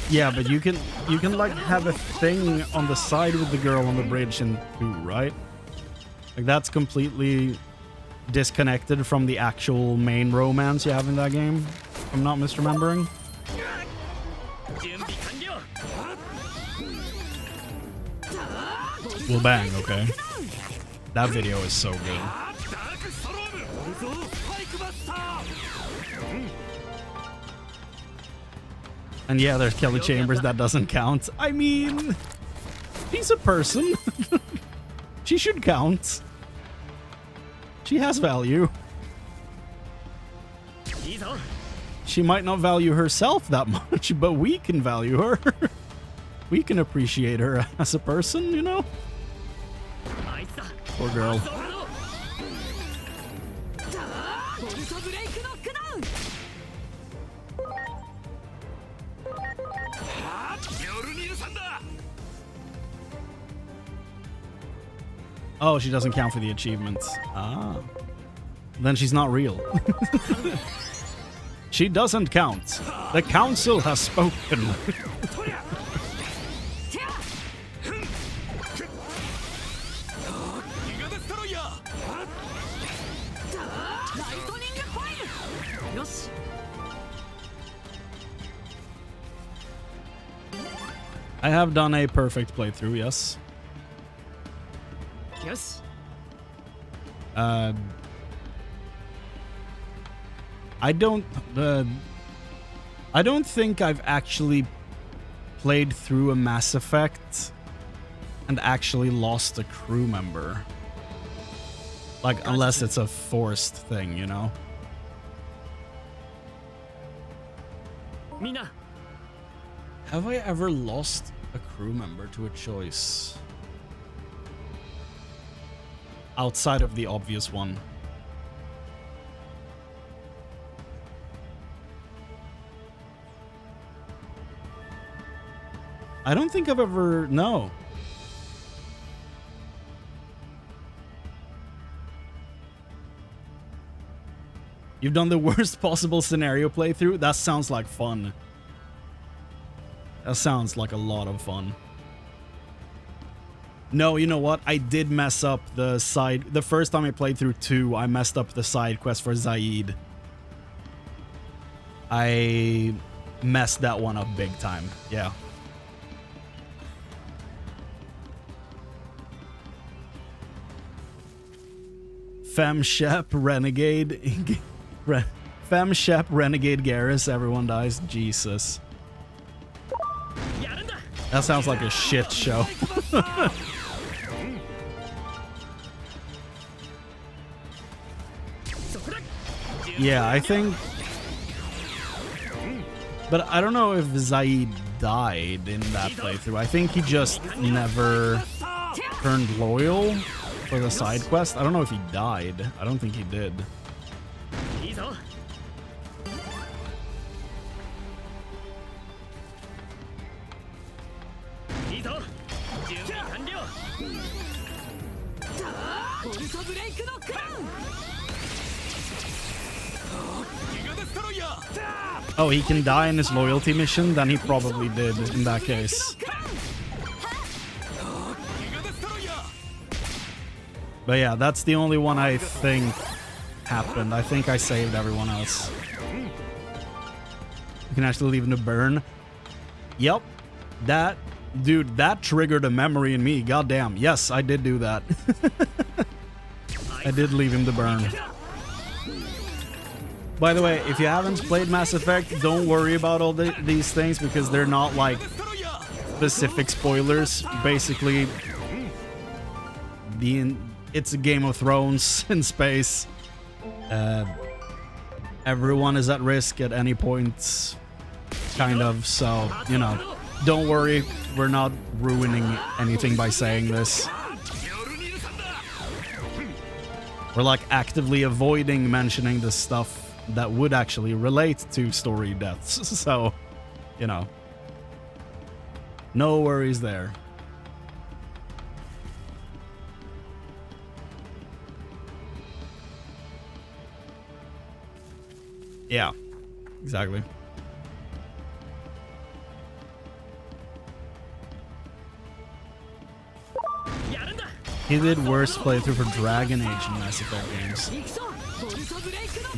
A: Yeah, but you can like have a thing on the side with the girl on the bridge in 2, right? Like that's completely disconnected from the actual main romance you have in that game, if I'm not misremembering. Well, bang, okay. That video is so good. And yeah, there's Kelly Chambers, that doesn't count. I mean, she's a person. She should count. She has value. She might not value herself that much, but we can value her. We can appreciate her as a person, you know? Poor girl. Oh, she doesn't count for the achievements. Ah. then she's not real. She doesn't count. The council has spoken. I have done a perfect playthrough, yes.
E: Yes.
A: I don't think I've actually played through a Mass Effect and actually lost a crew member. Like, unless it's a forced thing, you know?
E: Mina.
A: Have I ever lost a crew member to a choice? Outside of the obvious one. I don't think I've ever... No. You've done the worst possible scenario playthrough? That sounds like fun. That sounds like a lot of fun. No, you know what? I did mess up the side... The first time I played through 2, I messed up the side quest for Zaid. I messed that one up big time. Yeah. Femshep, Renegade... Femshep, Renegade Garrus, everyone dies. Jesus. That sounds like a shit show. Yeah, I think... But I don't know if Zaid died in that playthrough. I think he just never turned loyal for the side quest. I don't know if he died. I don't think he did. Oh, he can die in his loyalty mission? Then he probably did in that case. But yeah, that's the only one I think happened. I think I saved everyone else. You can actually leave him to burn. Yep. That... Dude, that triggered a memory in me. Goddamn. Yes, I did do that. I did leave him to burn. By the way, if you haven't played Mass Effect, don't worry about all these things because they're not like specific spoilers. Basically, it's a Game of Thrones in space. Everyone is at risk at any point, kind of. So, you know, don't worry. We're not ruining anything by saying this. We're like actively avoiding mentioning the stuff that would actually relate to story deaths. So, you know, no worries there. Yeah, exactly. He did worst playthrough for Dragon Age in Mass Effect games.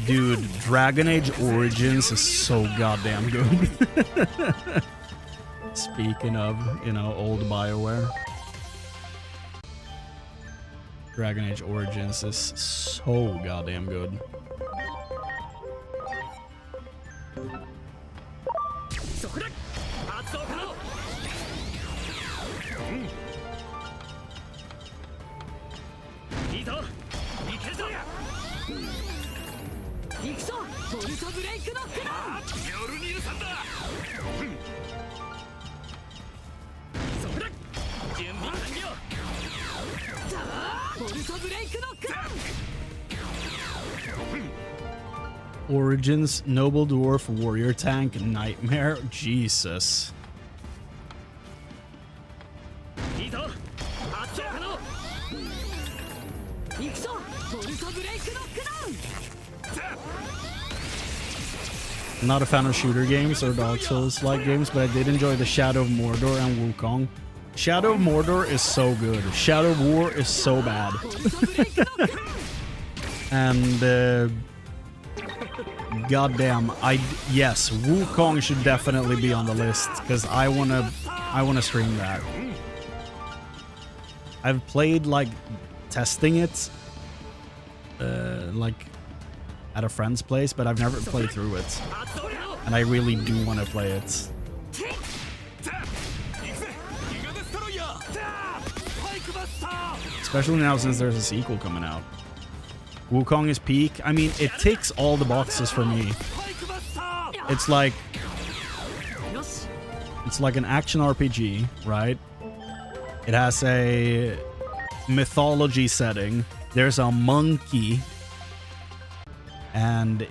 A: Dude, Dragon Age Origins is so goddamn good. Speaking of, you know, old BioWare. Dragon Age Origins is so goddamn good. Origins, Noble Dwarf, Warrior Tank, Nightmare. Jesus. I'm not a fan of shooter games or Dark Souls-like games, but I did enjoy the Shadow of Mordor and Wukong. Shadow of Mordor is so good. Shadow of War is so bad. And goddamn, yes, Wukong should definitely be on the list because I wanna stream that. I've played like testing it, like at a friend's place, but I've never played through it, and I really do want to play it. Especially now since there's a sequel coming out. Wukong is peak. I mean, it ticks all the boxes for me. It's like an action RPG, right? It has a mythology setting. There's a monkey. And,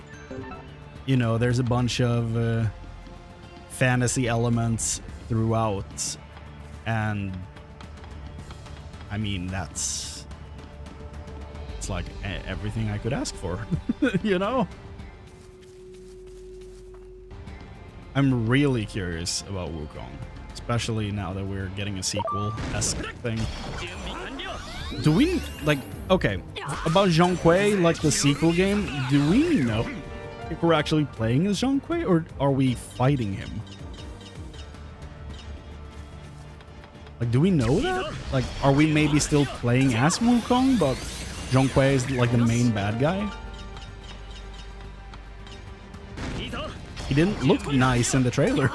A: you know, there's a bunch of fantasy elements throughout. And, I mean, it's like everything I could ask for, you know? I'm really curious about Wukong, especially now that we're getting a sequel-esque thing. Do we, like, okay, about Zhong Kui, like the sequel game, do we know if we're actually playing as Zhong Kui, or are we fighting him? Like, do we know that? Like, are we maybe still playing as Wukong, but Zhong Kui is like the main bad guy? He didn't look nice in the trailer.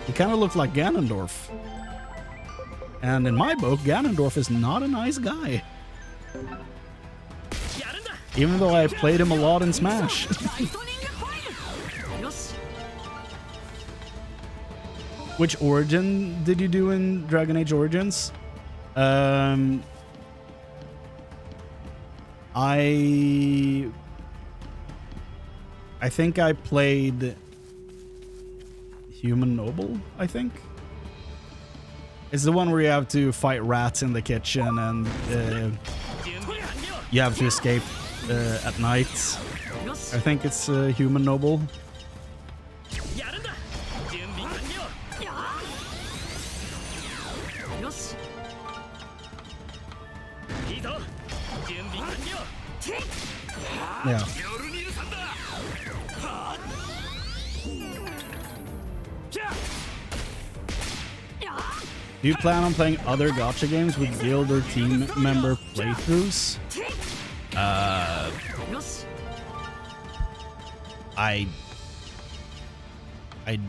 A: He kind of looked like Ganondorf. And in my book, Ganondorf is not a nice guy. Even though I played him a lot in Smash. Which origin did you do in Dragon Age Origins? I think I played Human Noble, I think. It's the one where you have to fight rats in the kitchen and you have to escape at night. I think it's Human Noble. Yeah. Do you plan on playing other gacha games with guild or team member playthroughs? I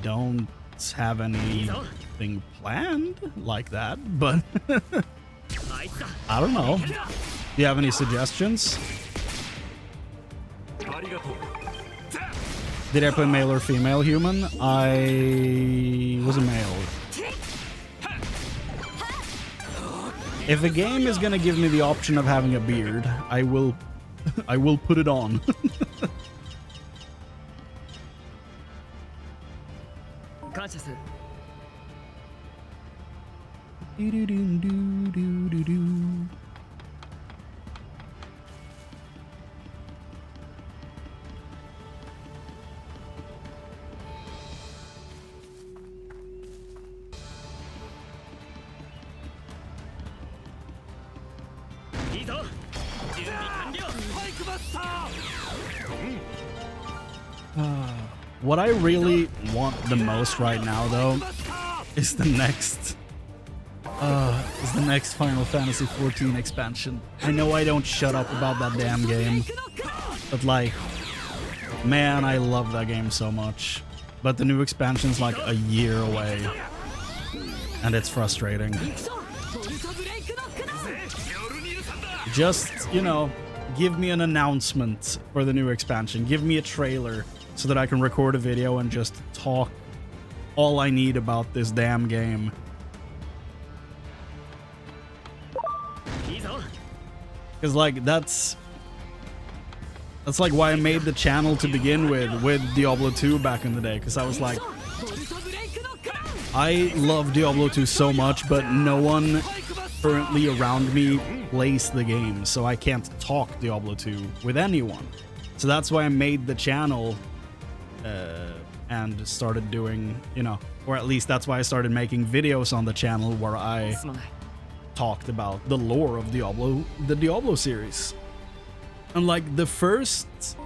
A: don't have anything planned like that, but I don't know. Do you have any suggestions? Did I play male or female human? I was a male. If a game is gonna give me the option of having a beard, I will put it on. What I really want the most right now, though, is the next Final Fantasy XIV expansion. I know I don't shut up about that damn game, but like, man, I love that game so much. But the new expansion's like a year away, and it's frustrating. Just, you know, give me an announcement for the new expansion. Give me a trailer so that I can record a video and just talk all I need about this damn game. Because, like, that's like why I made the channel to begin with Diablo 2 back in the day. Because I was like, I love Diablo 2 so much, but no one currently around me plays the game, so I can't talk Diablo 2 with anyone. So that's why I made the channel and started doing, you know, or at least that's why I started making videos on the channel where I talked about the lore of Diablo, the Diablo series. And like the first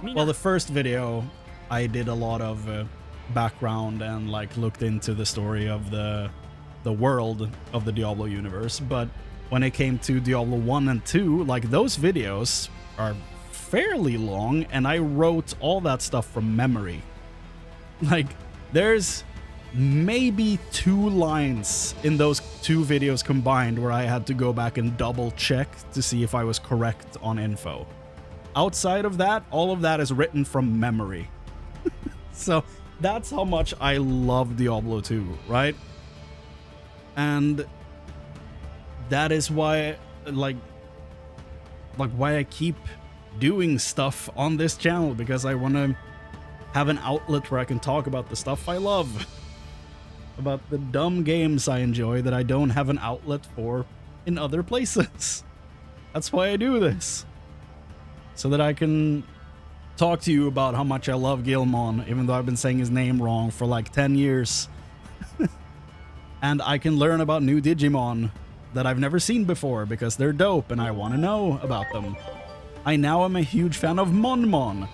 A: video, I did a lot of background and like looked into the story of the world of the Diablo universe. But when it came to Diablo 1 and 2, like those videos are fairly long, and I wrote all that stuff from memory. Like, there's maybe 2 lines in those 2 videos combined where I had to go back and double check to see if I was correct on info. Outside of that, all of that is written from memory. So that's how much I love Diablo 2, right? And that is why, like why I keep doing stuff on this channel, because I want to have an outlet where I can talk about the stuff I love, about the dumb games I enjoy that I don't have an outlet for in other places. That's why I do this, so that I can talk to you about how much I love Gilmon, even though I've been saying his name wrong for like 10 years. And I can learn about new Digimon that I've never seen before because they're dope and I want to know about them. I now am a huge fan of Monmon,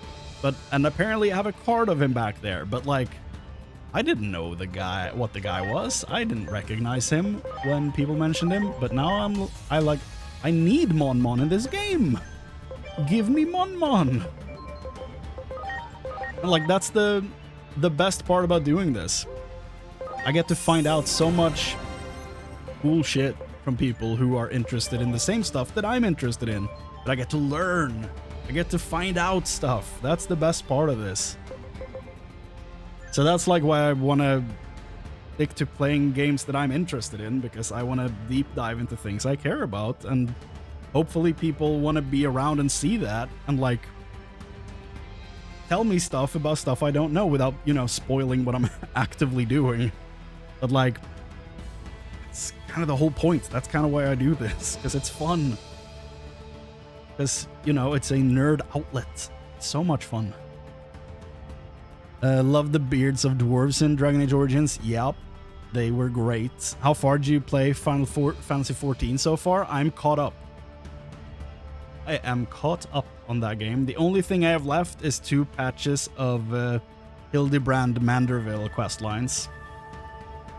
A: and apparently I have a card of him back there, but like, I didn't know what the guy was. I didn't recognize him when people mentioned him, but now I need Monmon in this game. Give me Monmon. And like, that's the best part about doing this. I get to find out so much cool shit from people who are interested in the same stuff that I'm interested in. But I get to learn. I get to find out stuff. That's the best part of this. So that's like why I want to stick to playing games that I'm interested in, because I want to deep dive into things I care about, and hopefully people want to be around and see that and like tell me stuff about stuff I don't know without, you know, spoiling what I'm actively doing. But like, it's kind of the whole point. That's kind of why I do this, because it's fun. Because, you know, it's a nerd outlet. It's so much fun. Love the beards of dwarves in Dragon Age Origins. Yep, they were great. How far did you play Final Fantasy XIV so far? I'm caught up. I am caught up on that game. The only thing I have left is 2 patches of Hildebrand Manderville questlines.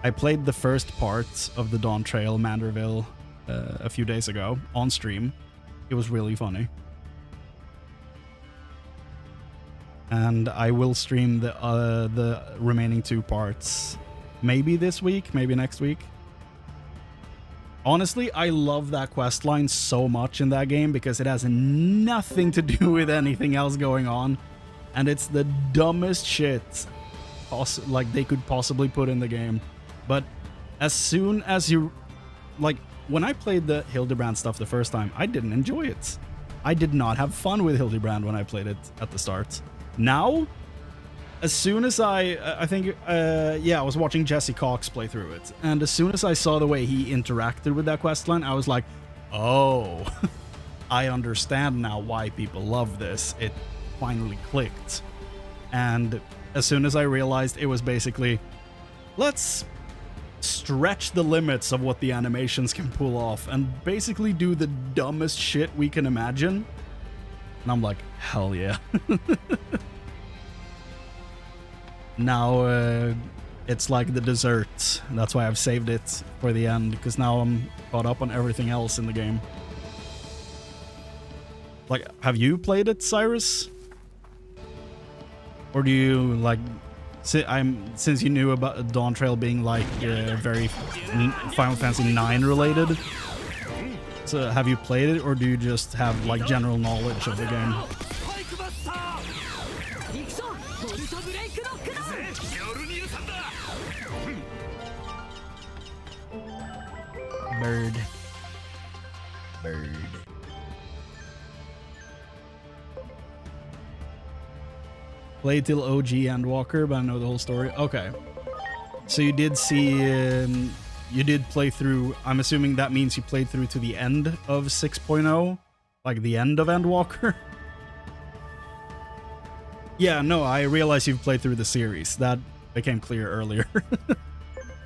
A: I played the first part of the Dawn Trail Manderville a few days ago on stream. It was really funny. And I will stream the remaining 2 parts maybe this week, maybe next week. Honestly, I love that questline so much in that game because it has nothing to do with anything else going on. And it's the dumbest shit like they could possibly put in the game. But as soon as you, like, when I played the Hildebrand stuff the first time, I didn't enjoy it. I did not have fun with Hildebrand when I played it at the start. Now, as soon as I was watching Jesse Cox play through it, and as soon as I saw the way he interacted with that questline, I was like, oh, I understand now why people love this. It finally clicked. And as soon as I realized it was basically, let's stretch the limits of what the animations can pull off and basically do the dumbest shit we can imagine. And I'm like, hell yeah. Now it's like the dessert. That's why I've saved it for the end, because now I'm caught up on everything else in the game. Like, have you played it, Cyrus? Or do you like, since you knew about Dawn Trail being like very Final Fantasy IX related, so have you played it, or do you just have like general knowledge of the game? Bird. Play till OG Endwalker, but I know the whole story. Okay. So you did see, you did play through, I'm assuming that means you played through to the end of 6.0? Like the end of Endwalker? Yeah, no, I realize you've played through the series. That became clear earlier.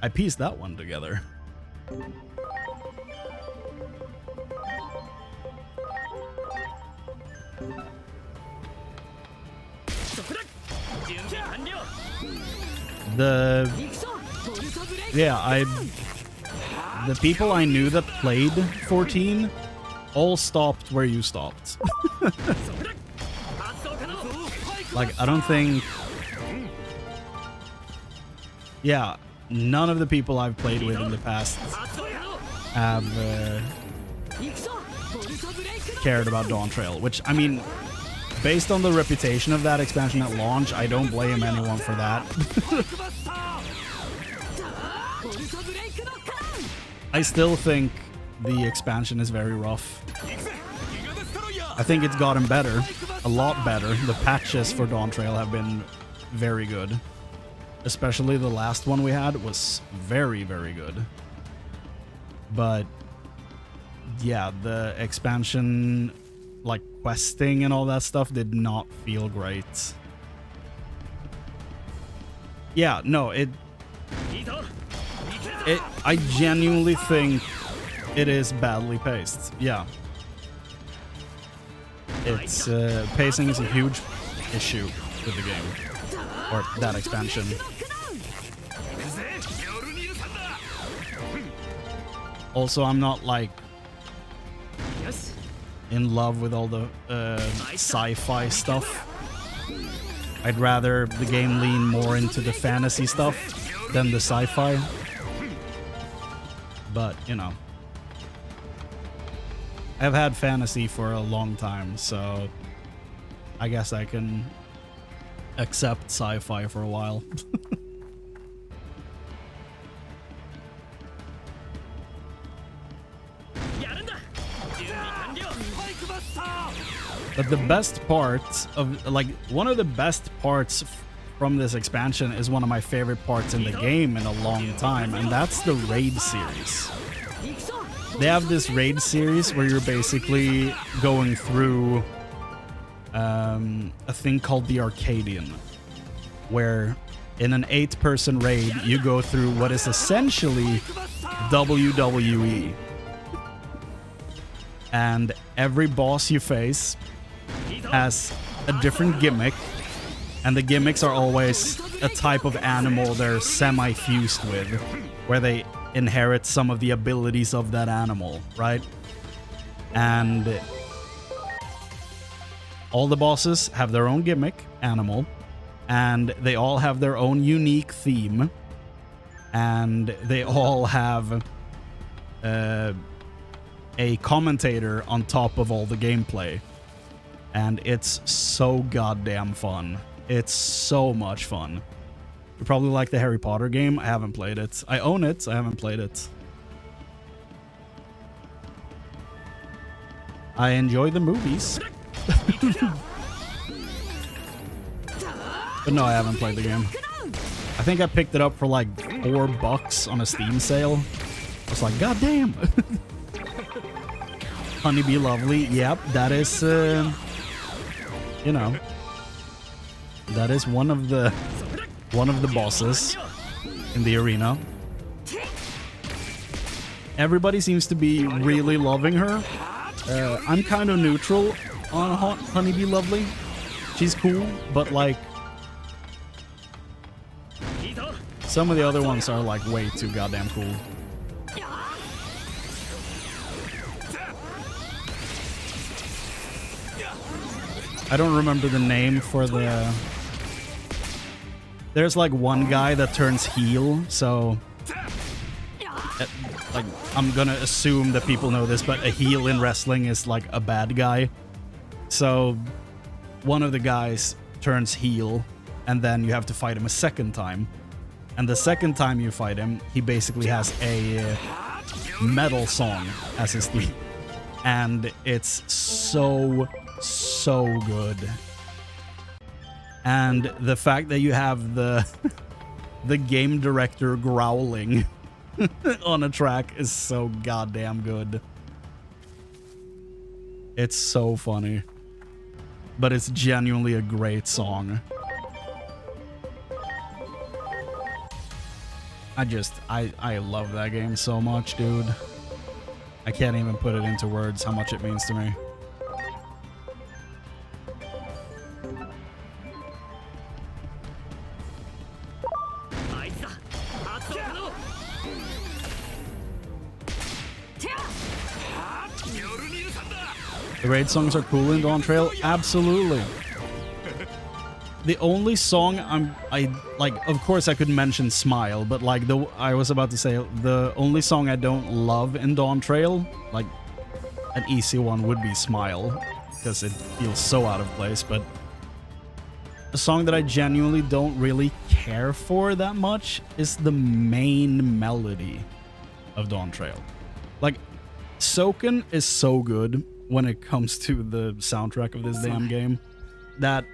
A: I pieced that one together. The people I knew that played 14 all stopped where you stopped. Like, I don't think... Yeah, none of the people I've played with in the past have cared about Dawn Trail, which, I mean, based on the reputation of that expansion at launch, I don't blame anyone for that. I still think the expansion is very rough. I think it's gotten better, a lot better. The patches for Dawn Trail have been very good. Especially the last one we had was very, very good. But yeah, the expansion, like questing and all that stuff, did not feel great. Yeah, no, I genuinely think it is badly paced. Yeah. It's pacing is a huge issue with the game, or that expansion. Also, I'm not like in love with all the sci-fi stuff. I'd rather the game lean more into the fantasy stuff than the sci-fi. But, you know, I've had fantasy for a long time, so I guess I can accept sci-fi for a while. But the best parts of, like, one of the best parts from this expansion is one of my favorite parts in the game in a long time, and that's the raid series. They have this raid series where you're basically going through a thing called the Arcadian, where in an 8-person raid you go through what is essentially WWE. And every boss you face has a different gimmick, and the gimmicks are always a type of animal they're semi-fused with, where they inherit some of the abilities of that animal, right? And all the bosses have their own gimmick, animal, and they all have their own unique theme, and they all have a commentator on top of all the gameplay. And it's so goddamn fun. It's so much fun. You probably like the Harry Potter game. I haven't played it. I own it. I haven't played it. I enjoy the movies. But no, I haven't played the game. I think I picked it up for like $4 on a Steam sale. I was like, God damn. Honeybee Lovely. Yep, that is, you know, that is one of the bosses in the arena. Everybody seems to be really loving her. I'm kind of neutral on Honeybee Lovely. She's cool, but like some of the other ones are like way too goddamn cool. I don't remember the name for the... There's like one guy that turns heel, so... Like, I'm gonna assume that people know this, but a heel in wrestling is like a bad guy. So, one of the guys turns heel, and then you have to fight him a second time. And the second time you fight him, he basically has a metal song as his theme. And it's so good. And the fact that you have the game director growling on a track is so goddamn good. It's so funny. but it's genuinely a great song. I love that game so much, dude. I can't even put it into words how much it means to me. The raid songs are cool in Dawn Trail? Absolutely. The only song I like, of course I could mention Smile, but like I was about to say, the only song I don't love in Dawn Trail, like an easy one would be Smile, because it feels so out of place, but a song that I genuinely don't really care for that much is the main melody of Dawn Trail. Like, Soken is so good when it comes to the soundtrack of this damn game that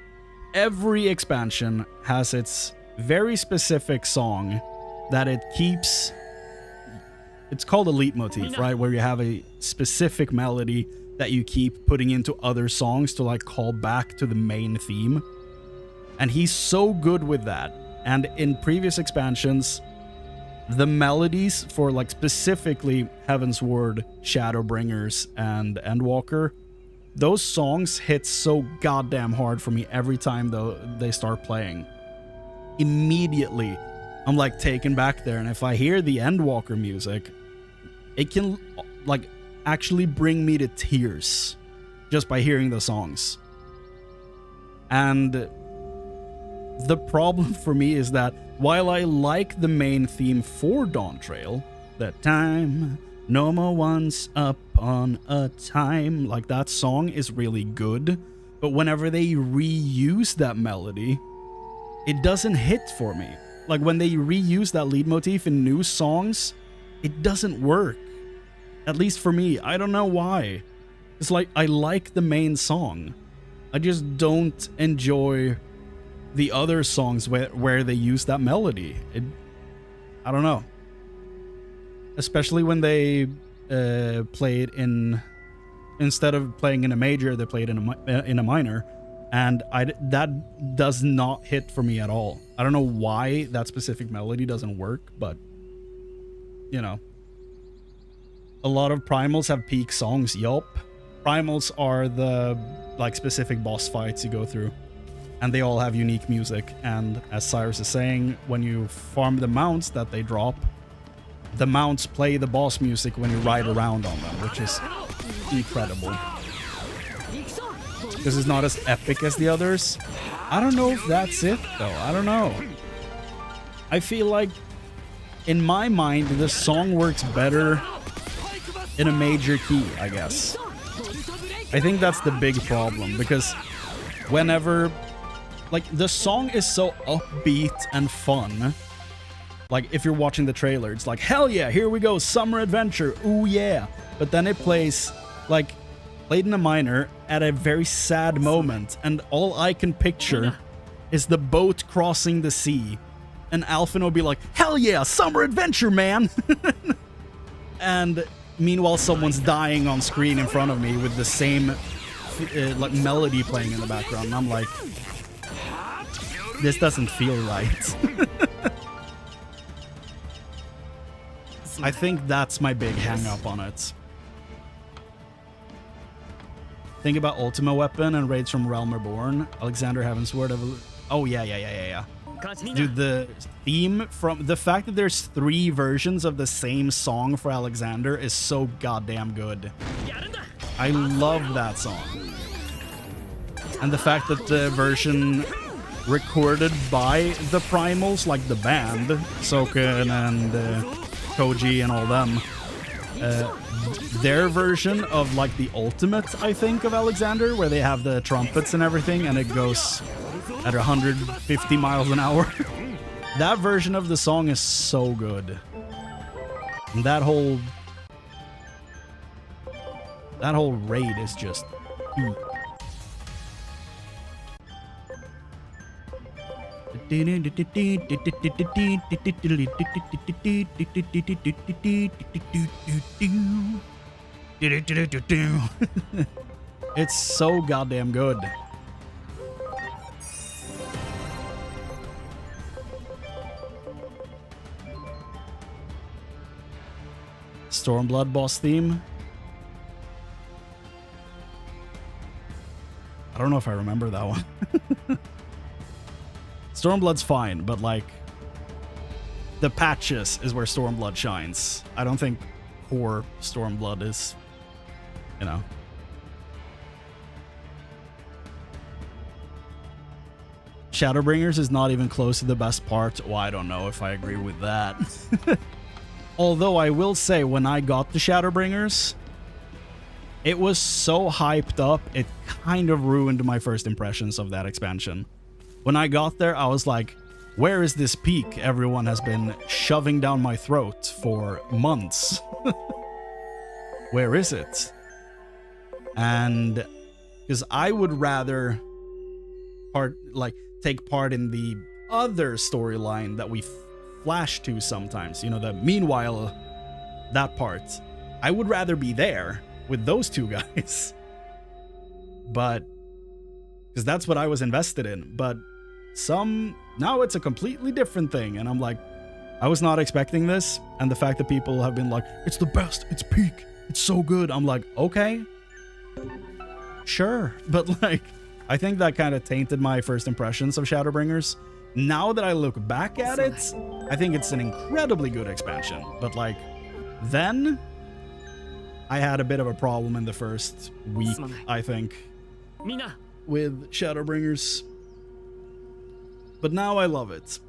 A: every expansion has its very specific song that it keeps. It's called a leitmotif, right? Where you have a specific melody that you keep putting into other songs to like call back to the main theme. And he's so good with that. And in previous expansions, the melodies for like specifically Heaven's Word, Shadowbringers, and Endwalker, those songs hit so goddamn hard for me every time though they start playing. Immediately, I'm like taken back there, and if I hear the Endwalker music, it can like actually bring me to tears just by hearing the songs. And the problem for me is that while I like the main theme for Dawn Trail, that time, no more once upon a time, like that song is really good, but whenever they reuse that melody, it doesn't hit for me. Like when they reuse that leitmotif in new songs, it doesn't work. At least for me, I don't know why. It's like I like the main song. I just don't enjoy the other songs where they use that melody. I don't know. Especially when they play it in, instead of playing in a major, they played in a minor, and that does not hit for me at all. I don't know why that specific melody doesn't work, but you know, a lot of primals have peak songs. Yup, primals are the like specific boss fights you go through, and they all have unique music. And as Cyrus is saying, when you farm the mounts that they drop, the mounts play the boss music when you ride around on them, which is incredible. Because it's not as epic as the others. I don't know if that's it, though. I don't know. I feel like, in my mind, the song works better in a major key, I guess. I think that's the big problem, because whenever, like, the song is so upbeat and fun. Like, if you're watching the trailer, it's like, hell yeah, here we go, summer adventure, ooh yeah. But then it plays, like, played in a minor at a very sad moment, and all I can picture is the boat crossing the sea. And Alphen will be like, hell yeah, summer adventure, man! And meanwhile, someone's dying on screen in front of me with the same like melody playing in the background. And I'm like, this doesn't feel right. I think that's my big hang up on it. Think about Ultima Weapon and Raids from Realm Reborn. Alexander Heavensward. Oh, yeah. Dude, the theme from the fact that there's 3 versions of the same song for Alexander is so goddamn good. I love that song. And the fact that the version recorded by the Primals, like the band, Soken and Koji and all them, their version of like the ultimate, I think, of Alexander, where they have the trumpets and everything, and it goes at 150 miles an hour. That version of the song is so good. And that whole raid is just peak. It's so goddamn good. Stormblood boss theme. I don't know if I remember that one. Stormblood's fine, but like the patches is where Stormblood shines. I don't think core Stormblood is, you know. Shadowbringers is not even close to the best part. Well, I don't know if I agree with that. Although I will say, when I got the Shadowbringers, it was so hyped up, it kind of ruined my first impressions of that expansion. When I got there, I was like, where is this peak everyone has been shoving down my throat for months? Where is it? And because I would rather take part in the other storyline that we flash to sometimes, you know, the meanwhile, that part. I would rather be there with those two guys. But because that's what I was invested in. But now it's a completely different thing, and I'm like, I was not expecting this. And the fact that people have been like, it's the best, it's peak, it's so good, I'm like, okay, sure. But like, I think that kind of tainted my first impressions of Shadowbringers. Now that I look back at it, I think it's an incredibly good expansion. But like, then I had a bit of a problem in the first week, I think, with Shadowbringers. But now I love it.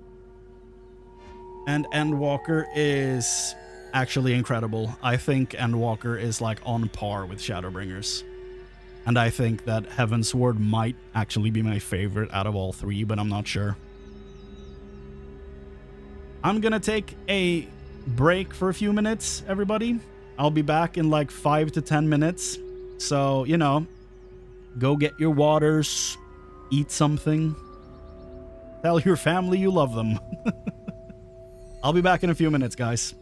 A: And Endwalker is actually incredible. I think Endwalker is like on par with Shadowbringers. And I think that Heavensward might actually be my favorite out of all three, but I'm not sure. I'm gonna take a break for a few minutes, everybody. I'll be back in like 5 to 10 minutes. So, you know, go get your waters, eat something. Tell your family you love them. I'll be back in a few minutes, guys.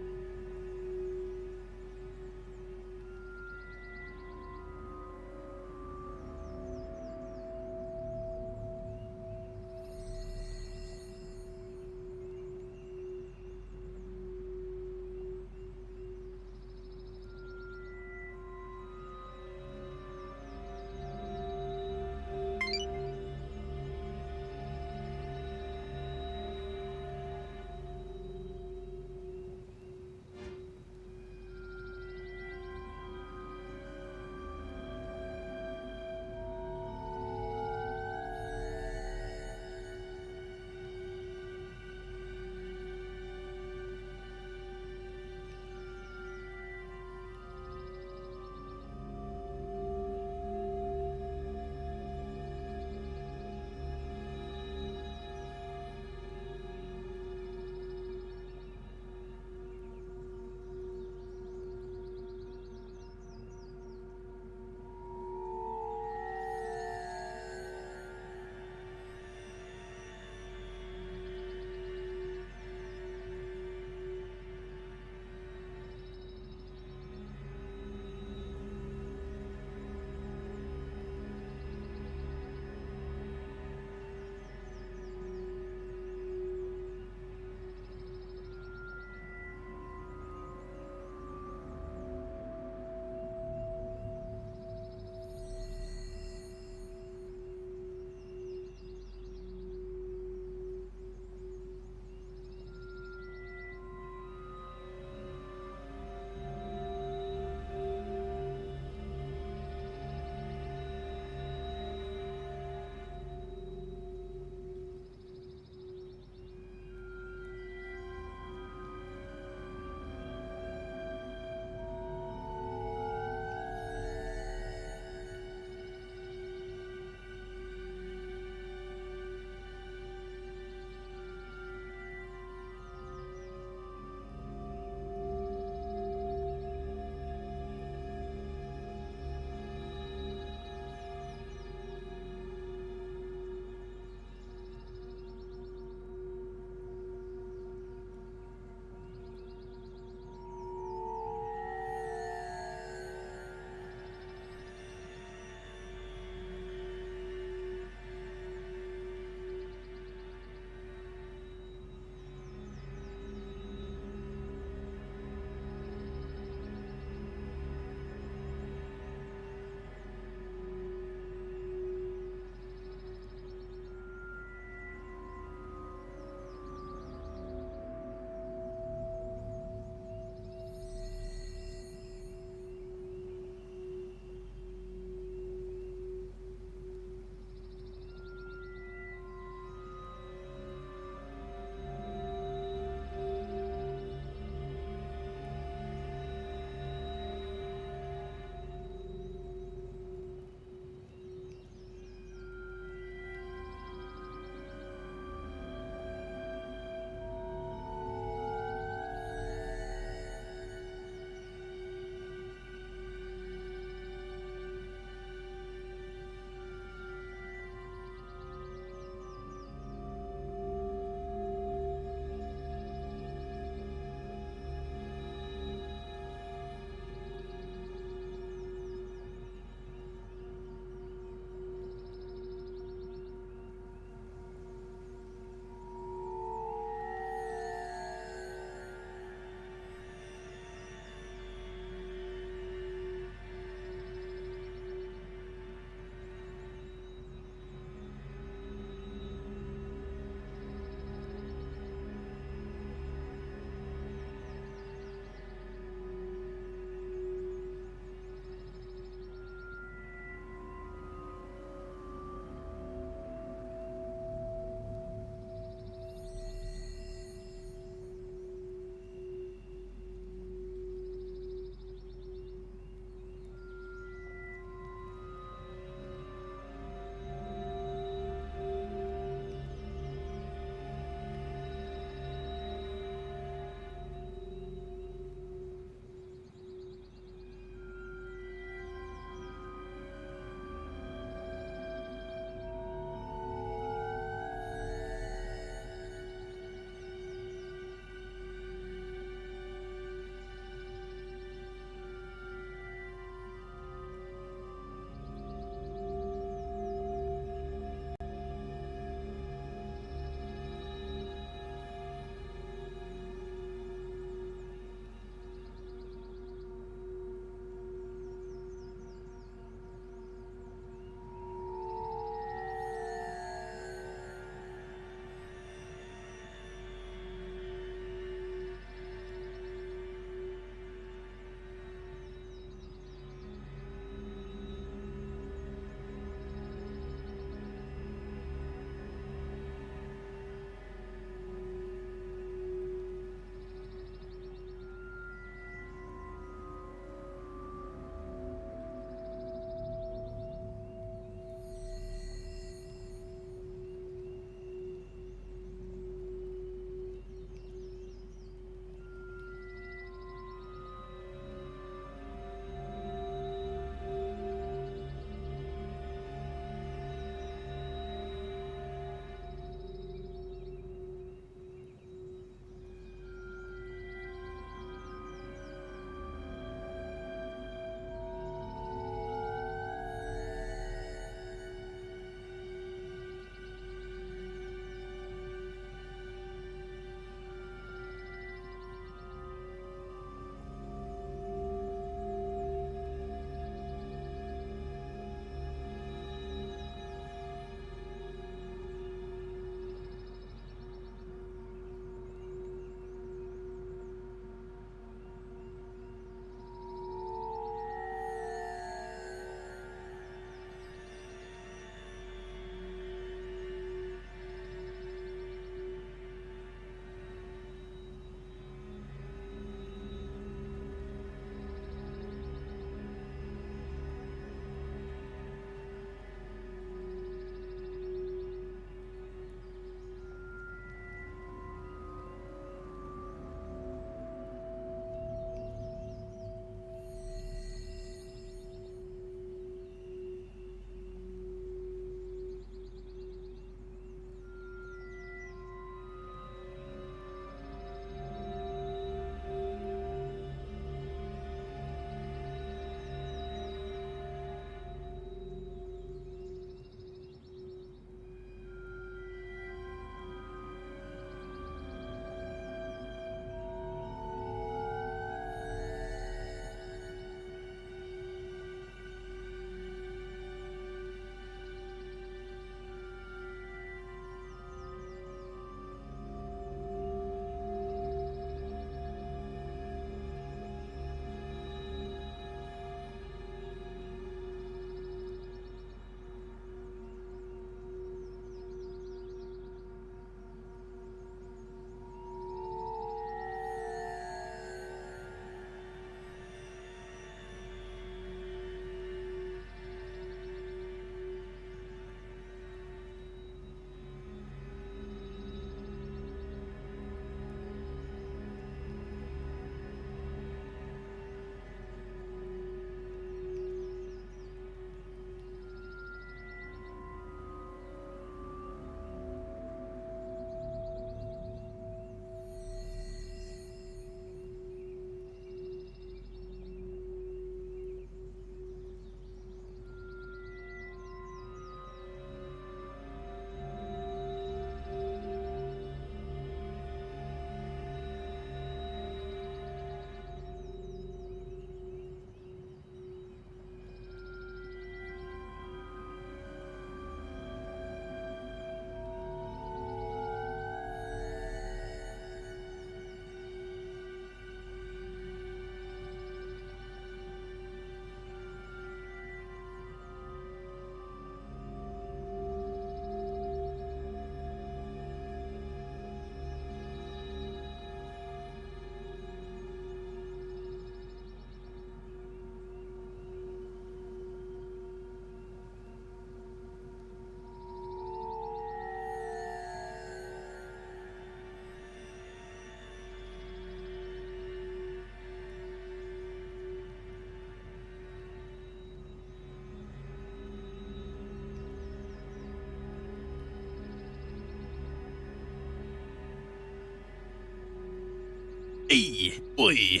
A: Hey, oi.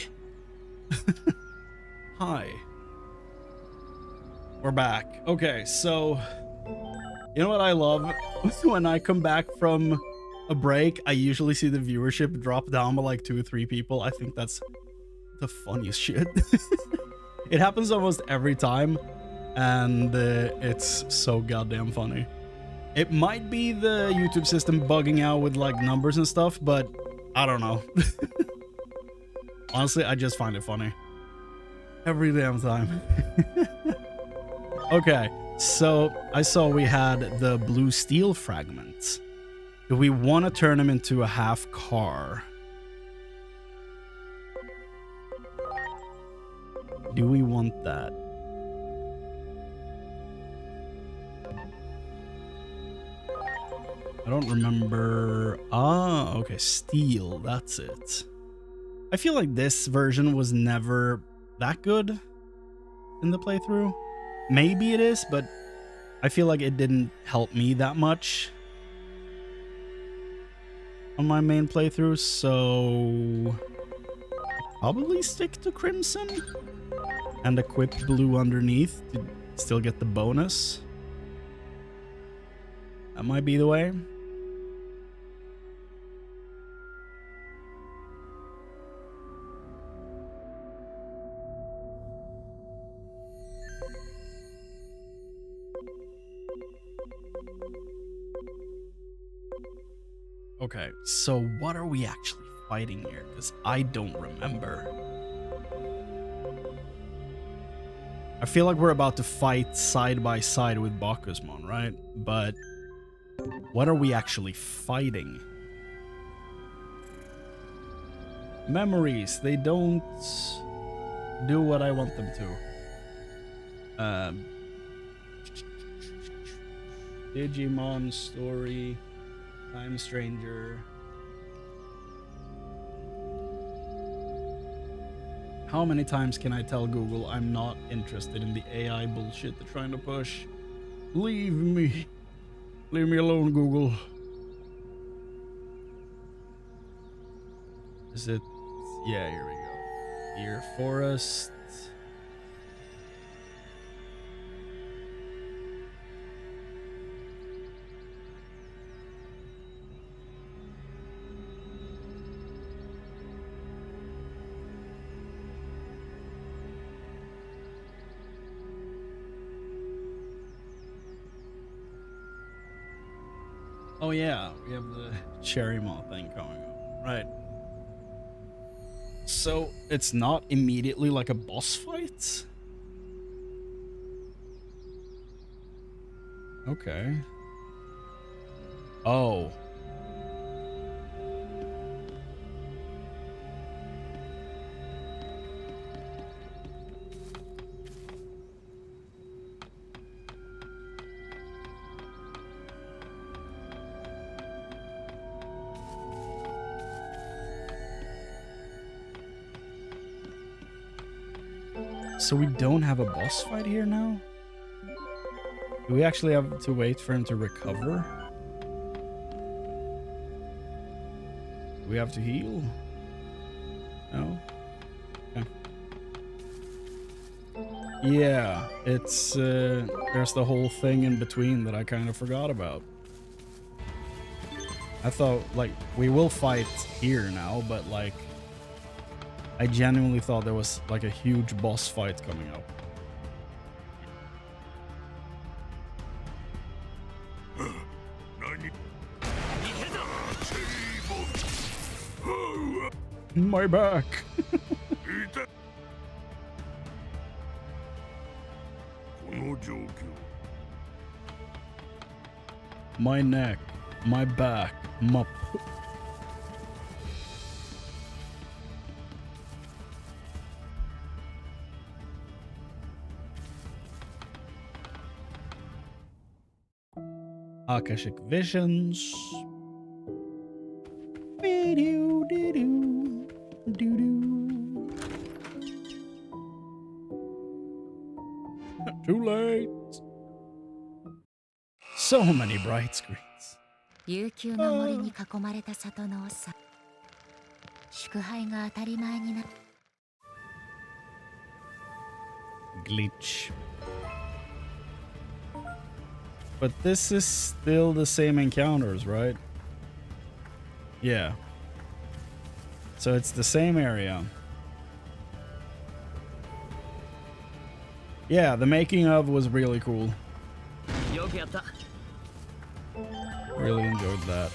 A: Hi. We're back. Okay, so you know what I love? When I come back from a break, I usually see the viewership drop down by like 2 or 3 people. I think that's the funniest shit. It happens almost every time, and it's so goddamn funny. It might be the YouTube system bugging out with like numbers and stuff, but I don't know. Honestly, I just find it funny. Every damn time. Okay, so I saw we had the blue steel fragments. Do we want to turn them into a half car? Do we want that? I don't remember. Ah, okay, steel, that's it. I feel like this version was never that good in the playthrough. Maybe it is, but I feel like it didn't help me that much on my main playthrough, so probably stick to Crimson and equip blue underneath to still get the bonus. That might be the way. Okay, so what are we actually fighting here? Because I don't remember. I feel like we're about to fight side by side with Bakusmon, right? But what are we actually fighting? Memories, they don't do what I want them to. Digimon story, Time Stranger. How many times can I tell Google I'm not interested in the AI bullshit they're trying to push? Leave me. Leave me alone, Google. Is it? Yeah, here we go. Deer Forest. Oh yeah, we have the Cherry Maw thing coming up. Right. So it's not immediately like a boss fight? Okay. Oh. So we don't have a boss fight here now? Do we actually have to wait for him to recover? Do we have to heal? No? Okay. Yeah, it's, there's the whole thing in between that I kind of forgot about. I thought, like, we will fight here now, but, like, I genuinely thought there was like a huge boss fight coming up. My back. My neck, my back, my Akashic Visions. Too late. So many bright screens.
C: 悠久の森に囲まれた里の長
F: 祝杯が当たり前にな。
A: Glitch. But this is still the same encounters, right? Yeah. So it's the same area. Yeah, the making of was really cool. Really enjoyed that.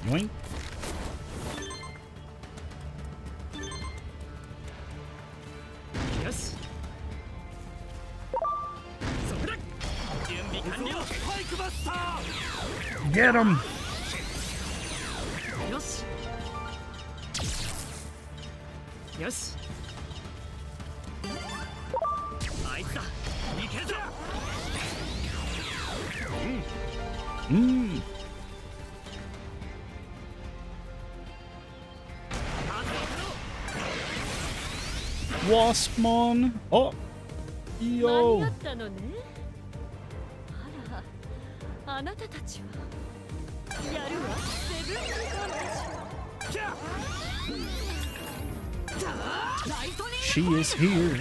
A: Yoink. Get him! Mm. Waspmon. Oh, yo.
C: 間に合ったのね。あら、あなたたちはやるわ。セブンカンでしょ。
A: She is here.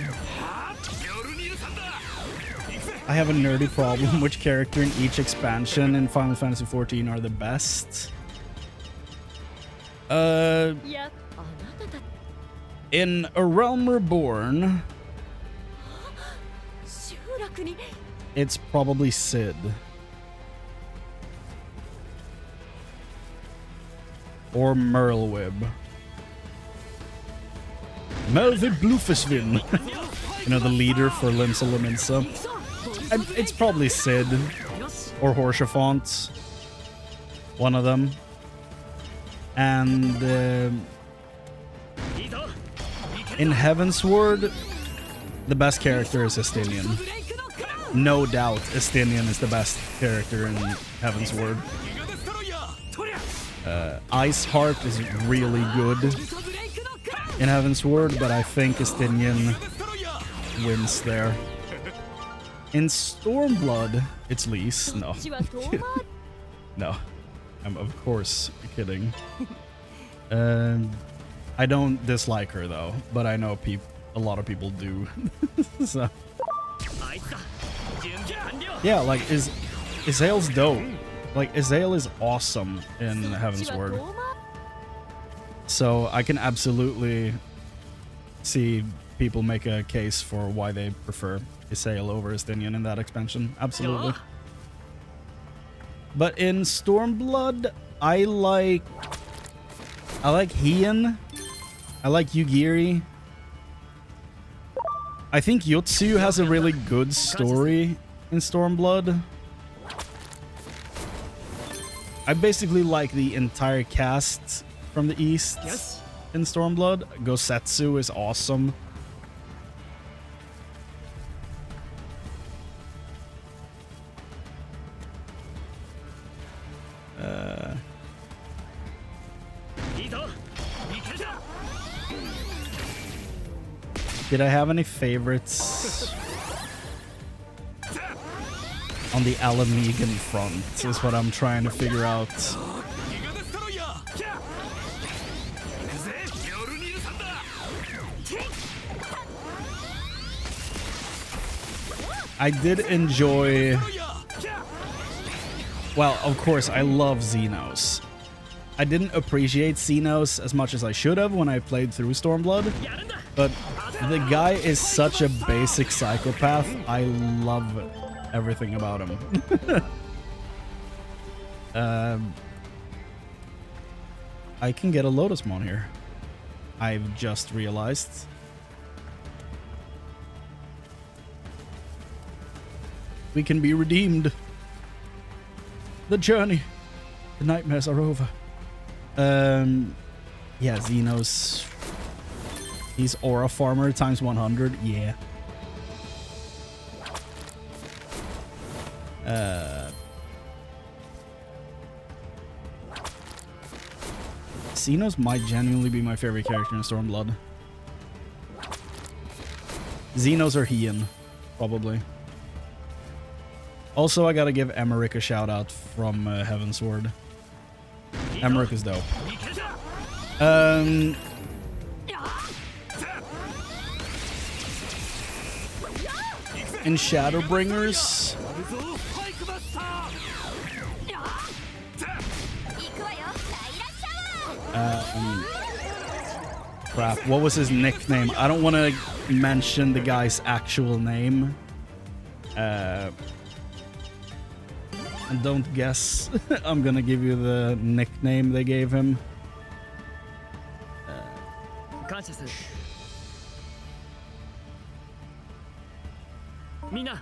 A: I have a nerdy problem. Which character in each expansion in Final Fantasy XIV are the best? In A Realm Reborn, it's probably Sid. Or Merlwib. Melvin Bluefisvin. You know, the leader for Limsa Lominsa. It's probably Sid. Or Horshafont. One of them. And in Heavensward, the best character is Estinian. No doubt Estinian is the best character in Heavensward. Iceheart is really good in Heavensward, but I think Estinian wins there. In Stormblood, it's Lys. No. No. I'm of course kidding. I don't dislike her though, but I know a lot of people do. So. Yeah, like Azael's dope. Like Azael is awesome in Heavensward. So I can absolutely see people make a case for why they prefer Azael over Estinian in that expansion. Absolutely. But in Stormblood, I like Hien. I like Yugiri. I think Yotsu has a really good story in Stormblood. I basically like the entire cast from the East in Stormblood. Gosetsu is awesome. Did I have any favorites on the Alamegan front is what I'm trying to figure out. I did enjoy... Well, of course, I love Xenos. I didn't appreciate Xenos as much as I should have when I played through Stormblood, but the guy is such a basic psychopath. I love everything about him. I can get a Lotusmon here. I've just realized. We can be redeemed. The journey. The nightmares are over. Yeah, Xenos. He's Aura Farmer times 100. Yeah. Xenos might genuinely be my favorite character in Stormblood. Xenos or Heian, probably. Also, I gotta give Emmerich a shout out from Heavensward. Emmerich is dope. In Shadowbringers, crap, what was his nickname? I don't want to mention the guy's actual name. And don't guess. I'm gonna give you the nickname they gave him. What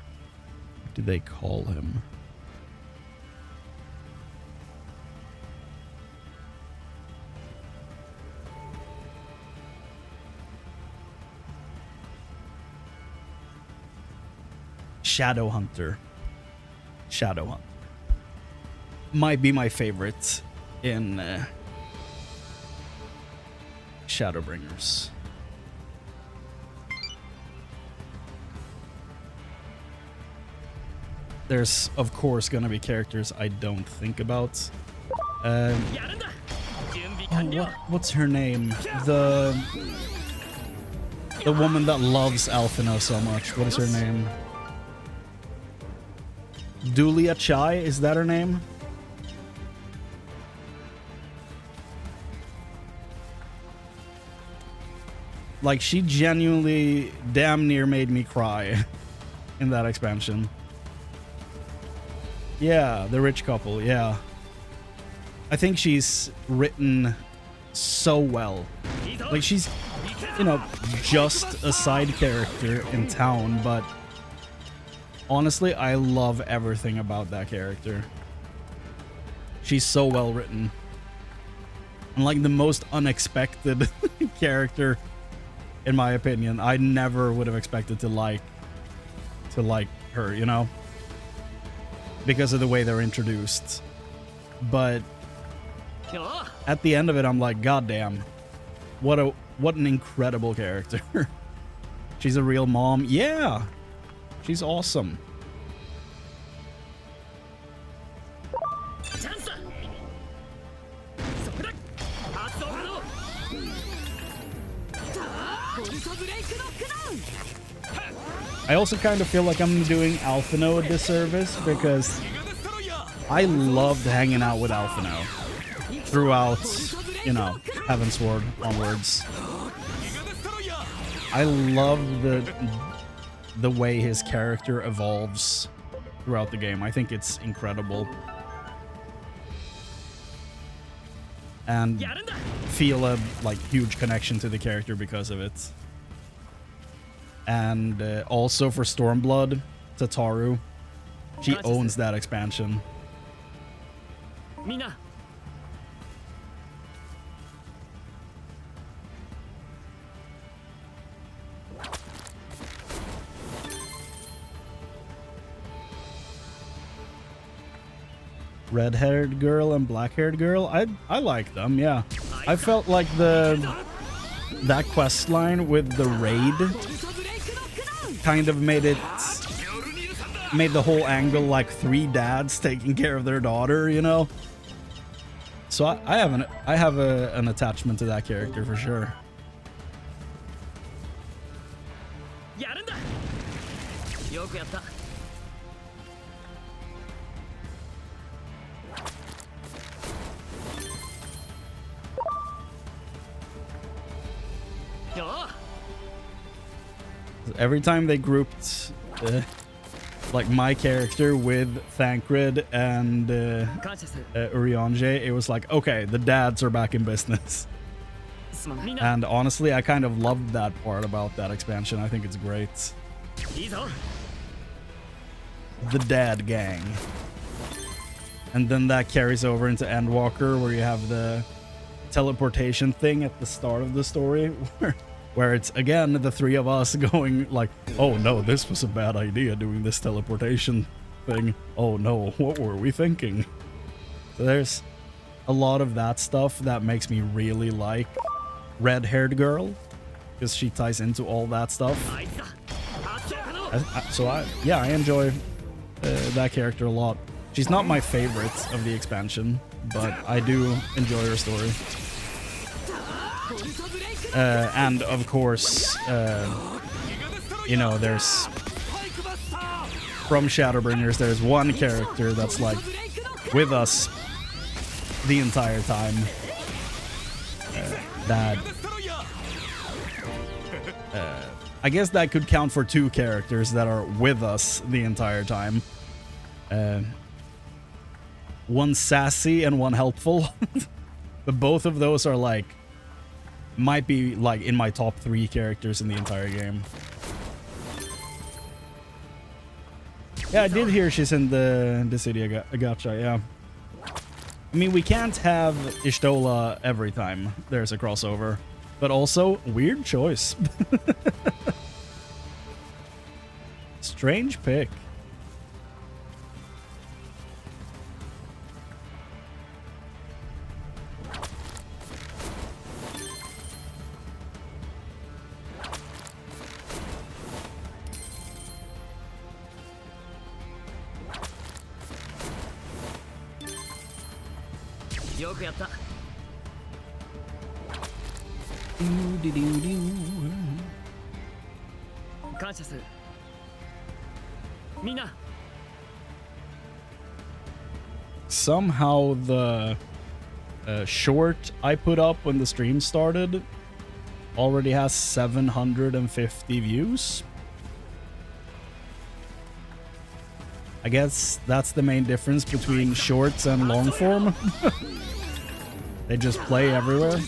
A: did they call him? Shadowhunter. Shadowhunter. Might be my favorite in Shadowbringers. There's, of course, gonna be characters I don't think about. What's her name? The woman that loves Alphino so much. What is her name? Dulia Chai, is that her name? Like, she genuinely damn near made me cry in that expansion. Yeah, the rich couple, yeah. I think she's written so well. Like, she's, you know, just a side character in town, but honestly, I love everything about that character. She's so well written. And like the most unexpected character, in my opinion. I never would have expected to like her, you know? Because of the way they're introduced. But at the end of it, I'm like, goddamn, what an incredible character. She's a real mom. Yeah, she's awesome. I also kind of feel like I'm doing Alphino a disservice because I loved hanging out with Alphino throughout, you know, Heavensward onwards. I love the way his character evolves throughout the game. I think it's incredible. And feel a like huge connection to the character because of it. And also for Stormblood, Tataru, she owns that expansion. Red-haired girl and black-haired girl, I like them, yeah. I felt like that quest line with the raid kind of made the whole angle like three dads taking care of their daughter, you know. So I have an attachment to that character for sure. Every time they grouped like my character with Thancred and Urianger, it was like, okay, the dads are back in business. And honestly, I kind of loved that part about that expansion. I think it's great. The dad gang. And then that carries over into Endwalker, where you have the teleportation thing at the start of the story, where it's, again, the three of us going like, oh no, this was a bad idea doing this teleportation thing. Oh no, what were we thinking? So there's a lot of that stuff that makes me really like Red-Haired Girl, because she ties into all that stuff. I enjoy that character a lot. She's not my favorite of the expansion, but I do enjoy her story. And of course, you know, there's from Shadowbringers, there's one character that's like with us the entire time. I guess that could count for two characters that are with us the entire time. One sassy and one helpful. But both of those are like, might be like in my top 3 characters in the entire game. Yeah, I did hear she's in the city gacha, yeah. I mean, we can't have Ishtola every time there's a crossover. But also, weird choice. Strange pick. Somehow the short I put up when the stream started already has 750 views. I guess that's the main difference between shorts and long form. They just play everywhere.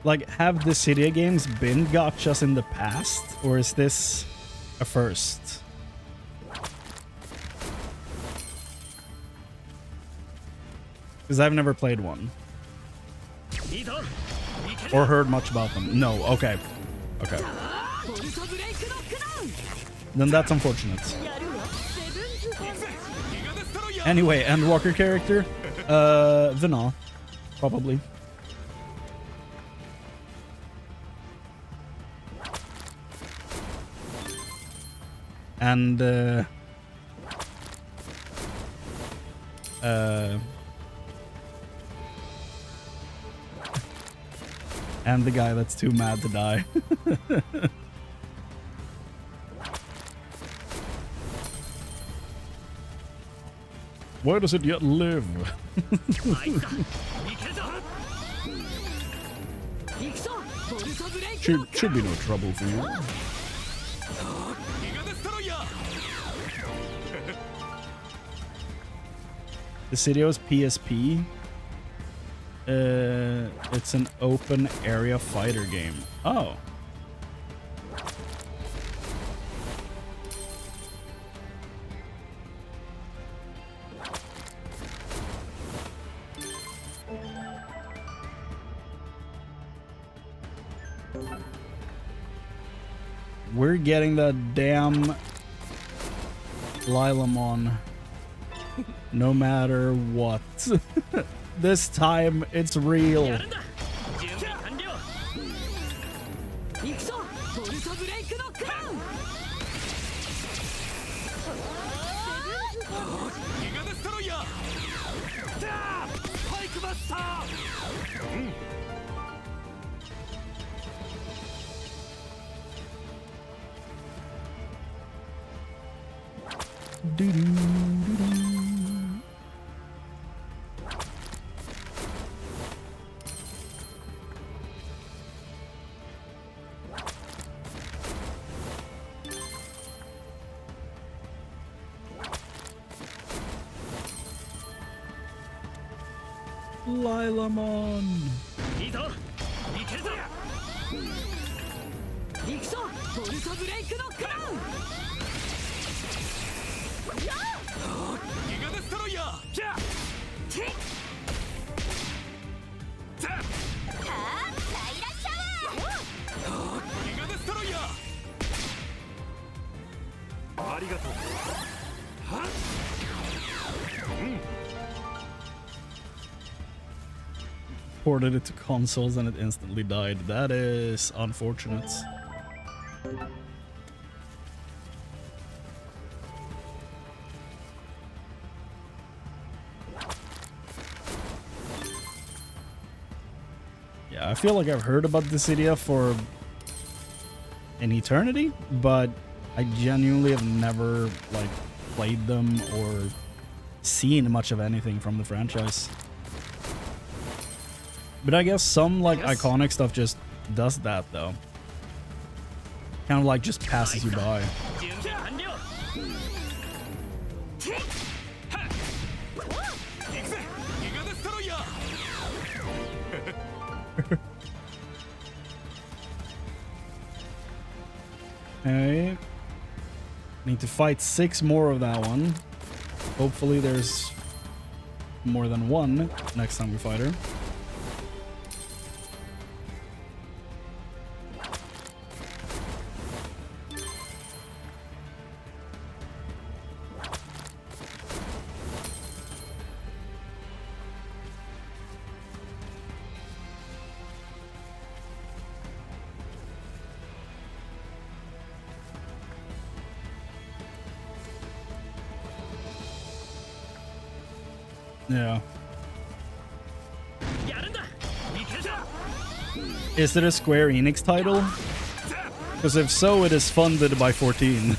A: Like, have the Cydia games been gachas in the past, or is this a first? Because I've never played one. Or heard much about them. No, okay. Okay. Then that's unfortunate. Anyway, Endwalker character? Vina. Probably. And and the guy that's too mad to die. Why does it yet live? should be no trouble for you. The Cydia's PSP. It's an open area fighter game. Oh. We're getting the damn Lilamon. No matter what. This time, it's real. Lilamon.
E: いいぞいけるぞ行くぞボルトブレイクノックダウンギガデストロイヤーキャッ
C: てっ
E: ザッ
C: はあライラシャワー
E: ギガデストロイヤーありがとうはっ
A: Ported it to consoles and it instantly died. That is unfortunate. Yeah, I feel like I've heard about this idea for an eternity, but I genuinely have never like played them or seen much of anything from the franchise. But I guess some like iconic stuff just does that though. Kind of like just passes you by.
E: 準備完了
C: てっ
E: はっ行くぜギガデストロイヤー
A: Okay. Need to fight 6 more of that one. Hopefully there's more than one next time we fight her. Yeah.
E: やるんだいけるぞ
A: Is it a Square Enix title? Because if so, it is funded by 14.
E: ギ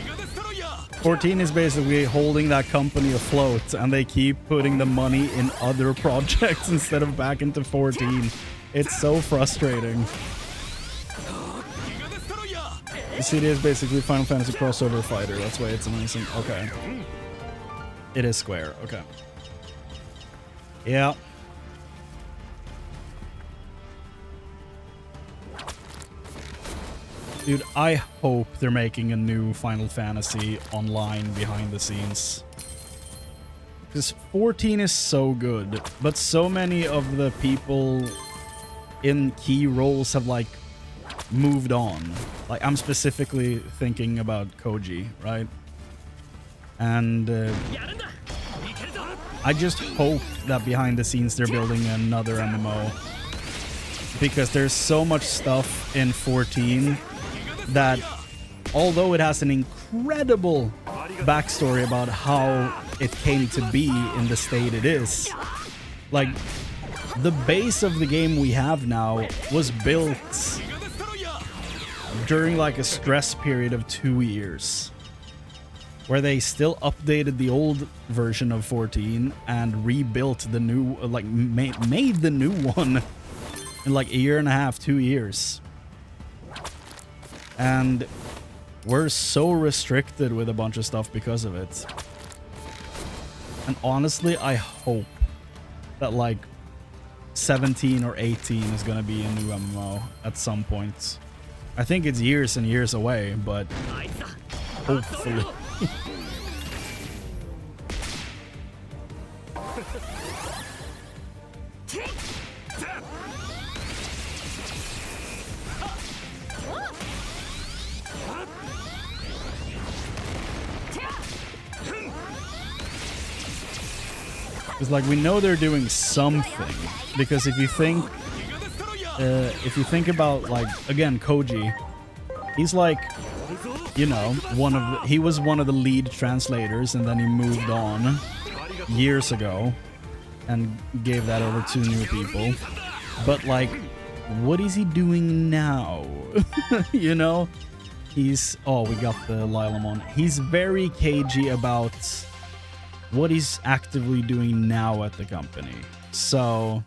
E: ガデストロイヤー
A: 14 is basically holding that company afloat, and they keep putting the money in other projects instead of back into 14. It's so frustrating.
E: ギガデストロイヤー
A: The CD is basically Final Fantasy crossover fighter. That's why it's amazing. Okay. It is Square. Okay. Yeah. Dude, I hope they're making a new Final Fantasy online behind the scenes. Because 14 is so good, but so many of the people in key roles have, like, moved on. Like, I'm specifically thinking about Koji, right? And
E: やるんだいけるぞ
A: I just hope that behind the scenes they're building another MMO. Because there's so much stuff in 14 that, although it has an incredible backstory about how it came to be in the state it is, like, the base of the game we have now was built
E: ギガデストロイヤー
A: during like a stress period of 2 years, where they still updated the old version of 14 and rebuilt the new, like made the new one in like a year and a half, 2 years. And we're so restricted with a bunch of stuff because of it. And honestly, I hope that like 17 or 18 is gonna be a new MMO at some point. I think it's years and years away, but
E: あいつだ
A: hopefully. It's like we know they're doing something, because if you think about, like, again, Koji, he's like, you know, he was one of the lead translators, and then he moved on years ago and gave that over to new people. But like, what is he doing now? You know, he's, oh, we got the Lilamon. He's very cagey about what he's actively doing now at the company. So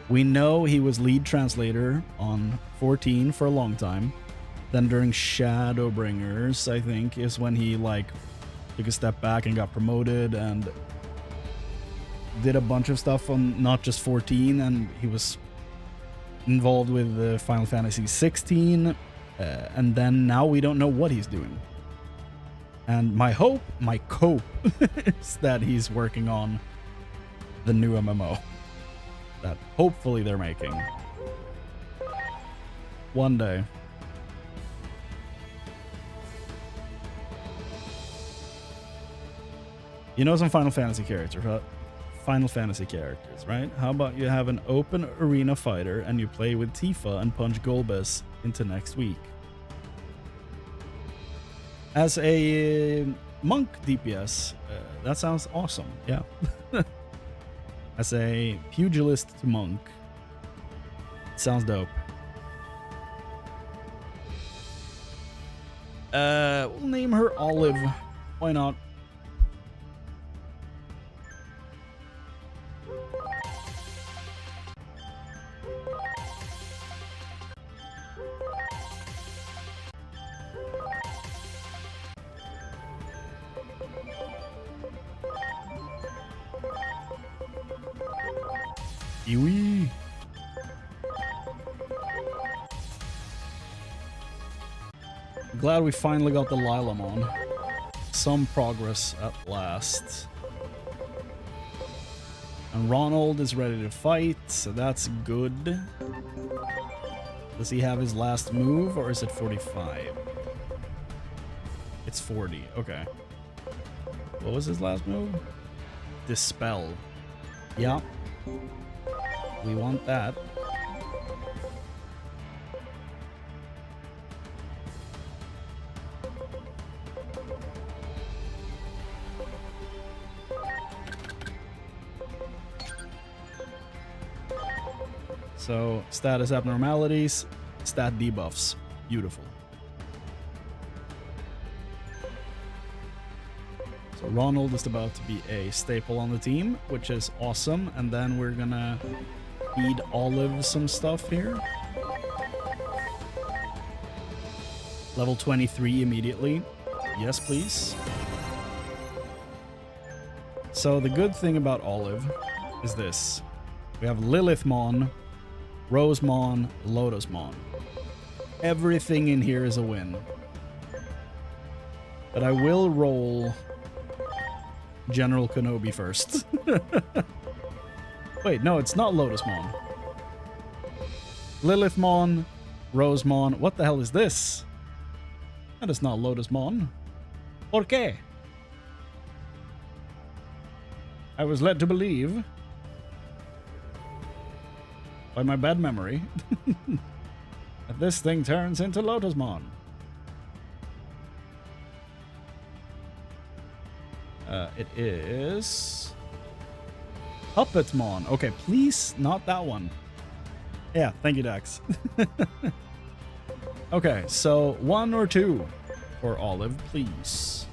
A: we know he was lead translator on 14 for a long time. Then during Shadowbringers, I think, is when he like took a step back and got promoted, and did a bunch of stuff on not just 14, and he was involved with the Final Fantasy 16, and then now we don't know what he's doing. And my cope, is that he's working on the new MMO that hopefully they're making one day. You know some Final Fantasy characters, right? How about you have an open arena fighter and you play with Tifa and punch Golbez into next week? As a monk DPS, that sounds awesome. Yeah. As a pugilist to monk, sounds dope. We'll name her Olive. Why not? Eewee. Glad we finally got the Lilamon. Some progress at last. And Ronald is ready to fight, so that's good. Does he have his last move, or is it 45? It's 40, okay. What was his last move? Dispel. Yeah. We want that. So, status abnormalities, stat debuffs. Beautiful. So Ronald is about to be a staple on the team, which is awesome. And then we're gonna feed Olive some stuff here. Level 23 immediately. Yes, please. So the good thing about Olive is this. We have Lilithmon, Rosemon, Lotusmon. Everything in here is a win. But I will roll General Kenobi first. Wait, no, it's not Lotusmon. Lilithmon, Rosemon. What the hell is this? That is not Lotusmon. ¿Por qué? I was led to believe, by my bad memory, that this thing turns into Lotusmon. It is Puppetmon. Okay, please, not that one. Yeah, thank you, Dax. Okay, so 1 or 2 for Olive, please.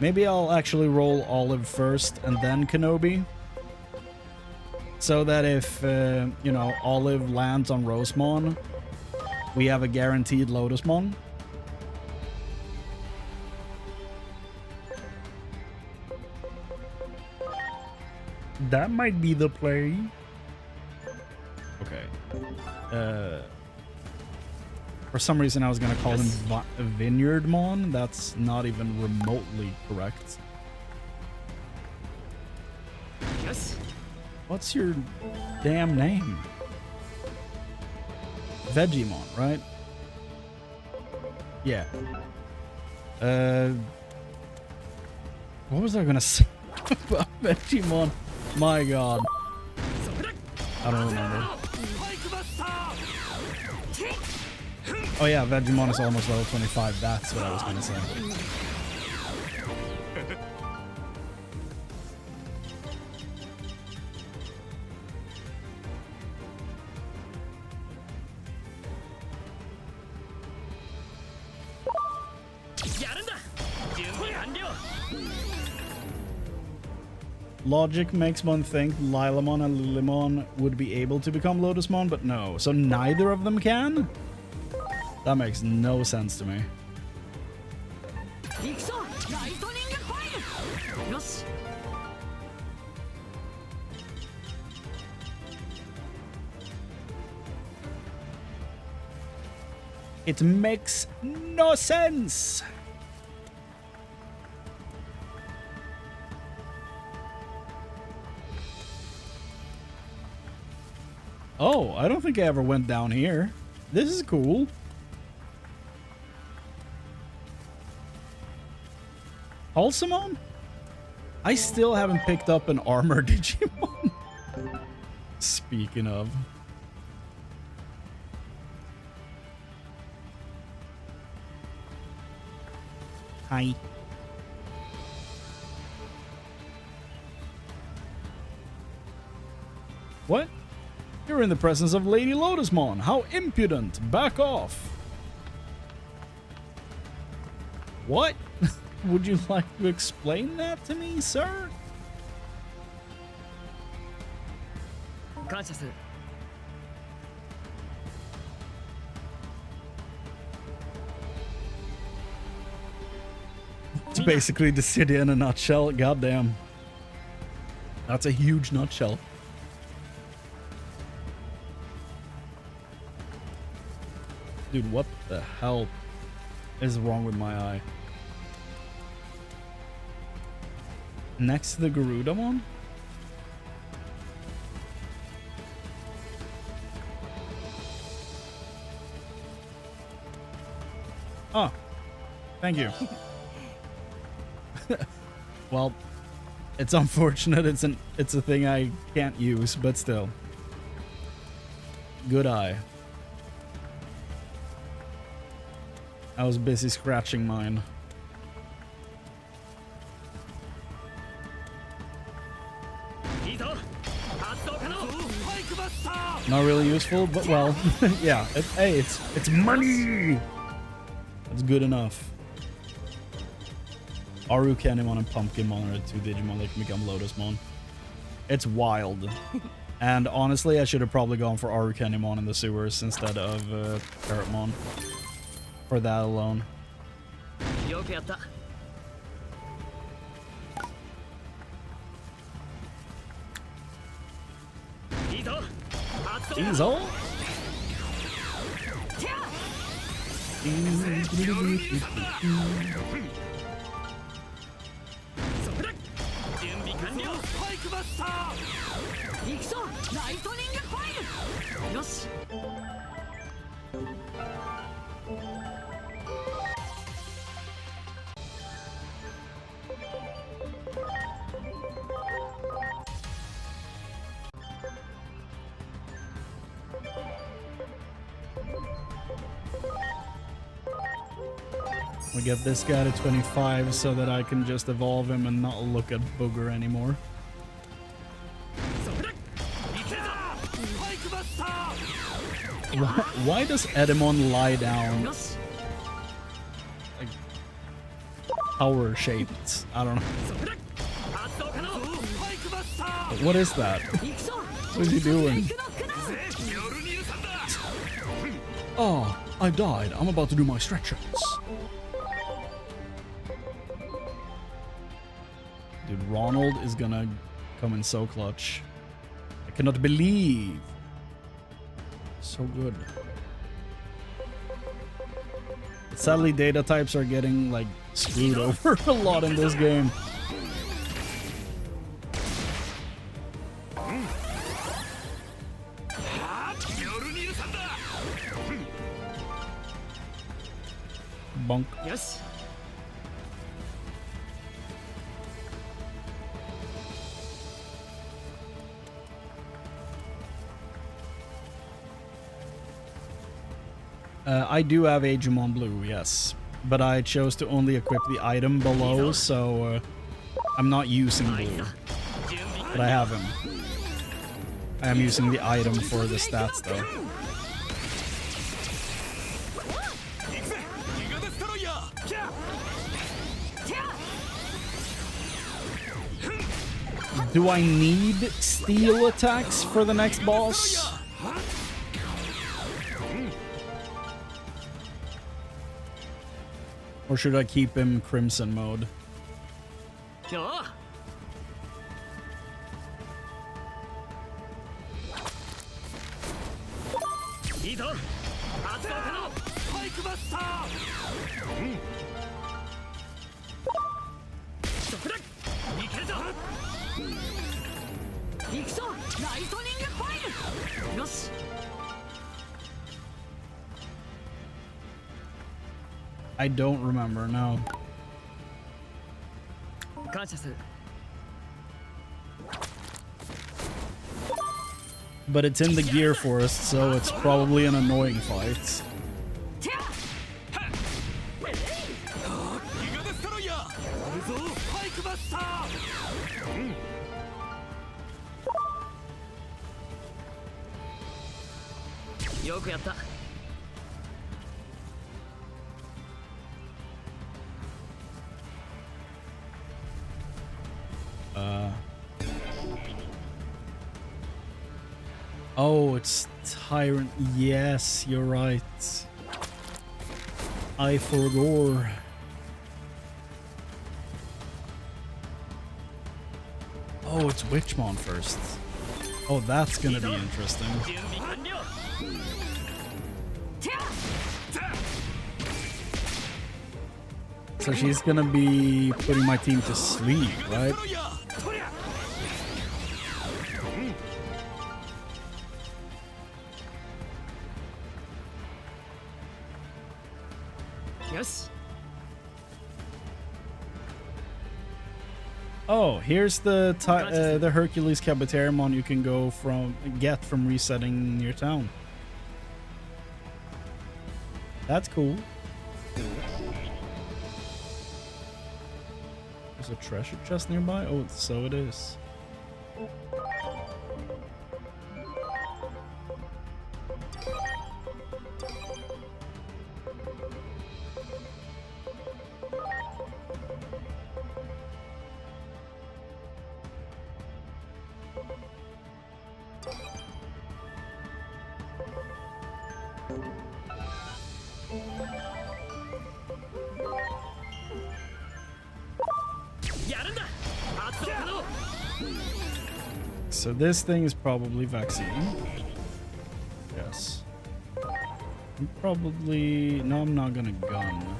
A: Maybe I'll actually roll Olive first and then Kenobi. So that if, you know, Olive lands on Rosemon, we have a guaranteed Lotusmon. That might be the play. Okay. For some reason I was gonna call him Vineyardmon. That's not even remotely correct.
E: Yes.
A: What's your damn name? Vegemon, right? Yeah. What was I gonna say about Vegemon? My god. I don't remember. Oh yeah, Vegemon is almost level 25. That's what I was gonna say. Logic makes one think Lilamon and Lilimon would be able to become Lotusmon, but no. So neither of them can? That makes no sense to me.
E: よし
A: It makes no sense. Oh, I don't think I ever went down here. This is cool. Halsamon? I still haven't picked up an armor Digimon. Speaking of. Hi. What? You're in the presence of Lady Lotusmon. How impudent. Back off. What? Would you like to explain that to me, sir?
E: 感謝する
A: It's basically the city in a nutshell. Goddamn. That's a huge nutshell. Dude, what the hell is wrong with my eye? Next to the Garudamon? Oh, thank you. Well, it's unfortunate. It's a thing I can't use, but still. Good eye. I was busy scratching mine. Not really useful, but well, yeah. Hey, it's money. That's good enough. Arukenimon and Pumpkinmon are the two Digimon that can become Lotusmon. It's wild. And honestly, I should have probably gone for Arukenimon in the sewers instead of Parrotmon. For that alone.
E: よくやった
A: Diesel? We get this guy to 25 so that I can just evolve him and not look at Booger anymore. Why does Edamon lie down? Like, power shaped. I don't know. But what is that? What is he doing? Oh, I died. I'm about to do my stretches. Dude, Ronald is gonna come in so clutch. I cannot believe. So good. But sadly, data types are getting, like, screwed over a lot in this game. Bonk.
E: Yes.
A: I do have Digimon Blue, yes. But I chose to only equip the item below, so I'm not using Blue. But I have him. I am using the item for the stats, though. Do I need steel attacks for the next boss? Or should I keep him Crimson mode?
E: よいいぞ発動可能スパイクバスターそこだいけるぞ行くぞライトニングファイルよし
A: I don't remember, no.
E: 感謝する
A: But it's in the Gear Forest, so it's probably an annoying fight.
E: ギガデストロイヤーあるぞスパイクバスターよくやった
A: Oh, it's Tyrant. Yes, you're right. I forgot. Oh, it's Witchmon first. Oh, that's gonna be interesting.
E: 準備完了
A: So she's gonna be putting my team to sleep, right?
E: よし
A: Oh, here's the Hercules Cabatarimon you can get from resetting your town. That's cool. There's a treasure chest nearby? Oh, so it is. So this thing is probably vaccine. Yes. I'm probably... No, I'm not gonna gun.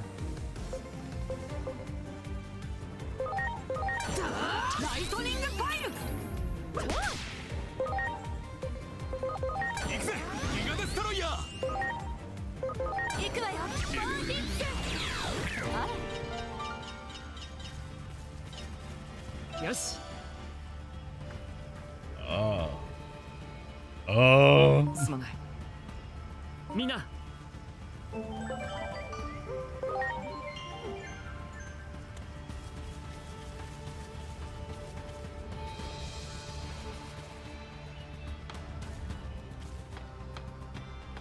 E: Yes.
A: Oh. Oh.
E: すまないみんな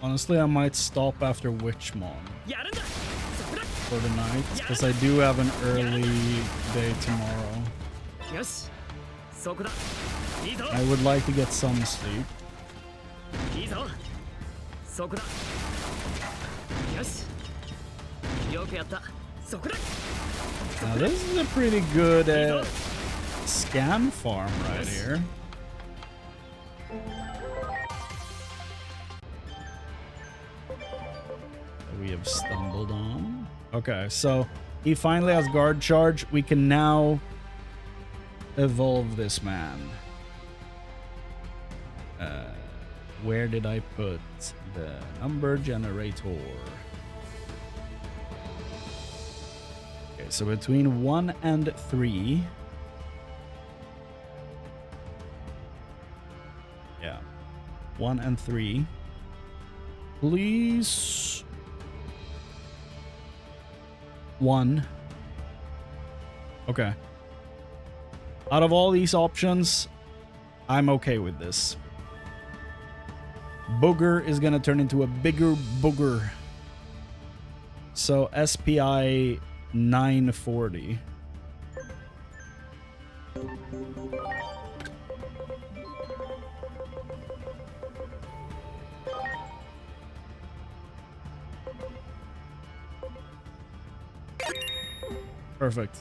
A: Honestly, I might stop after Witchmon
E: やるんだそこだ
A: for the night, because I do have an early day tomorrow.
E: よしそこだいいぞ
A: I would like to get some sleep.
E: いいぞそこだよしよくやったそこだ
A: Now this is a pretty good scan farm right here. We have stumbled on. Okay, so he finally has guard charge. We can now evolve this man. Where did I put the number generator? Okay, so between 1 and 3. Yeah. 1 and 3. Please. 1. Okay. Out of all these options, I'm okay with this. Booger is gonna turn into a bigger booger. So SPI 940. Perfect.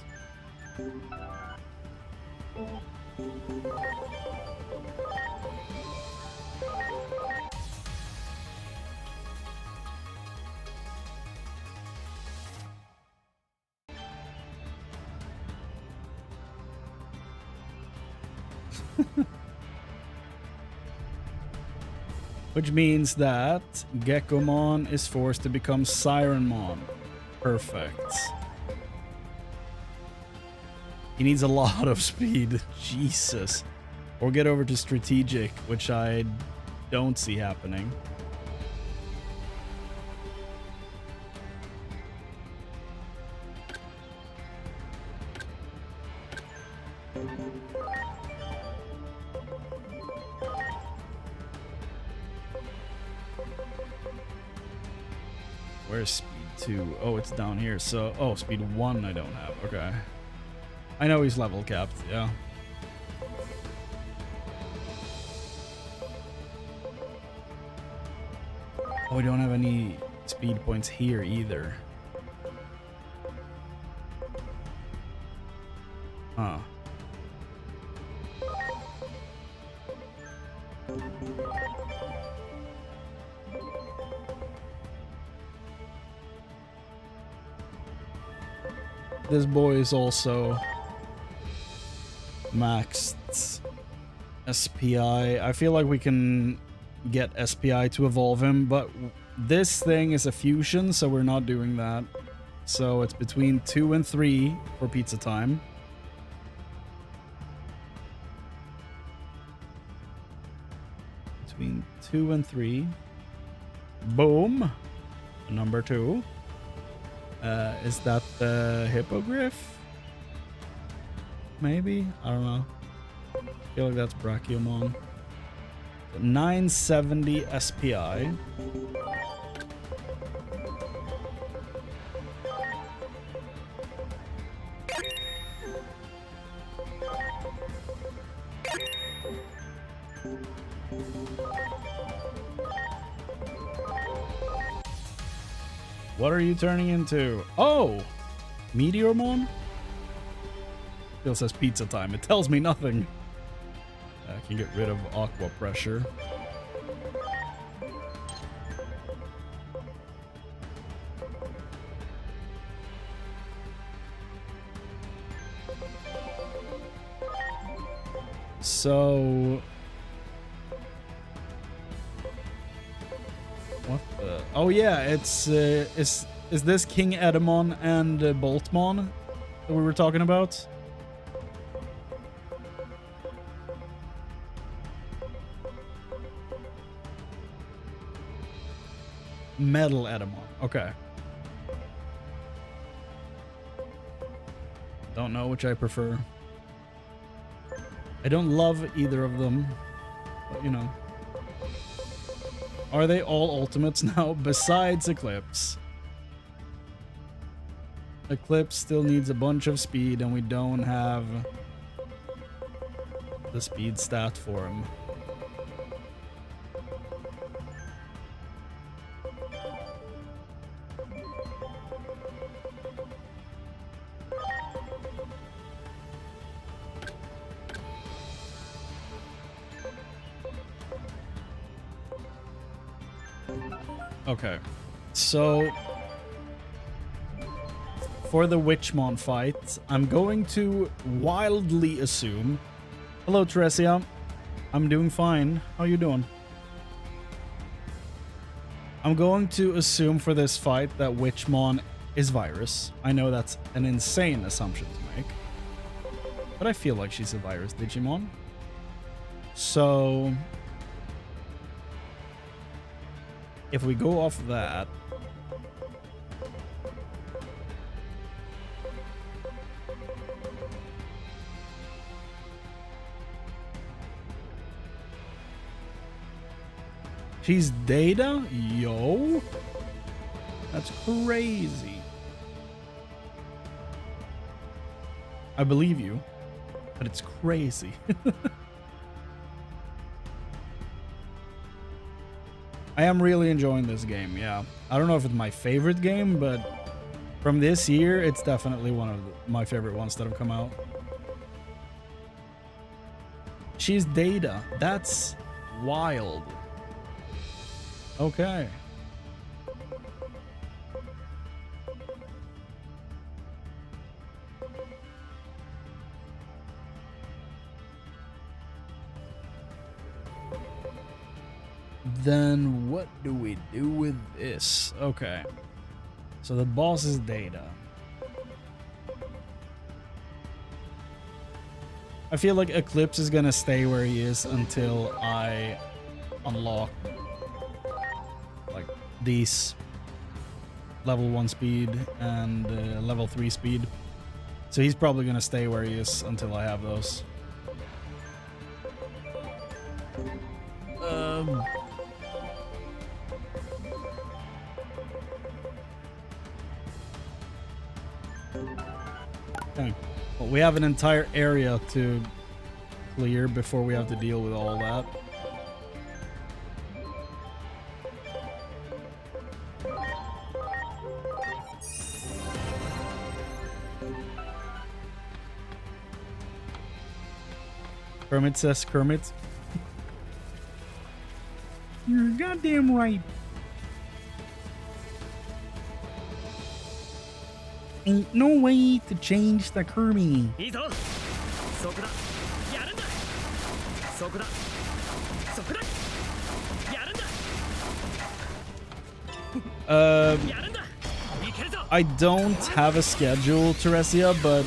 A: Which means that Geckomon is forced to become Sirenmon. Perfect. He needs a lot of speed. Jesus. Or get over to strategic, which I don't see happening. Where's speed 2? Oh, it's down here. So, oh, speed 1 I don't have. Okay. I know he's level capped, yeah. Oh, we don't have any speed points here either. Huh. This boy is also maxed SPI. I feel like we can get SPI to evolve him, but this thing is a fusion, so we're not doing that. So it's between 2 and 3 for pizza time. Between 2 and 3. Boom. Number 2. Is that the hippogriff? Maybe? I don't know. I feel like that's Brachiomon. 970 SPI. What are you turning into? Oh! Meteormon? Still says pizza time. It tells me nothing. I can get rid of aqua pressure. So... what the... oh yeah, it's... is this King Edamon and Boltmon that we were talking about? Metal Edamon. Okay. Don't know which I prefer. I don't love either of them, but you know. Are they all ultimates now besides Eclipse? Eclipse still needs a bunch of speed and we don't have the speed stat for him. Okay, so for the Witchmon fight, I'm going to wildly assume... hello, Teresia. I'm doing fine. How you doing? I'm going to assume for this fight that Witchmon is Virus. I know that's an insane assumption to make, but I feel like she's a Virus Digimon. So... if we go off that, she's Data? Yo, that's crazy. I believe you, but it's crazy. I am really enjoying this game, yeah. I don't know if it's my favorite game, but from this year, it's definitely one of my favorite ones that have come out. She's Data. That's wild. Okay. Then what do we do with this? Okay. So the boss is Data. I feel like Eclipse is gonna stay where he is until I unlock like these level 1 speed and level 3 speed. So he's probably gonna stay where he is until I have those. Okay. Well, we have an entire area to clear before we have to deal with all that. Kermit says Kermit. You're goddamn right. Ain't no way to change the Kirby. I don't have a schedule, Teresia, but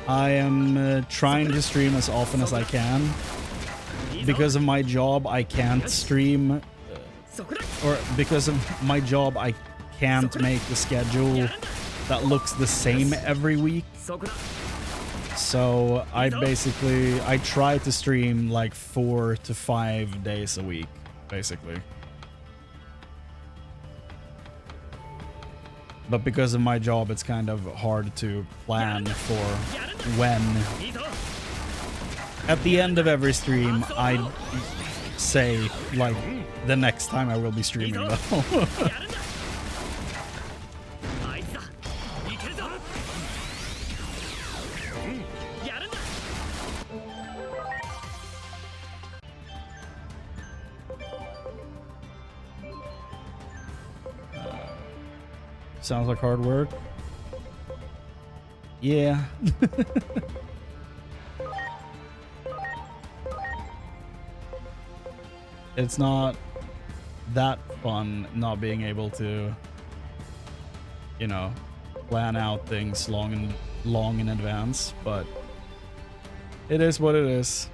A: I am trying to stream as often as I can. Because of my job, I can't stream, or because of my job, I can't make the schedule that looks the same every week. So I try to stream like 4 to 5 days a week, basically. But because of my job, it's kind of hard to plan for when. At the end of every stream, I say like the next time I will be streaming though. Sounds like hard work. Yeah. It's not that fun not being able to, you know, plan out things long in advance, but it is what it is.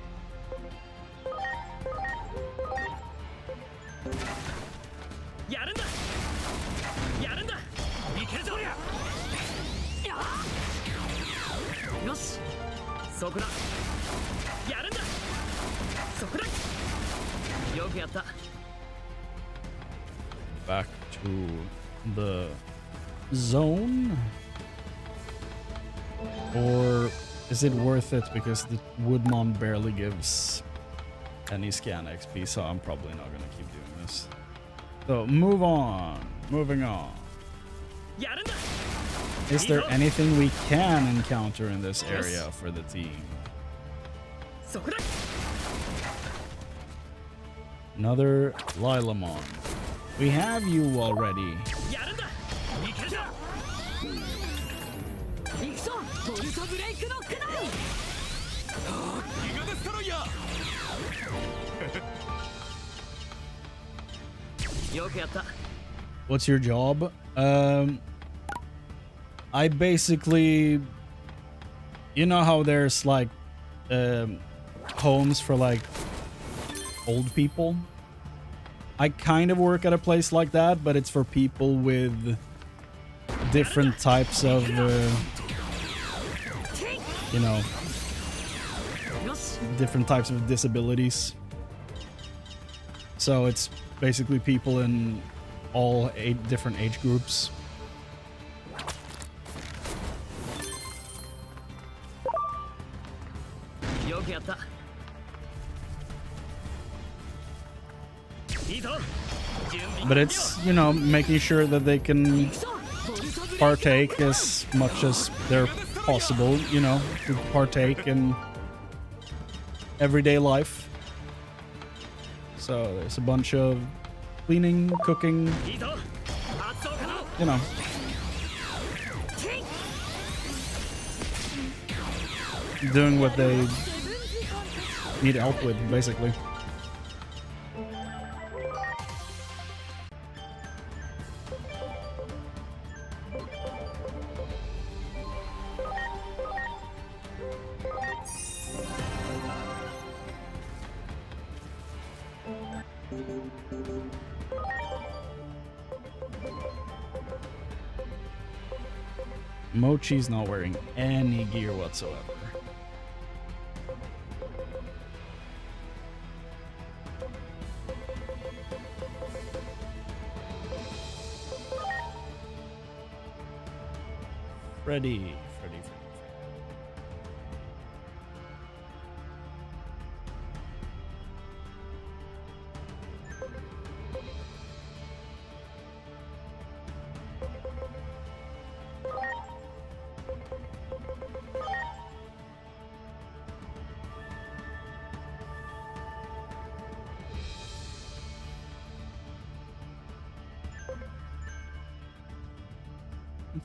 A: Back to the zone, or is it worth it because the Woodmon barely gives any scan XP, so I'm probably not gonna keep doing this. So moving on. Is there anything we can encounter in this area for the team? Another Lilamon. We have you already. What's your job? I basically, you know how there's like homes for like old people? I kind of work at a place like that, but it's for people with different types of, you know, different types of disabilities. So it's basically people in all 8 different age groups. But it's, you know, making sure that they can partake as much as they're possible, you know, to partake in everyday life. So there's a bunch of cleaning, cooking,
E: いいぞ発動可能
A: you know. Doing what they need help with, basically. Mochi's not wearing any gear whatsoever. Freddy.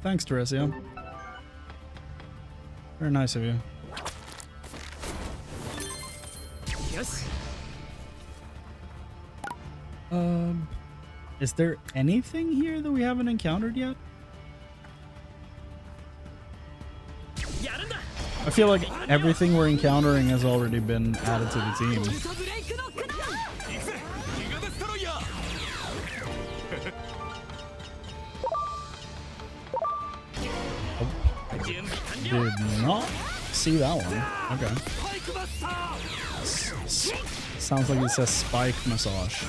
A: Thanks, Teresia. Very nice of you.
E: よし
A: Is there anything here that we haven't encountered yet?
E: やるんだ
A: I feel like everything we're encountering has already been added to the team.
E: ブレイクノックだ行くぜギガデストロイヤー
A: Did not see that one. Okay. Sounds like it says spike massage.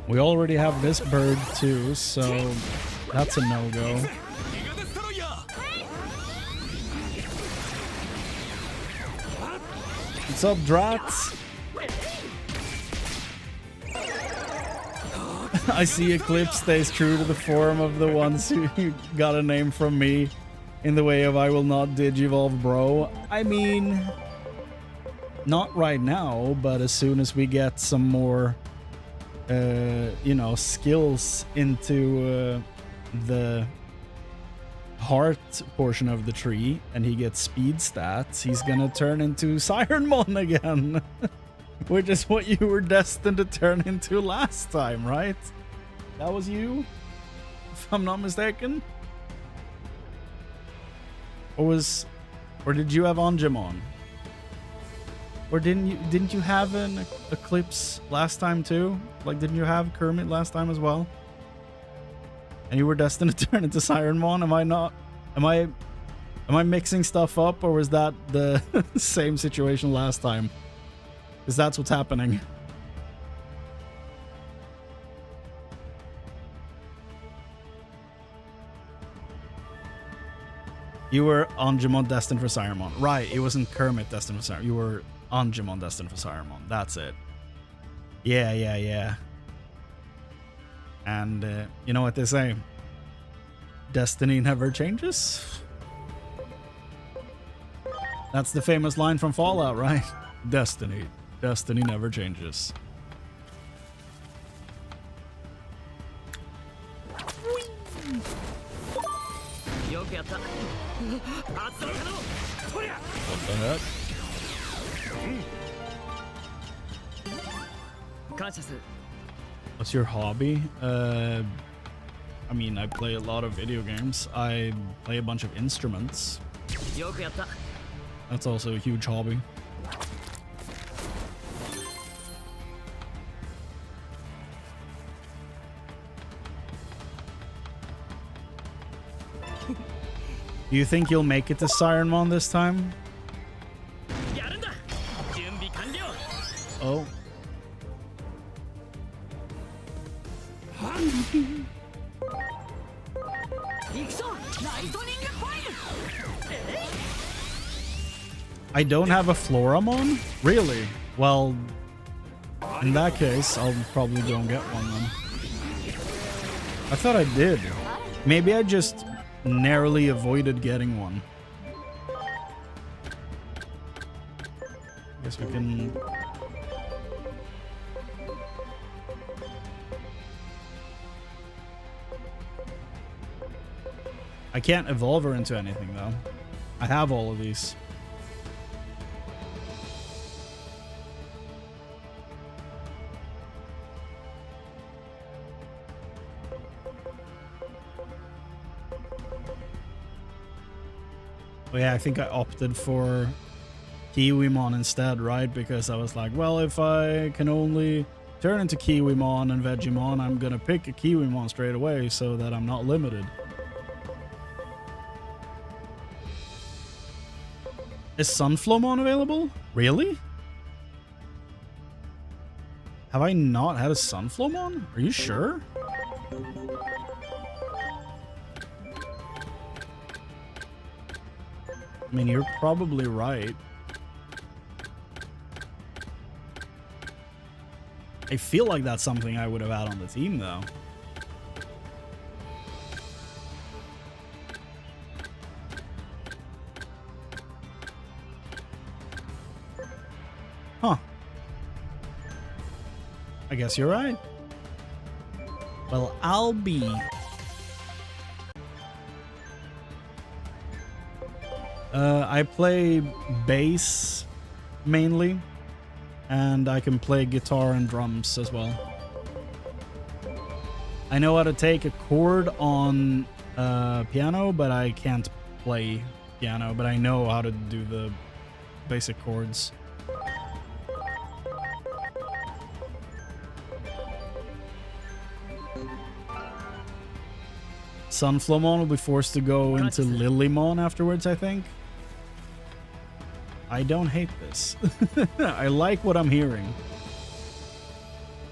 A: We already have this bird too, so that's a no-go. What's up, Drats? I see Eclipse stays true to the form of the ones who got a name from me in the way of I will not digivolve, bro. I mean, not right now, but as soon as we get some more you know, skills into the heart portion of the tree and he gets speed stats, he's gonna turn into Sirenmon again. Which is what you were destined to turn into last time, right? That was you, if I'm not mistaken. Or did you have Angemon? Or didn't you have an Eclipse last time too? Like, didn't you have Kermit last time as well? And you were destined to turn into Sirenmon? Am I mixing stuff up, or was that the same situation last time? Because that's what's happening. You were Angemon destined for Sirenmon. Right, it wasn't Kermit destined for Sirenmon. You were Angemon destined for Sirenmon. That's it. Yeah. And you know what they say? Destiny never changes. That's the famous line from Fallout, right? Destiny never changes. What the heck? What's your hobby? I mean, I play a lot of video games. I play a bunch of instruments. That's also a huge hobby. Do you think you'll make it to Sirenmon this time? Oh. I don't have a Floramon? Really? Well, in that case, I'll probably go and get one then. I thought I did. Maybe I just narrowly avoided getting one. Guess we can... I can't evolve her into anything though. I have all of these. Oh yeah, I think I opted for Kiwimon instead, right? Because I was like, well, if I can only turn into Kiwimon and Vegemon, I'm gonna pick a Kiwimon straight away so that I'm not limited. Is Sunflowmon available? Really? Have I not had a Sunflowmon? Are you sure? I mean, you're probably right. I feel like that's something I would have had on the team, though. Huh. I guess you're right. Well, I'll be... I play bass mainly, and I can play guitar and drums as well. I know how to take a chord on piano, but I can't play piano, but I know how to do the basic chords. Sunflowmon will be forced to go into Lilymon afterwards, I think. I don't hate this. I like what I'm hearing.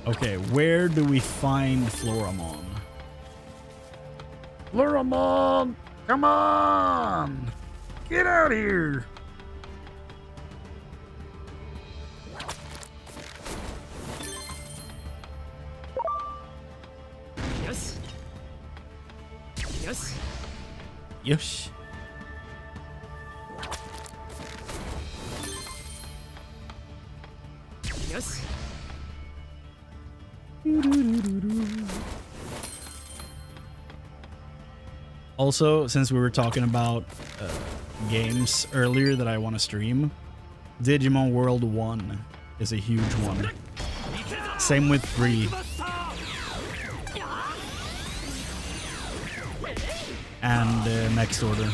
A: Okay, where do we find Floramon? Floramon! Come on! Get out here!
E: Yes. Yes.
A: Yes.
E: Yes.
A: Also, since we were talking about games earlier that I want to stream, Digimon World 1 is a huge one. Same with 3. And next order.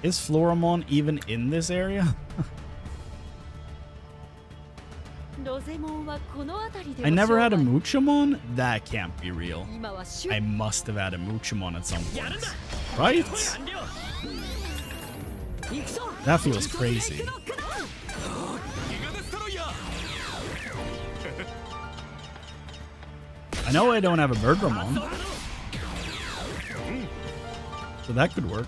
A: Is Floramon even in this area? I never had a Muchamon? That can't be real. I must have had a Muchamon at some point. Right? That feels crazy. I know I don't have a Bergramon, so that could work.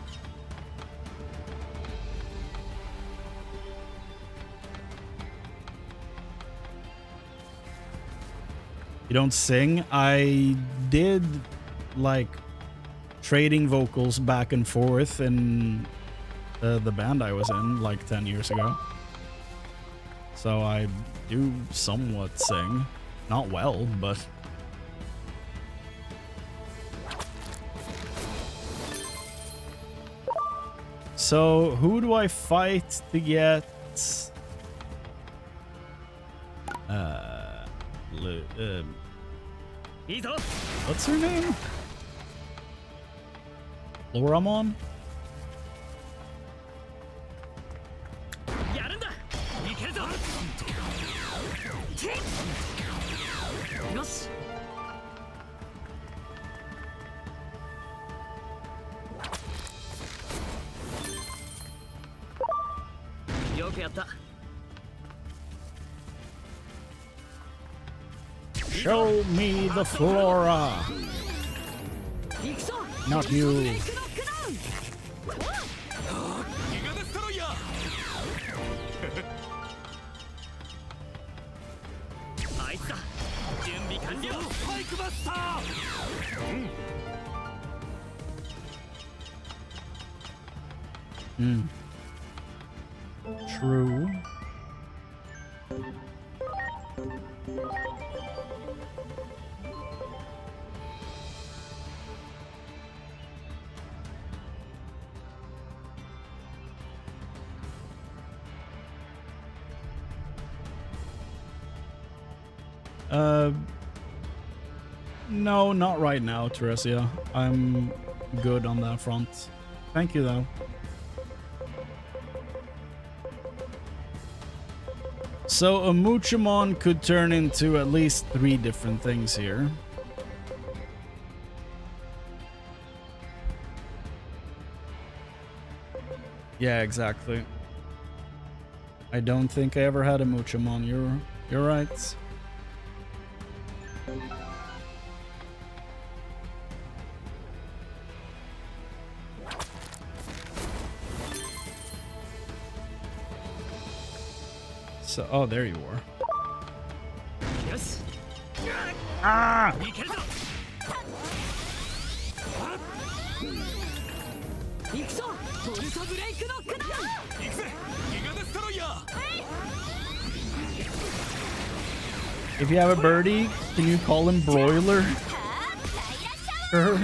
A: You don't sing? I did like trading vocals back and forth in the band I was in like 10 years ago. So I do somewhat sing. Not well, but... So who do I fight to get... what's her name? Floramon?
E: よしよくやった
A: Show me the flora.
E: 行くぞ
A: Not you.
E: ギガデストロイヤーあいつだ準備完了スパイクバスター
A: True. No, not right now, Teresia. I'm good on that front. Thank you, though. So a Muchamon could turn into at least 3 different things here. Yeah, exactly. I don't think I ever had a Muchamon. You're right. So, oh, there you are.
E: よし
A: Ah!
E: いけるぞ行くぞトルトブレイクノックダウン行くぜギガデストロイヤー
A: If you have a birdie, can you call him Broiler? Sure.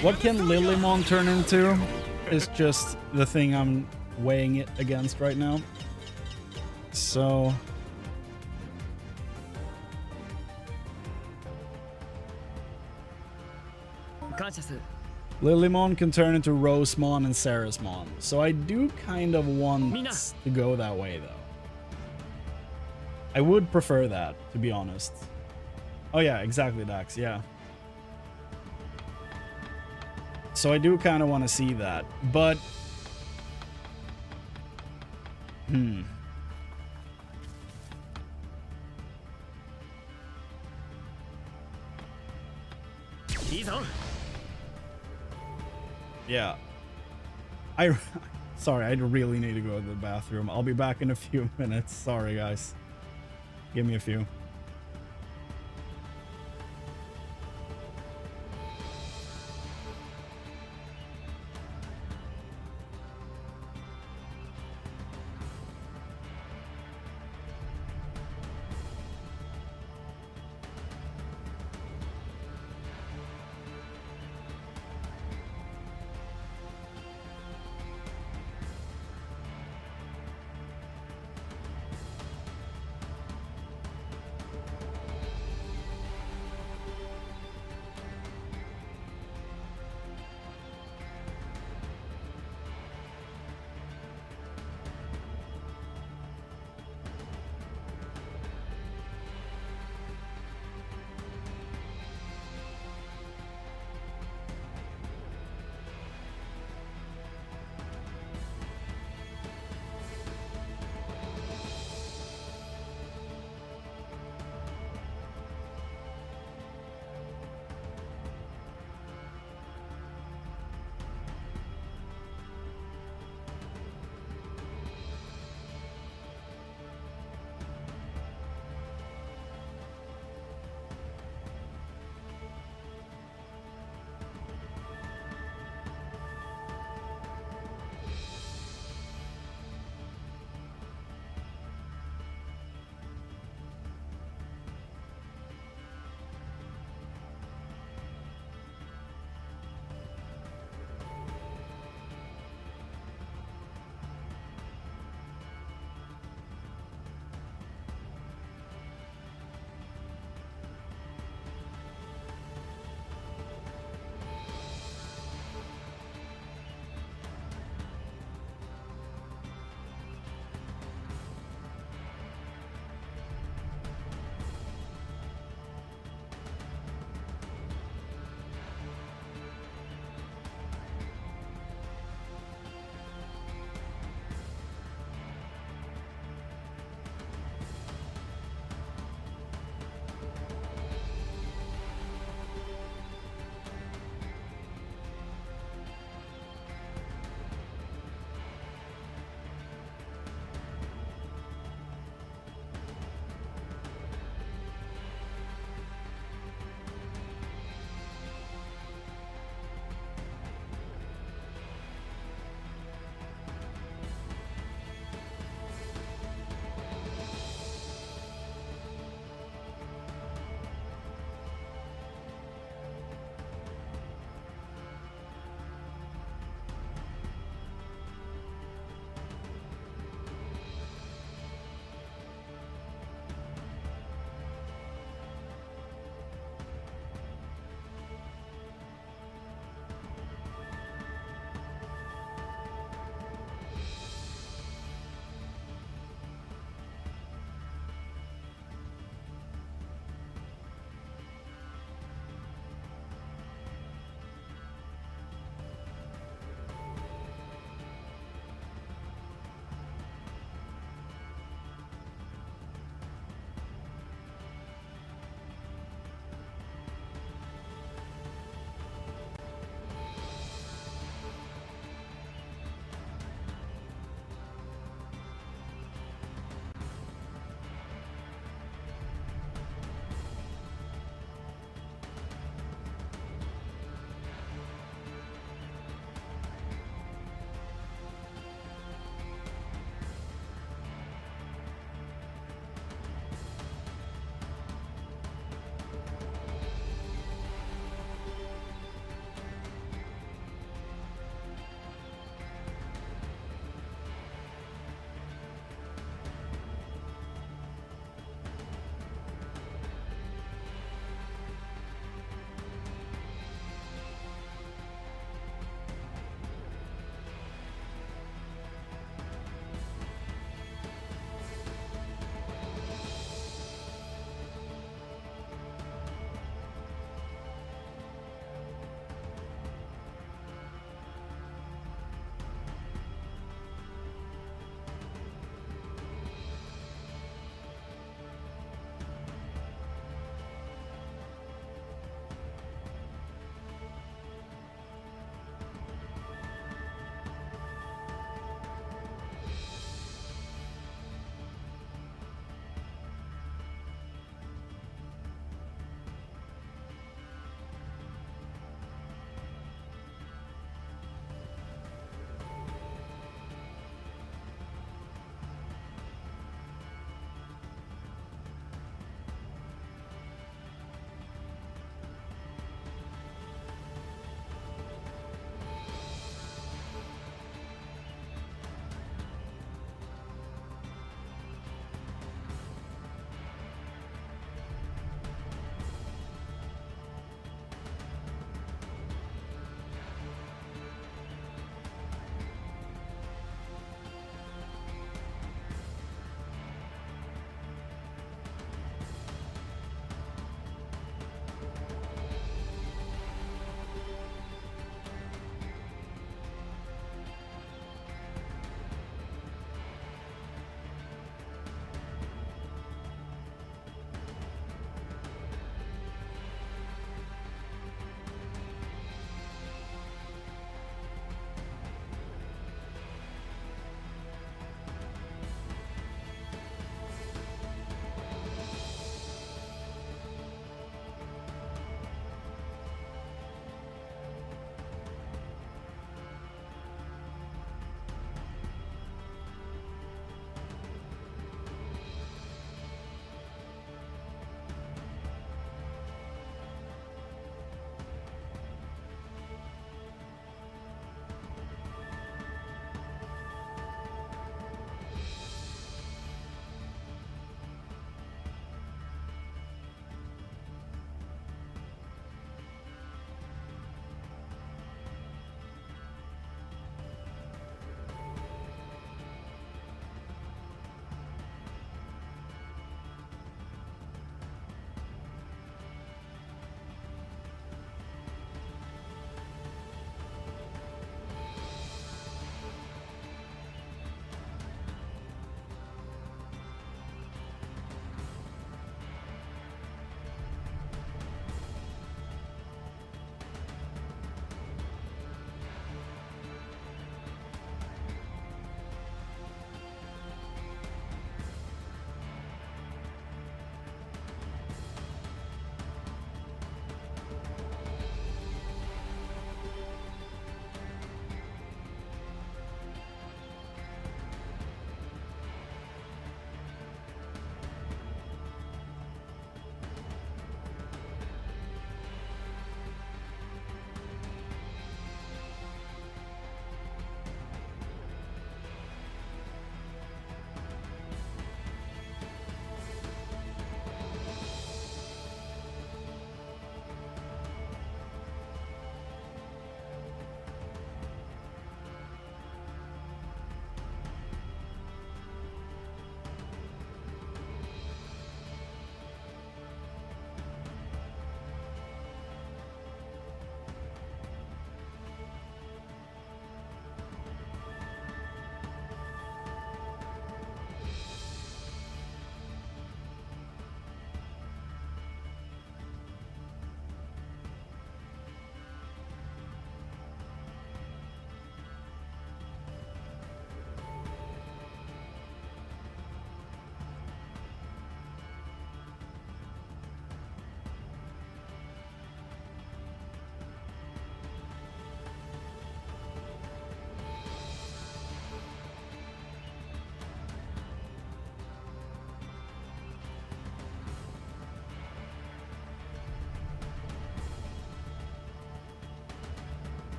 A: What can Lilymon turn into is just the thing I'm weighing it against right now. So Lilymon can turn into Rosemon and Sarismon. So I do kind of want to go that way though. I would prefer that, to be honest. Oh yeah, exactly, Dax, yeah. So I do kind of want to see that, but yeah. Sorry, I really need to go to the bathroom. I'll be back in a few minutes. Sorry, guys. Give me a few.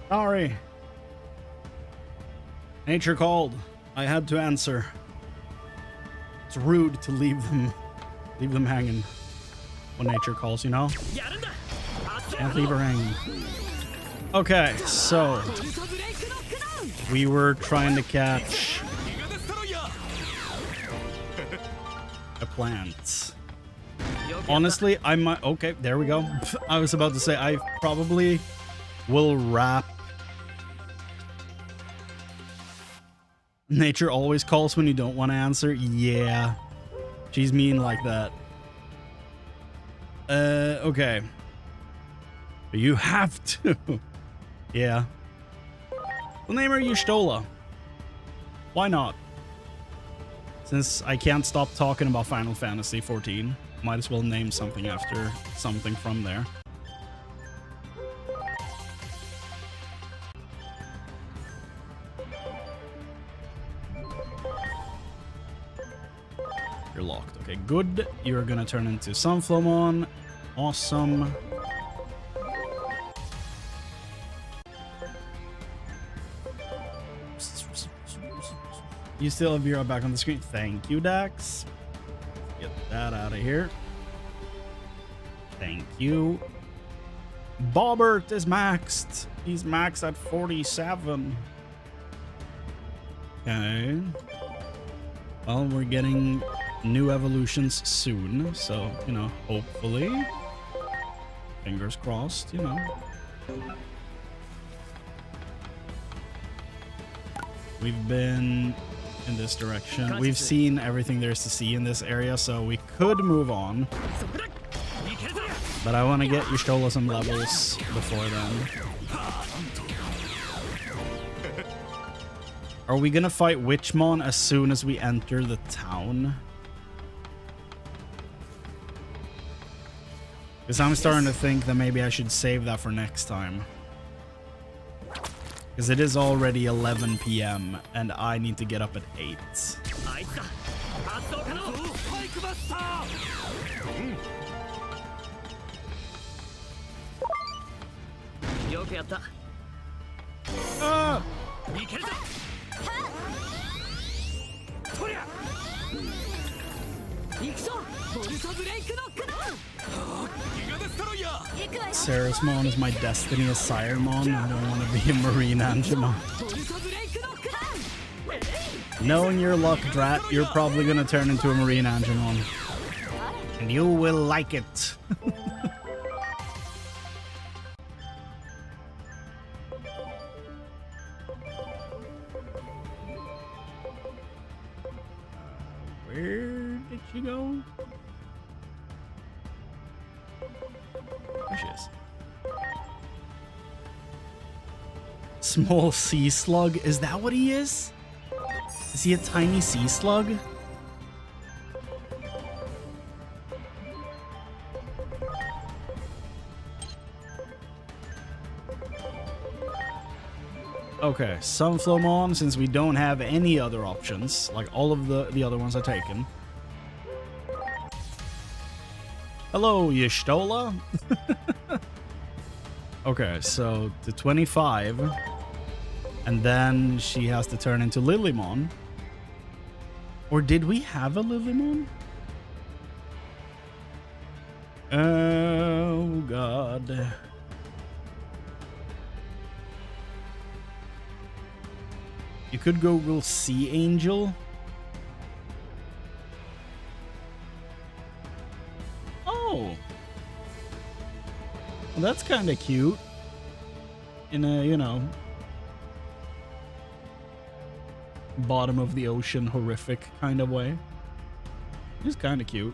A: Sorry. Nature called. I had to answer. It's rude to leave them hanging when nature calls, you know? Can't leave her hanging. Okay, so we were trying to catch a plant. Honestly, I might. Okay, there we go. I was about to say I probably will wrap. Nature always calls when you don't want to answer. Yeah, she's mean like that. Okay. You have to. Yeah. We'll name her Y'shtola. Why not? Since I can't stop talking about Final Fantasy 14, might as well name something after something from there. You're locked. Okay, good. You're gonna turn into Sunflowmon. Awesome. You still have Vera back on the screen. Thank you, Dax. Get that out of here. Thank you. Bobbert is maxed. He's maxed at 47. Okay. Well, we're getting new evolutions soon, so, you know, hopefully. Fingers crossed, you know. We've been in this direction. We've seen everything there is to see in this area, so we could move on. But I want to get Y'shtola some levels before then. Are we gonna fight Witchmon as soon as we enter the town? Because I'm starting to think that maybe I should save that for next time. Because it is already 11 p.m. and I need to get up at 8. Ah! Sarasmon is my destiny as Siremon. I don't want to be a Marine Angemon. Knowing your luck, Drat, you're probably going to turn into a Marine Angemon. And you will like it. Where did she go? There she is. Small sea slug? Is that what he is? Is he a tiny sea slug? Okay, Sunflowmon, since we don't have any other options, like all of the other ones are taken. Hello, Y'shtola. Okay, so to 25, and then she has to turn into Lilymon. Or did we have a Lilymon? Oh god. You could Google Sea Angel. Oh. Well, that's kind of cute. In a, you know, bottom of the ocean horrific kind of way. It's kind of cute.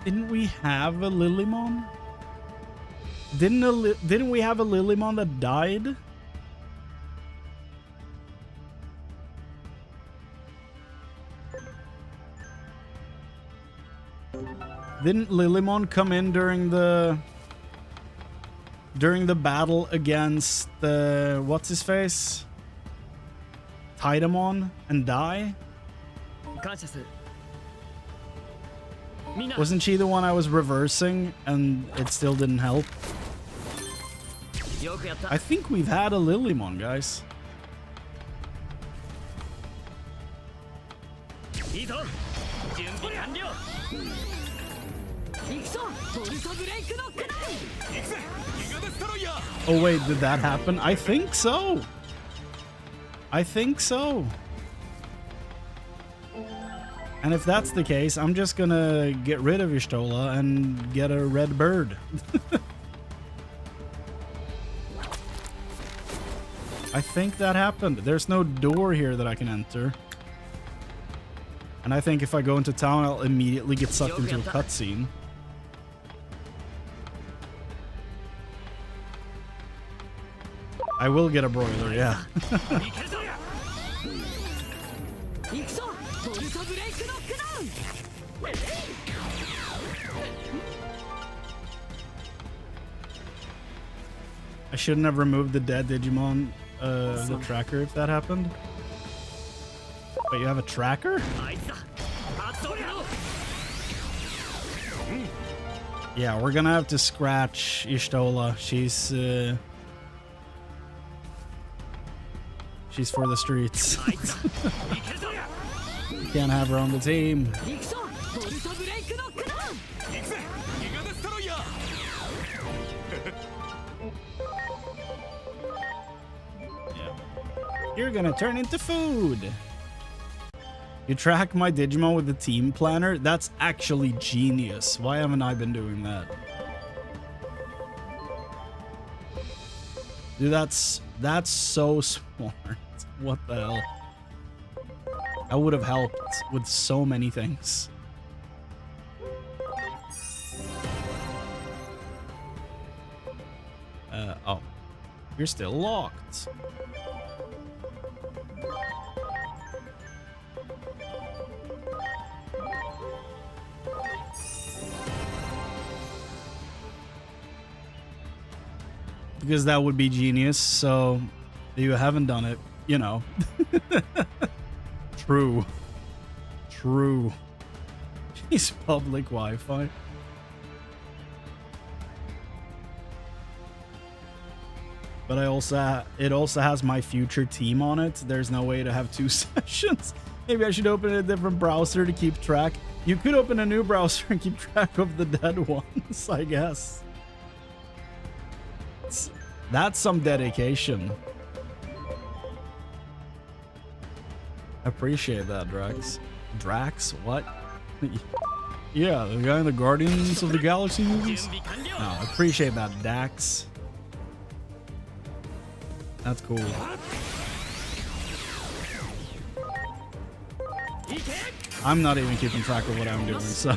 A: Didn't we have a Lilymon? Didn't we have a Lilymon that died? Didn't Lilymon come in during the battle against the what's his face? Tidamon and die?
E: 感謝するみんな
A: Wasn't she the one I was reversing and it still didn't help?
E: よくやった
A: I think we've had a Lilymon, guys.
E: いいぞ準備完了
C: 行くぞボルトブレイクノックダウン
A: Oh wait, did that happen? I think so. I think so. And if that's the case, I'm just gonna get rid of Y'shtola and get a red bird. I think that happened. There's no door here that I can enter. And I think if I go into town, I'll immediately get sucked into a cutscene. I will get a broiler, yeah.
E: いけるぞ
C: 行くぞボルトブレイクノックダウン
A: I shouldn't have removed the dead Digimon, the tracker, if that happened. But you have a tracker?
E: あいつだ発動だろ
A: Yeah, we're gonna have to scratch Y'shtola. She's for the streets.
E: あいつだいけるぞ
A: Can't have her on the team.
C: 行くぞボルトブレイクノックダウン
D: 行くぜギガデストロイヤー
A: You're gonna turn into food. You track my Digimon with the team planner? That's actually genius. Why haven't I been doing that? Dude, that's so smart. What the hell? That would have helped with so many things. Oh. You're still locked. Because that would be genius, so you haven't done it, you know. True. True. Jeez, public Wi-Fi. But it also has my future team on it. There's no way to have two sessions. Maybe I should open a different browser to keep track. You could open a new browser and keep track of the dead ones, I guess. That's some dedication. Appreciate that, Drax. Drax? What? Yeah, the guy in the Guardians of the Galaxy movies?
E: 準備完了
A: No, appreciate that, Dax. That's cool.
E: いけ
A: I'm not even keeping track of what I'm doing, so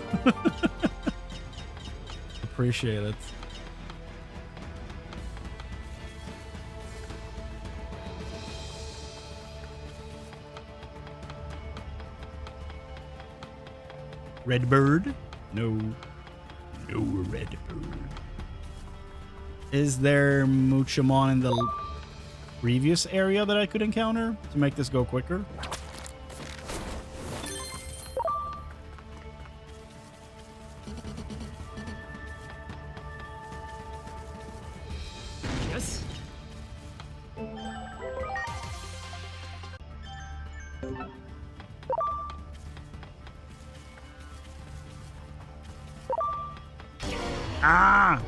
A: appreciate it. Red bird? No. No red bird. Is there Muchamon in the previous area that I could encounter to make this go quicker?
E: Yes.
A: Ah!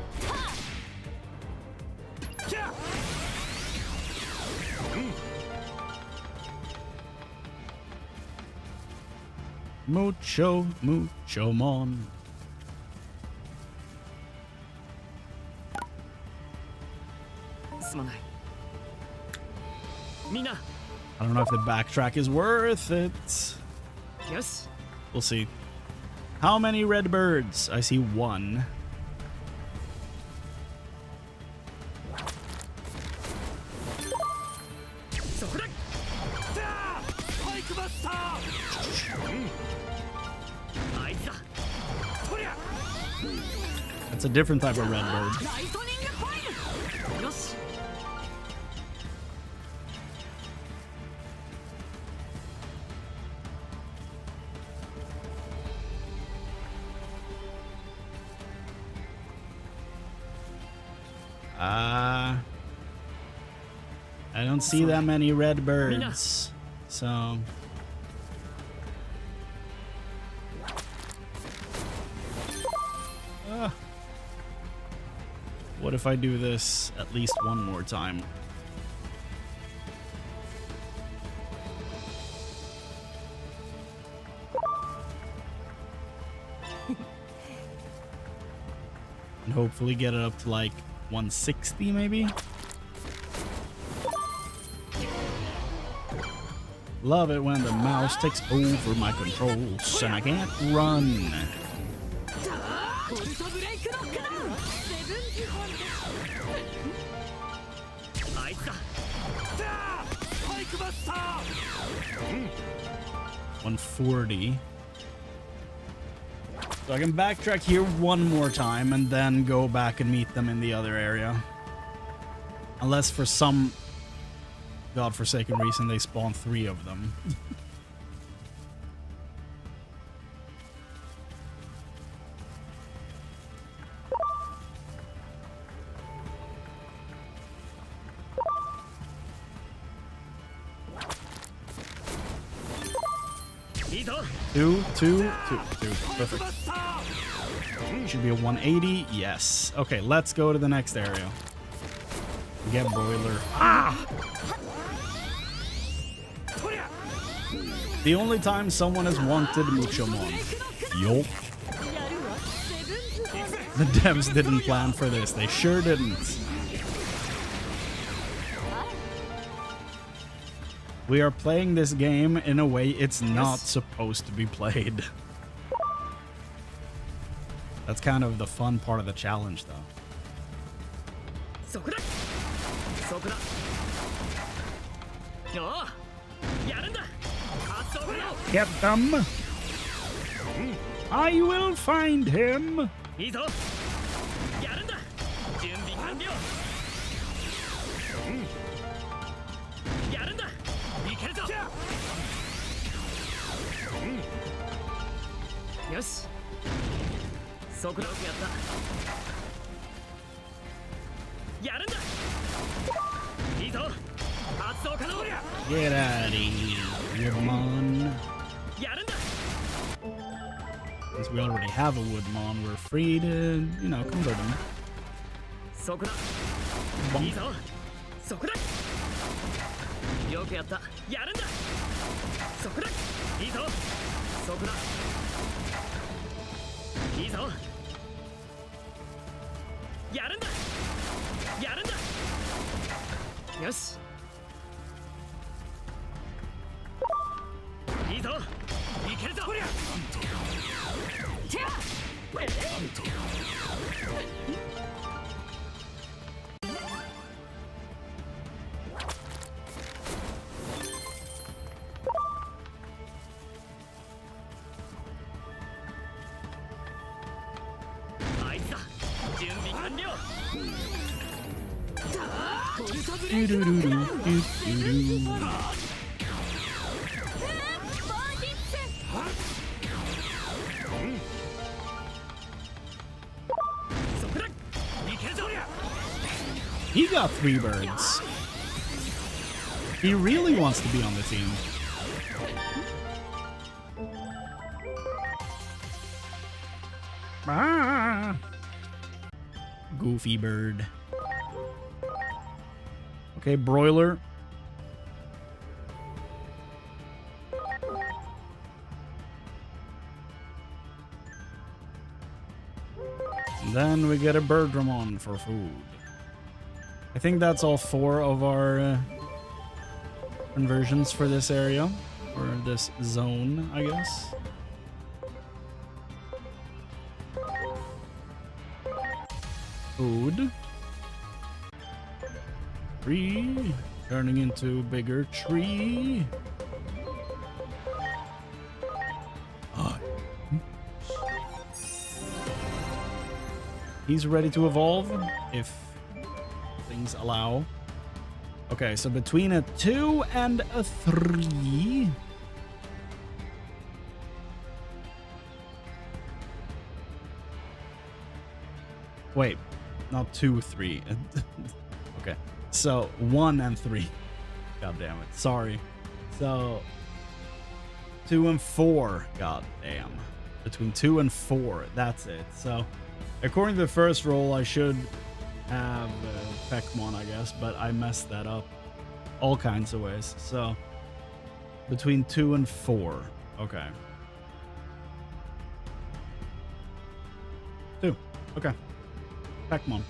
A: Muchamon. I don't know if the backtrack is worth it.
E: Yes.
A: We'll see. How many red birds? I see one. That's a different type of red bird. I don't see that many red birds. So what if I do this at least one more time? And hopefully get it up to like 160 maybe? Love it when the mouse takes over my controls and I can't run. $140. So I can backtrack here one more time and then go back and meet them in the other area. Unless for some godforsaken reason they spawn 3 of them. Two. Perfect. Should be a 180. Yes. Okay, let's go to the next area. Get Broiler. Ah! The only time someone has wanted Muchomon. Yup. The devs didn't plan for this. They sure didn't. We are playing this game in a way it's not supposed to be played. That's kind of the fun part of the challenge, though. Get them! I will find him!
E: Yes. Get
A: out of here, Woodmon. Since we already have a Woodmon, we're free to, you know, convert him. Bonk.
E: Yes.
A: He got 3 birds. He really wants to be on the team. Ah. Goofy bird. Okay, Broiler. And then we get a Birdramon for food. I think that's all 4 of our conversions for this area, or this zone, I guess. Food. 3, turning into bigger tree. He's ready to evolve if things allow. Okay, so between a 2 and a 3. Wait, not 2, 3. Okay. So 1 and 3. God damn it. Sorry. So 2 and 4. God damn. Between 2 and 4. That's it. So according to the first roll, I should have Pekmon, I guess, but I messed that up all kinds of ways. So between 2 and 4. Okay. 2. Okay. Pekmon.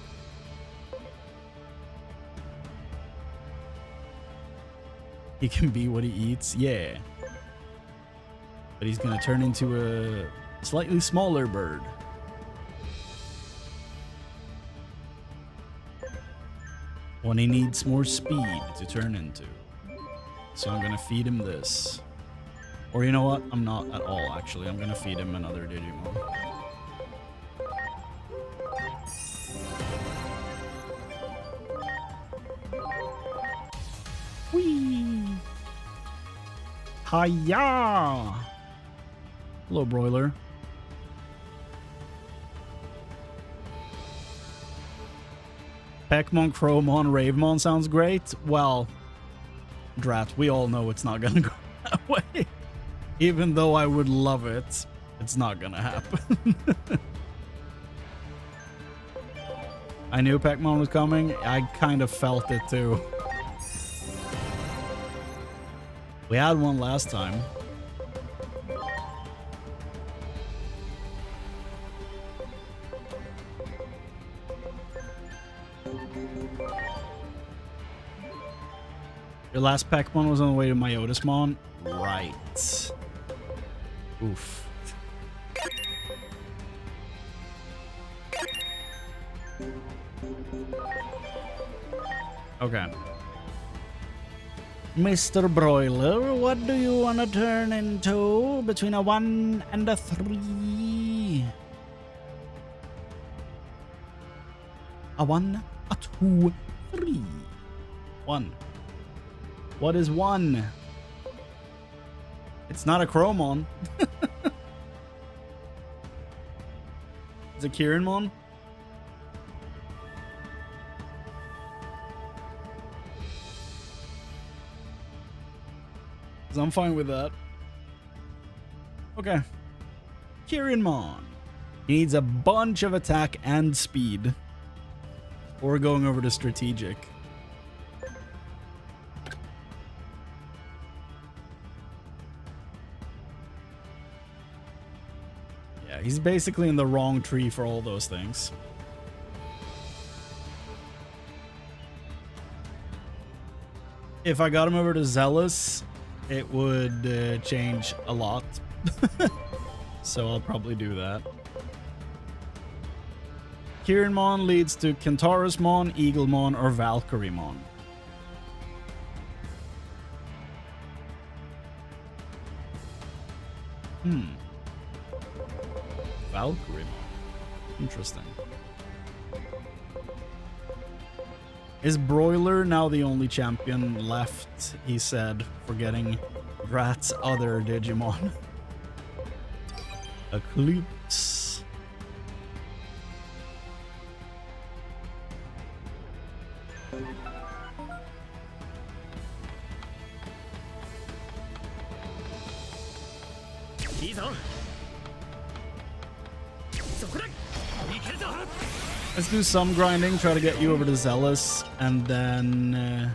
A: He can be what he eats. Yeah. But he's gonna turn into a slightly smaller bird. When he needs more speed to turn into. So I'm gonna feed him this. Or you know what? I'm not at all, actually. I'm gonna feed him another Digimon. Whee! Hiya! Hello, broiler. Pekmon, Chromon, Ravemon sounds great. Well, drat, we all know it's not gonna go that way. Even though I would love it, it's not gonna happen. I knew Pekmon was coming. I kind of felt it too. We had one last time. Your last Pekmon was on the way to Myotismon? Right. Oof. Okay. Mr. Broiler, what do you want to turn into between a 1 and a 3? A 1, a 2, 3. 1. What is 1? It's not a Chromon. It's a Kirinmon? I'm fine with that. Okay. Kirinmon. He needs a bunch of attack and speed. Or going over to strategic. Yeah, he's basically in the wrong tree for all those things. If I got him over to Zealous, it would change a lot. So I'll probably do that. Kirinmon leads to Kentarusmon, Eaglemon, or Valkyremon. Valkyremon. Interesting. Is Broiler now the only champion left, he said, for getting Rat's other Digimon? Eclipse. Let's do some grinding, try to get you over to Zealous, and then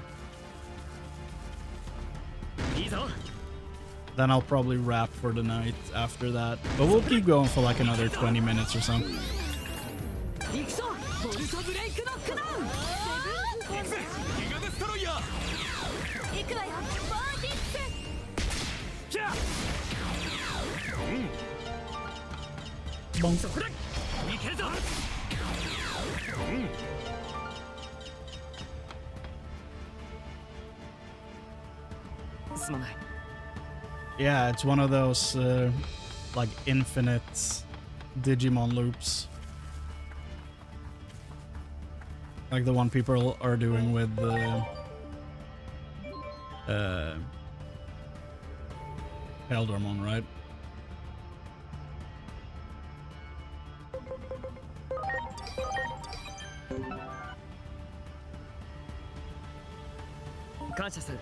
A: I'll probably wrap for the night after that. But we'll keep going for like another 20 minutes or so. Bonk. Yeah, it's one of those like infinite Digimon loops, like the one people are doing with the Eldermon, right?
E: 感謝する。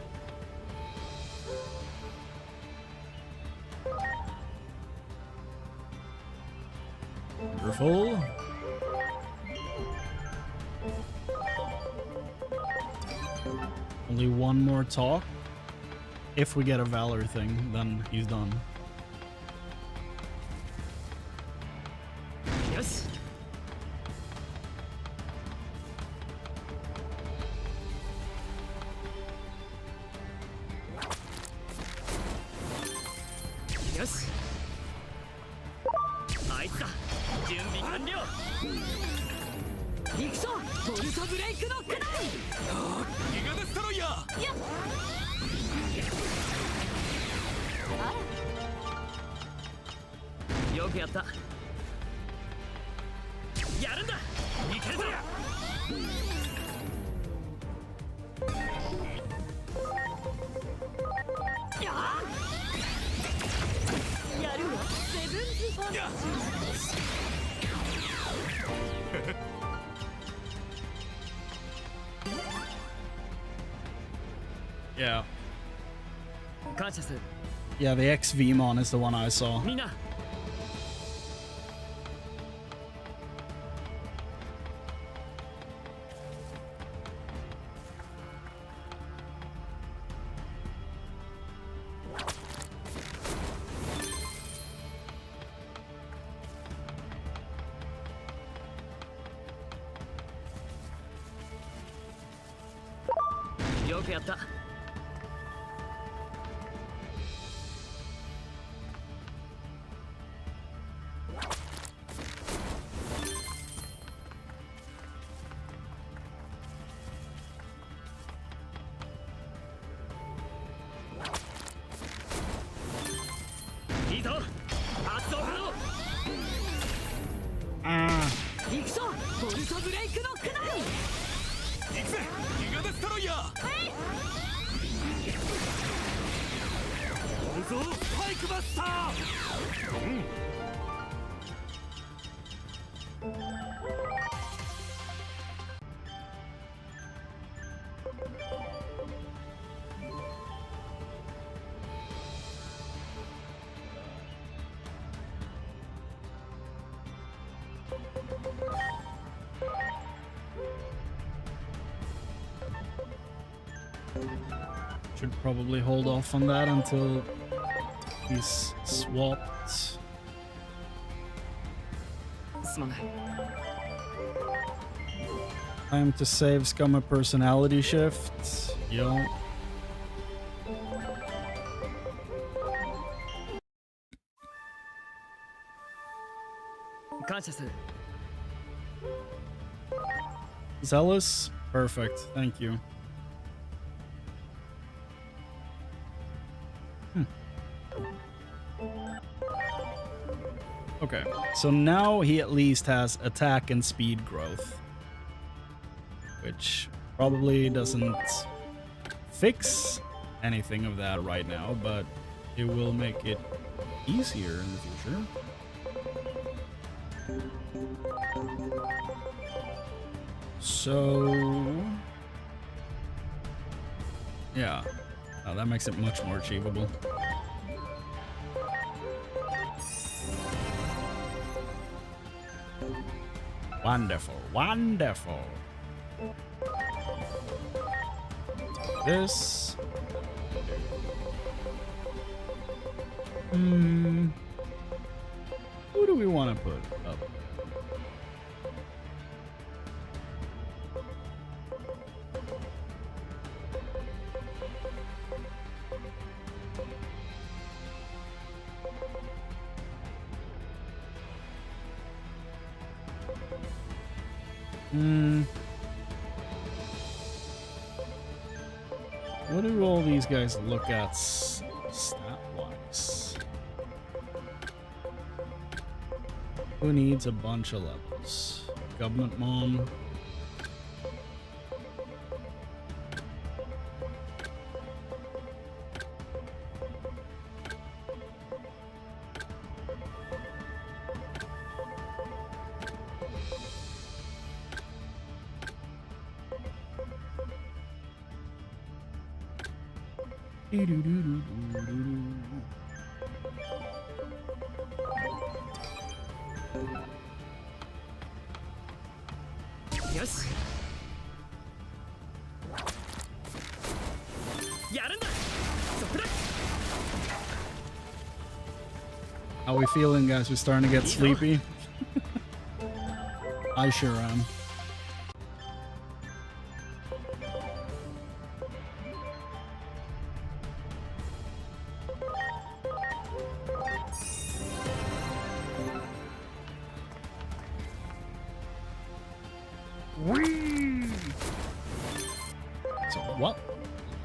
A: Wonderful. Only one more talk. If we get a Valor thing, then he's done.
E: よし。よし。あいつだ。準備完了。行くぞ。ボルトブレイクノックダウン。ギガデストロイヤー。やっ。よくやった。やるんだ。いけるぞ。やるわ。セブンズパンチ。
A: Yeah.
E: 感謝する。
A: Yeah, the XVmon is the one I saw.
E: みんな。 よくやった。 いいぞ。発動可能。行くぞ。ボルトブレイクノックダウン。行くぜ。ギガデストロイヤー。やるぞ。スパイクバスター。
A: Should probably hold off on that until he's swapped.
E: すまない。
A: Time to save Scum a personality shift. Yo. Zealous? Perfect. Thank you. Okay, so now he at least has attack and speed growth, which probably doesn't fix anything of that right now, but it will make it easier in the future. So yeah, that makes it much more achievable. Wonderful, wonderful. This. Who do we want to put up? What do all these guys look at stat-wise? Who needs a bunch of levels? Government Mom.
E: Yes. Yaranda.
A: How we feeling, guys? We starting to get sleepy? I sure am. So what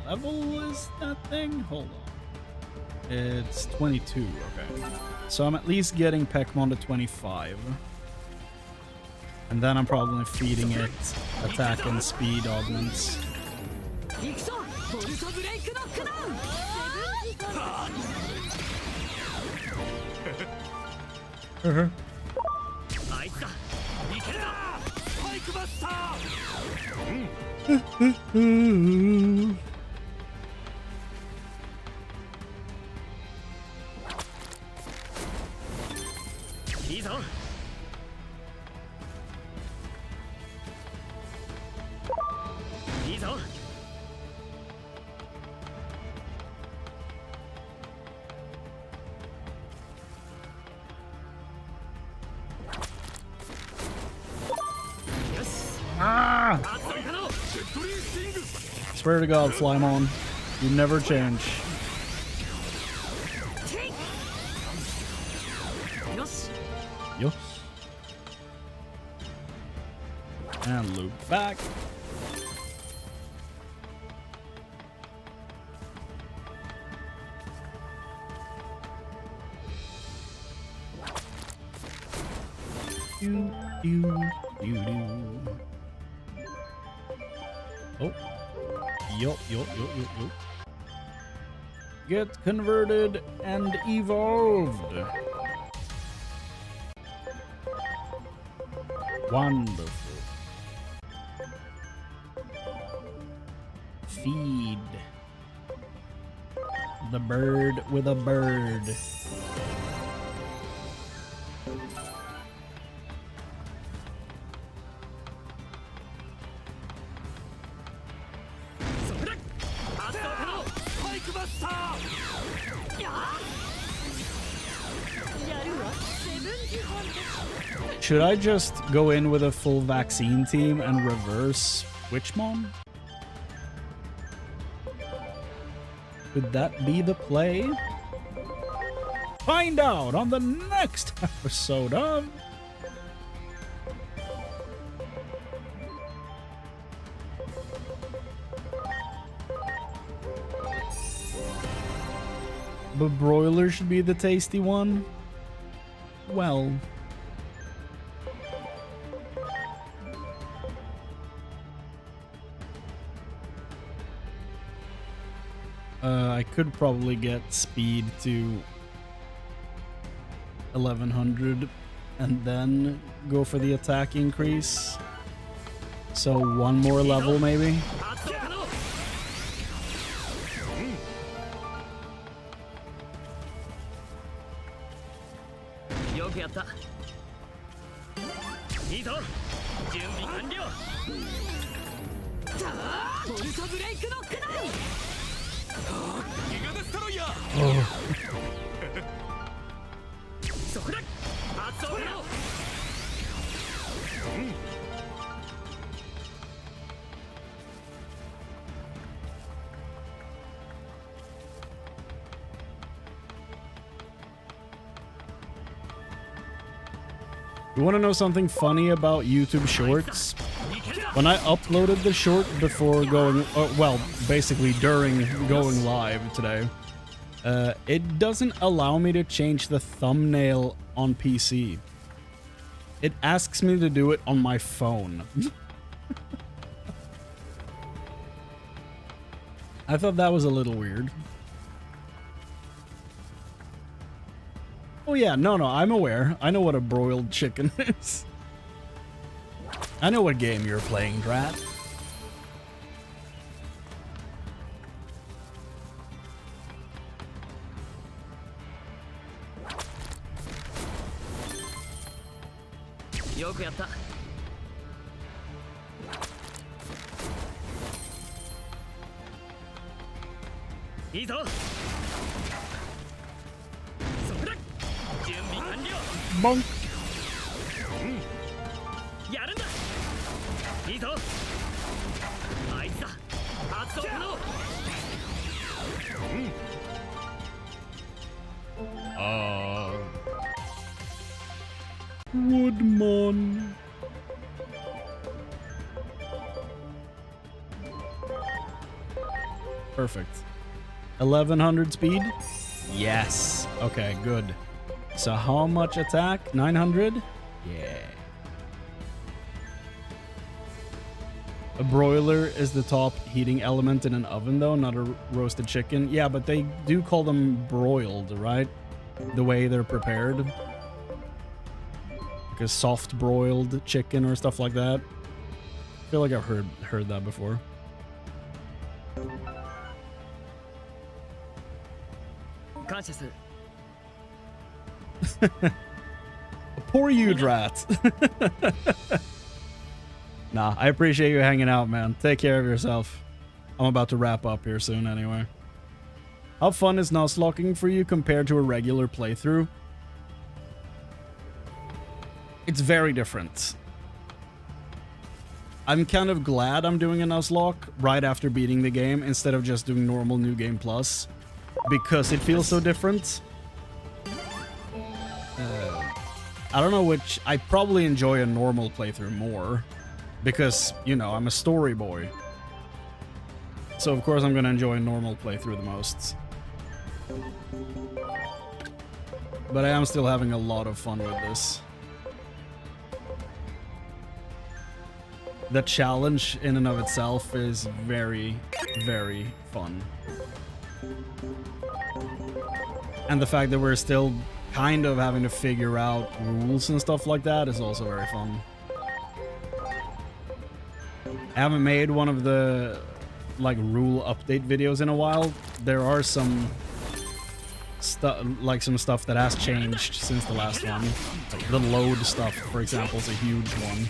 A: level is that thing? Hold on. It's 22, okay. So I'm at least getting Pekmon to 25. And then I'm probably feeding it attack and speed augments. Ah! Swear to God, Flymon, you never change. Yes. And loop back. Oh. Yup. Get converted and evolved. Wonderful. Feed the bird with a bird. Should I just go in with a full vaccine team and reverse Witchmon? Could that be the play? Find out on the next episode of The broiler should be the tasty one? Well, I could probably get speed to 1100 and then go for the attack increase. So one more level maybe. You want to know something funny about YouTube Shorts? When I uploaded the short before going, well, basically during going live today, it doesn't allow me to change the thumbnail on PC. It asks me to do it on my phone. I thought that was a little weird. Oh yeah, no, I'm aware. I know what a broiled chicken is. I know what game you're playing, Drat.
E: よくやった。いいぞ。そこだ。準備完了。
A: Bonk.
E: やるんだ。いいぞ。あいつだ。発動可能。
A: Woodmon. Perfect. 1100 speed? Yes. Okay, good. So how much attack? 900? Yeah. A broiler is the top heating element in an oven though, not a roasted chicken. Yeah, but they do call them broiled, right? The way they're prepared. Like a soft broiled chicken or stuff like that. I feel like I've heard that before. Poor you, Drat. Nah, I appreciate you hanging out, man. Take care of yourself. I'm about to wrap up here soon anyway. How fun is Nuzlocking for you compared to a regular playthrough? It's very different. I'm kind of glad I'm doing a Nuzlocke right after beating the game instead of just doing normal New Game Plus, because it feels so different. I don't know which... I probably enjoy a normal playthrough more because, you know, I'm a story boy. So of course I'm gonna enjoy a normal playthrough the most. But I am still having a lot of fun with this. The challenge in and of itself is very, very fun. And the fact that we're still kind of having to figure out rules and stuff like that is also very fun. I haven't made one of the like rule update videos in a while. There are some stuff, like some stuff that has changed since the last one. Like the load stuff, for example, is a huge one.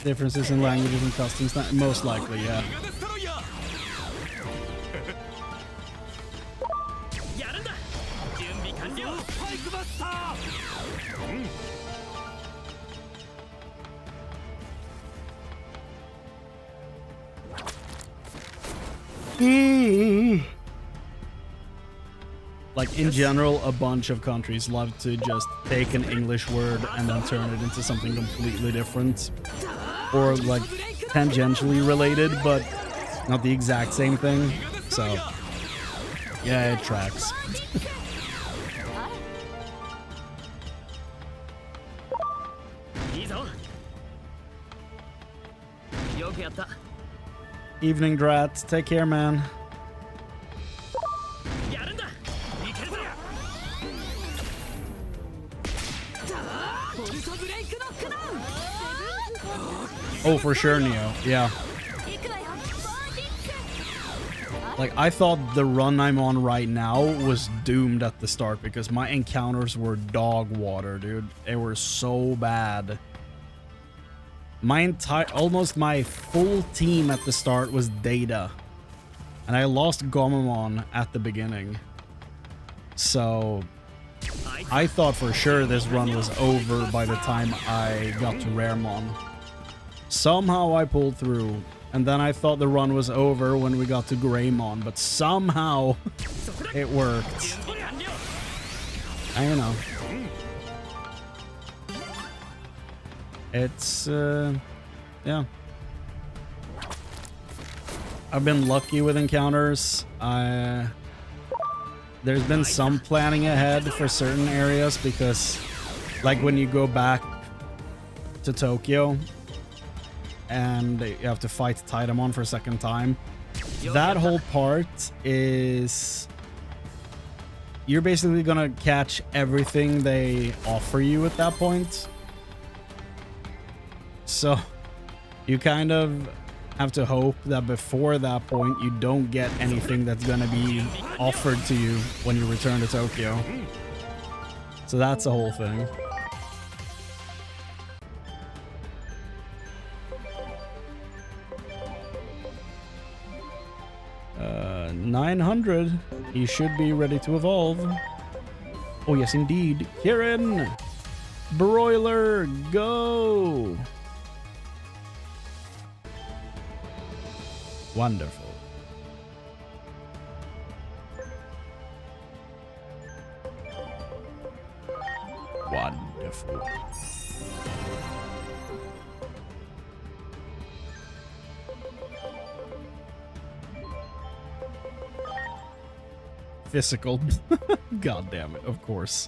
A: Differences in languages and customs, most likely, yeah. Like, in general, a bunch of countries love to just take an English word and then turn it into something completely different. Or, like, tangentially related, but not the exact same thing. So, yeah, it tracks. Evening, Drat. Take care, man. Oh, for sure, Neo. Yeah. Like, I thought the run I'm on right now was doomed at the start because my encounters were dog water, dude. They were so bad. Almost my full team at the start was Data. And I lost Gomamon at the beginning. So I thought for sure this run was over by the time I got to Raremon. Somehow I pulled through, and then I thought the run was over when we got to Greymon, but somehow it worked. I don't know. It's, yeah. I've been lucky with encounters. There's been some planning ahead for certain areas because, like, when you go back to Tokyo and you have to fight Titamon for a second time, that whole part is... you're basically gonna catch everything they offer you at that point. So you kind of have to hope that before that point you don't get anything that's gonna be offered to you when you return to Tokyo. So that's the whole thing. 900. He should be ready to evolve. Oh yes, indeed. Kieran! Broiler, go! Wonderful. Wonderful. Physical. God damn it, of course.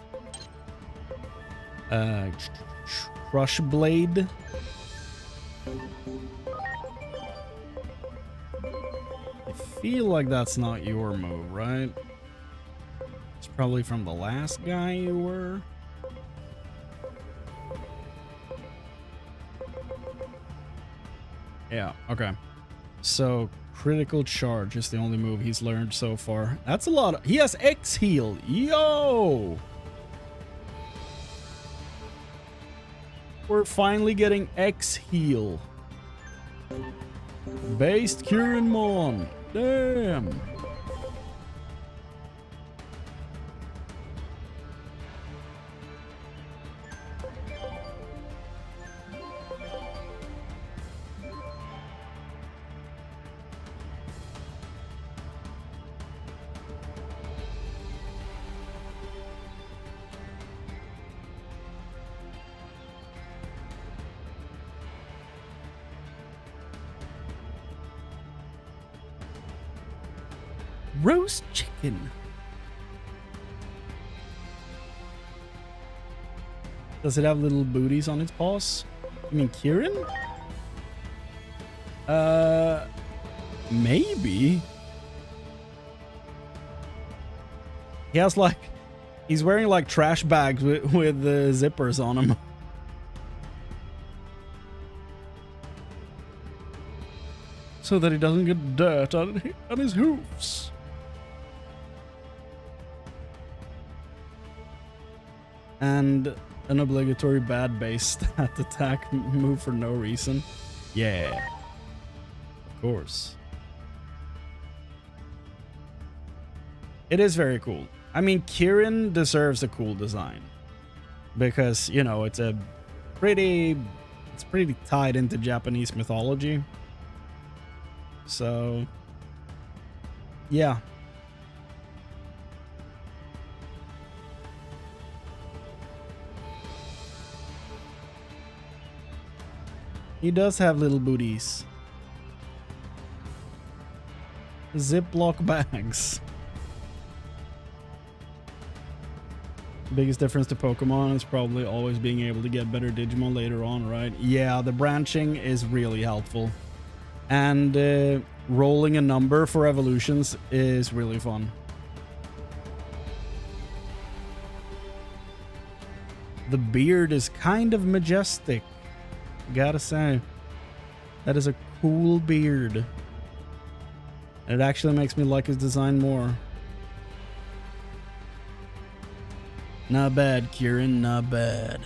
A: Crush Blade. I feel like that's not your move, right? It's probably from the last guy you were. Yeah, okay. So, critical charge is the only move he's learned so far. That's a lot. He has X heal. Yo! We're finally getting X heal. Based Kieranmon. Damn. Roast chicken. Does it have little booties on its paws? You mean Kieran? Maybe. He has like, he's wearing like trash bags with zippers on him. So that he doesn't get dirt on his hoofs. And an obligatory bad base stat attack move for no reason. Yeah. Of course. It is very cool. I mean, Kieran deserves a cool design. Because, you know, it's pretty tied into Japanese mythology. So, yeah. He does have little booties. Ziploc bags. Biggest difference to Pokemon is probably always being able to get better Digimon later on, right? Yeah, the branching is really helpful. And rolling a number for evolutions is really fun. The beard is kind of majestic. Gotta say, that is a cool beard. And it actually makes me like his design more. Not bad, Kieran, not bad.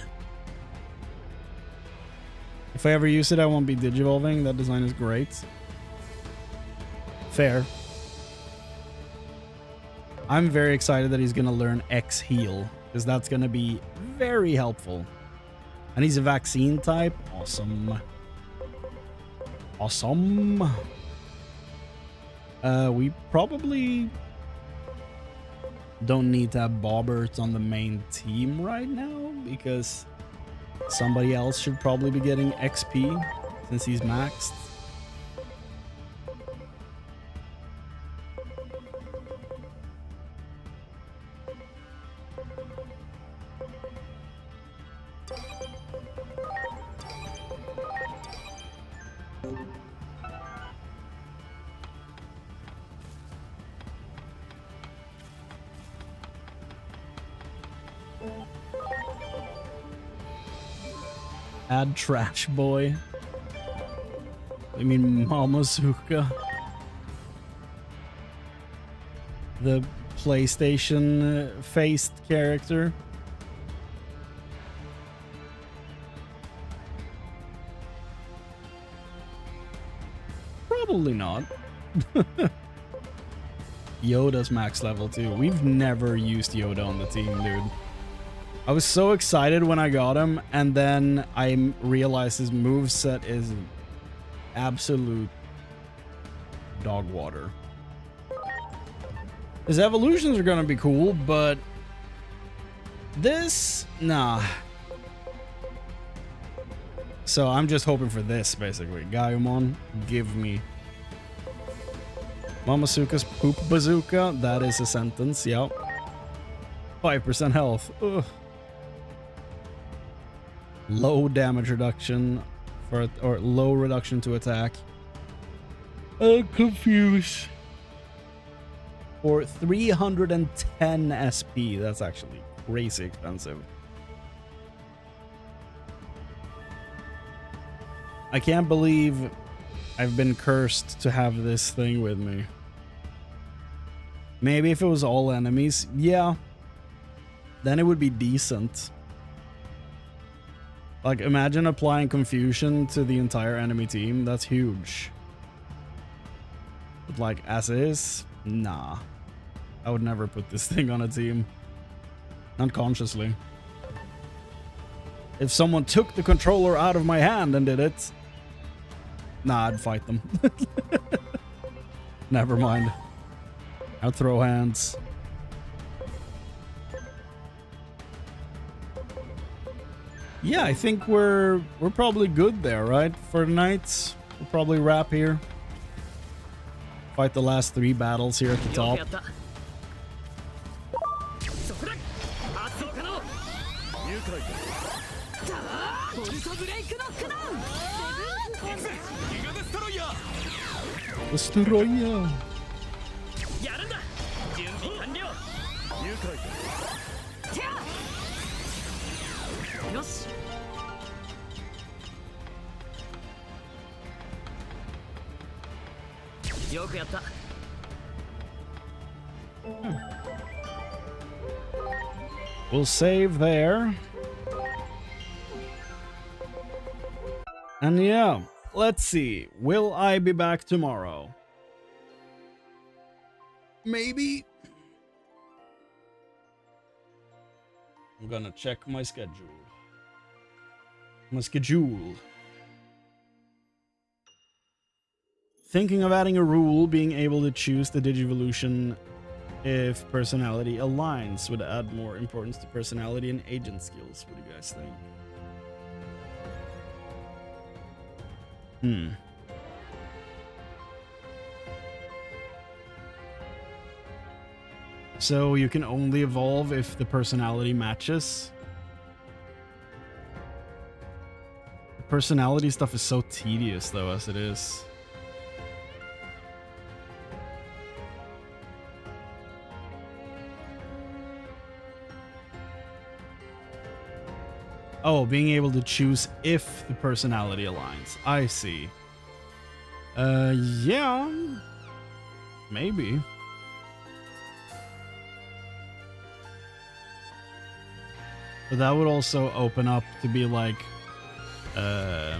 A: If I ever use it, I won't be digivolving. That design is great. Fair. I'm very excited that he's gonna learn X heal, because that's gonna be very helpful. And he's a vaccine type. Awesome. Awesome. We probably don't need to have Bobbert on the main team right now, because somebody else should probably be getting XP since he's maxed. Add Trash Boy. I mean Mamosuka. The PlayStation faced character. Probably not. Yoda's max level too. We've never used Yoda on the team, dude. I was so excited when I got him, and then I realized his moveset is absolute dog water. His evolutions are gonna be cool, but this, nah. So I'm just hoping for this, basically. Gaiumon, give me. Mamasuka's poop bazooka, that is a sentence, yep. 5% health, ugh. Low damage reduction, or low reduction to attack. I'm confused. For 310 SP, that's actually crazy expensive. I can't believe I've been cursed to have this thing with me. Maybe if it was all enemies, yeah. Then it would be decent. Like, imagine applying confusion to the entire enemy team. That's huge. But like, as is, nah. I would never put this thing on a team. Not consciously. If someone took the controller out of my hand and did it, nah, I'd fight them. Never mind. I'd throw hands. Yeah, I think we're probably good there, right? For tonight, we'll probably wrap here. Fight the last 3 battles here at the top. Destroyer. We'll save there. And yeah, let's see. Will I be back tomorrow? Maybe. I'm gonna check my schedule. Thinking of adding a rule being able to choose the Digivolution if personality aligns would add more importance to personality and agent skills. What do you guys think? So you can only evolve if the personality matches. The personality stuff is so tedious though as it is. Oh, being able to choose if the personality aligns. I see. Yeah. Maybe. But that would also open up to be like, to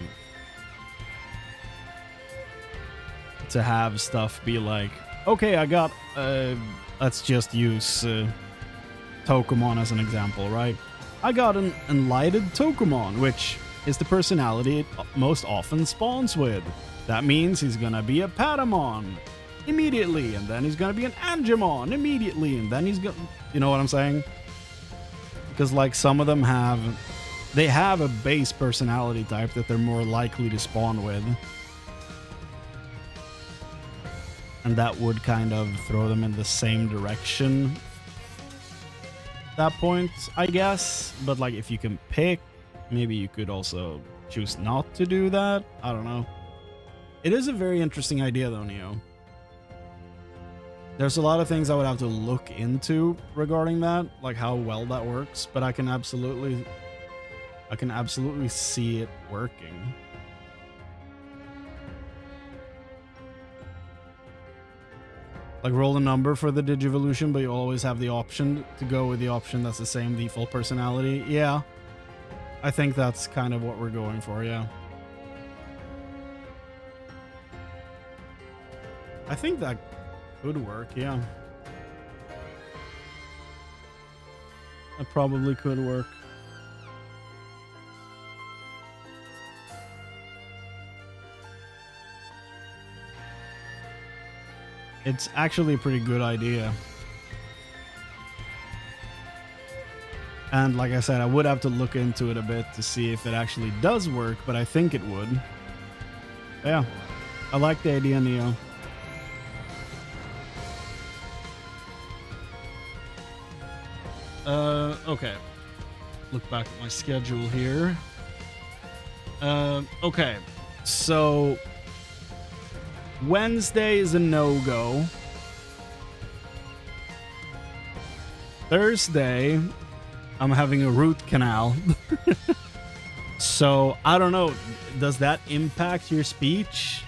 A: have stuff be like, okay, I got, let's just use Tokumon as an example, right? I got an enlightened Tokumon, which is the personality it most often spawns with. That means he's gonna be a Patamon immediately, and then he's gonna be an Angemon immediately, and then he's gonna, you know what I'm saying? Because like some of them have a base personality type that they're more likely to spawn with. And that would kind of throw them in the same direction at that point, I guess. But like if you can pick, maybe you could also choose not to do that. I don't know. It is a very interesting idea though, Neo. There's a lot of things I would have to look into regarding that, like how well that works, but I can absolutely I can absolutely see it working. Like roll a number for the Digivolution, but you always have the option to go with the option that's the same default personality. Yeah. I think that's kind of what we're going for, yeah. I think that could work, yeah. That probably could work. It's actually a pretty good idea. And like I said, I would have to look into it a bit to see if it actually does work, but I think it would. Yeah, I like the idea, Neo. Okay. Look back at my schedule here. Okay. So Wednesday is a no-go. Thursday, I'm having a root canal. So, I don't know. Does that impact your speech?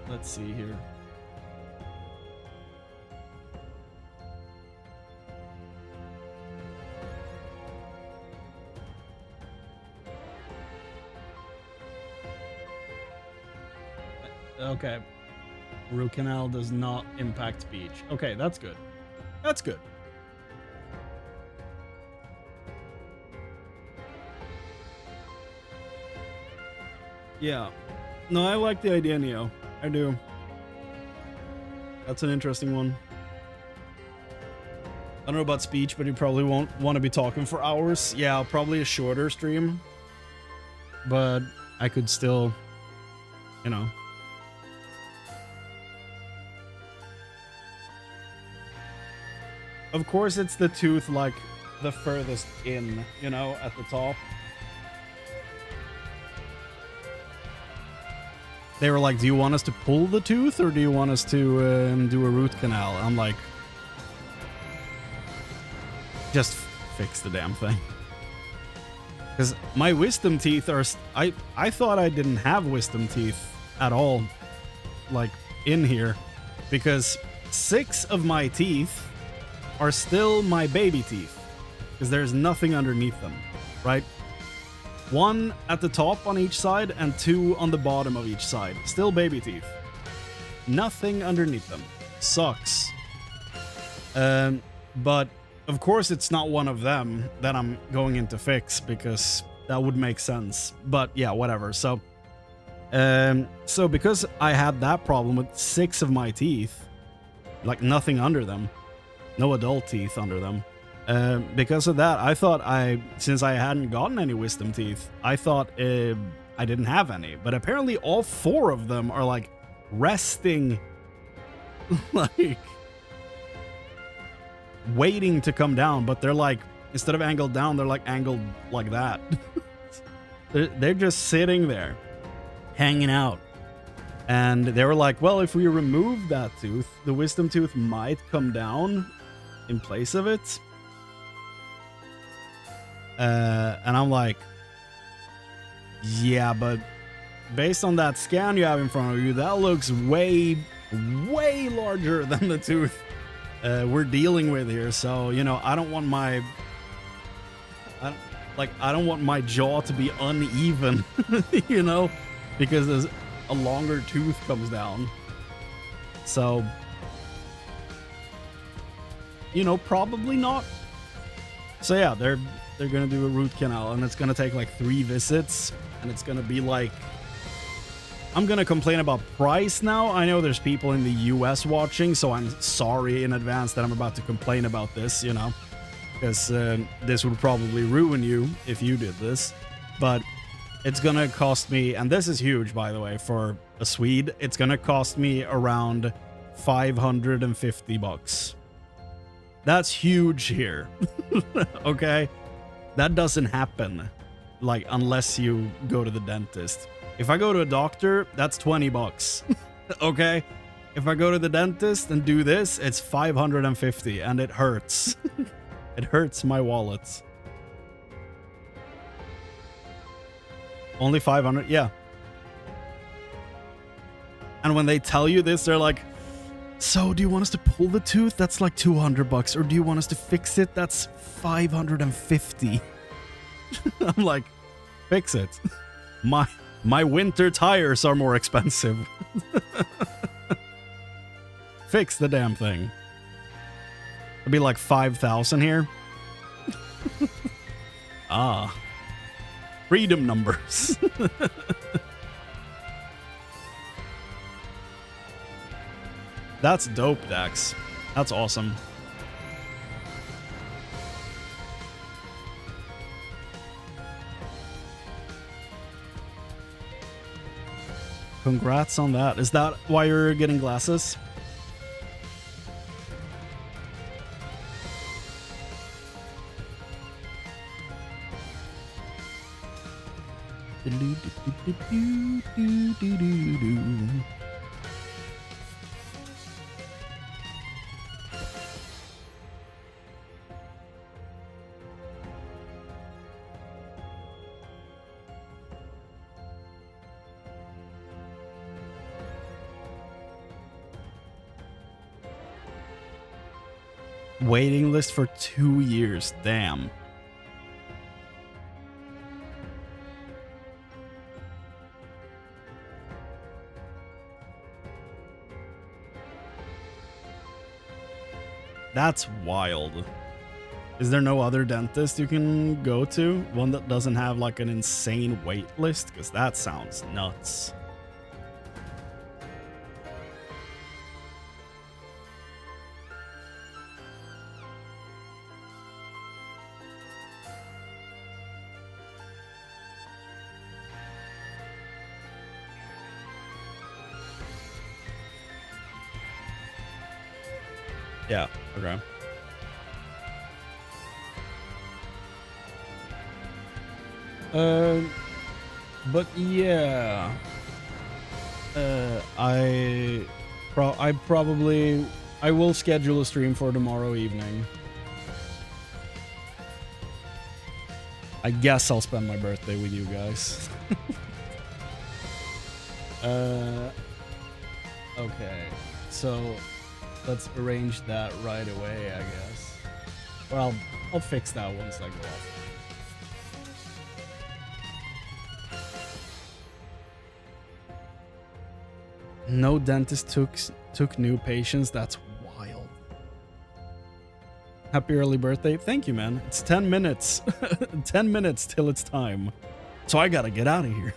A: Let's see here. Okay. Root canal does not impact speech. Okay, that's good. That's good. Yeah. No, I like the idea, Neo. I do. That's an interesting one. I don't know about speech, but you probably won't want to be talking for hours. Yeah, probably a shorter stream. But I could still, you know. Of course, it's the tooth, like, the furthest in, you know, at the top. They were like, do you want us to pull the tooth, or do you want us to do a root canal? I'm like, just fix the damn thing. Because my wisdom teeth are... I thought I didn't have wisdom teeth at all, like, in here. Because 6 of my teeth are still my baby teeth, because there's nothing underneath them, right? 1 at the top on each side and 2 on the bottom of each side. Still baby teeth. Nothing underneath them. Sucks. But of course it's not one of them that I'm going in to fix, because that would make sense. But yeah, whatever. So because I had that problem with 6 of my teeth, like nothing under them, no adult teeth under them. Because of that, I thought since I hadn't gotten any wisdom teeth, I thought I didn't have any. But apparently all 4 of them are like resting, like waiting to come down. But they're like, instead of angled down, they're like angled like that. They're just sitting there, hanging out. And they were like, well, if we remove that tooth, the wisdom tooth might come down in place of it. And I'm like, yeah, but based on that scan you have in front of you, that looks way larger than the tooth we're dealing with here. So, you know, I don't want my jaw to be uneven, you know, because there's a longer tooth comes down. So, you know, probably not. So yeah, they're gonna do a root canal, and it's gonna take like 3 visits, and it's gonna be like, I'm gonna complain about price now. I know there's people in the US watching, so I'm sorry in advance that I'm about to complain about this, you know, because this would probably ruin you if you did this. But it's gonna cost me, and this is huge, by the way, for a Swede, it's gonna cost me around 550 bucks. That's huge here. Okay? That doesn't happen, like, unless you go to the dentist. If I go to a doctor, that's 20 bucks. Okay? If I go to the dentist and do this, it's 550, and it hurts. It hurts my wallet. Only 500? Yeah. And when they tell you this, they're like, so do you want us to pull the tooth? That's like $200. Or do you want us to fix it? That's $550. I'm like, fix it. My winter tires are more expensive. Fix the damn thing. It'll be like 5,000 here. Ah. Freedom numbers. That's dope, Dax. That's awesome. Congrats on that. Is that why you're getting glasses? Waiting list for 2 years. Damn. That's wild. Is there no other dentist you can go to? One that doesn't have like an insane wait list? Because that sounds nuts. Yeah, okay. But yeah. I will schedule a stream for tomorrow evening. I guess I'll spend my birthday with you guys. Okay. So let's arrange that right away, I guess. Well, I'll fix that once I go off. No dentist took new patients. That's wild. Happy early birthday. Thank you, man. It's 10 minutes. 10 minutes till it's time. So I gotta get out of here.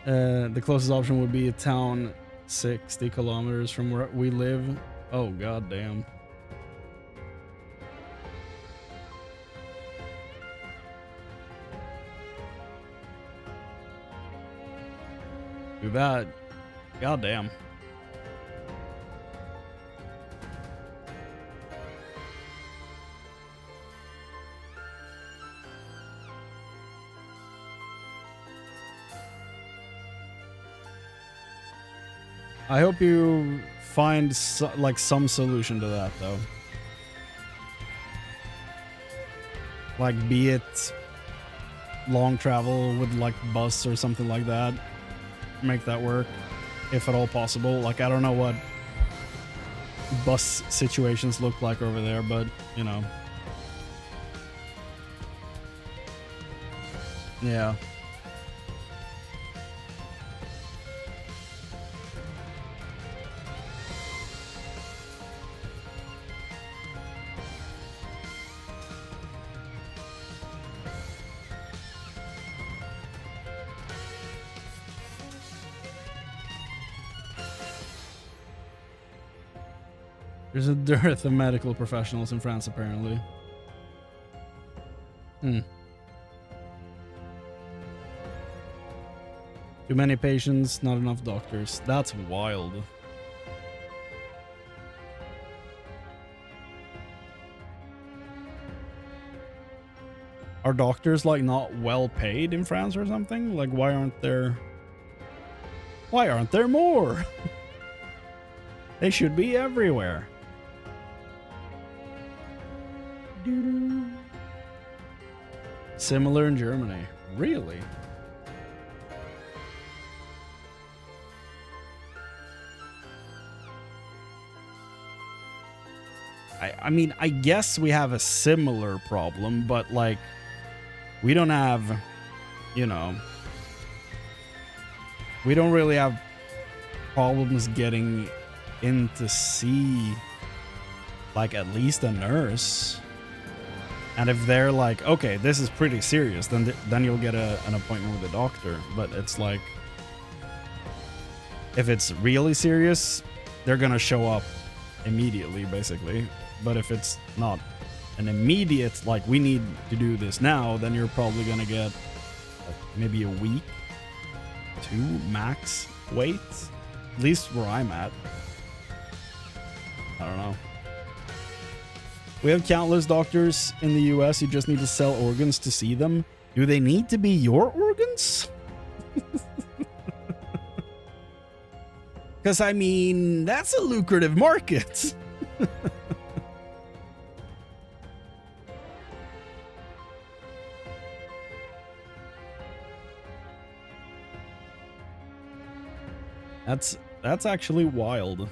A: The closest option would be a town 60 kilometers from where we live. Oh, god damn. Too bad. God damn. I hope you find like some solution to that though. Like be it long travel with like bus or something like that. Make that work if at all possible. Like I don't know what bus situations look like over there, but you know. Yeah. There's a dearth of medical professionals in France, apparently. Too many patients, not enough doctors. That's wild. Are doctors like not well paid in France or something? Like why aren't there more? They should be everywhere. Similar in Germany. Really? I mean, I guess we have a similar problem, but like, we don't have, you know, we don't really have problems getting in to see, like, at least a nurse. And if they're like, okay, this is pretty serious, then you'll get an appointment with a doctor. But it's like, if it's really serious, they're gonna show up immediately, basically. But if it's not an immediate, like, we need to do this now, then you're probably gonna get like, maybe a week, 2 max wait. At least where I'm at. I don't know. We have countless doctors in the US who just need to sell organs to see them. Do they need to be your organs? Because, I mean, that's a lucrative market. That's actually wild.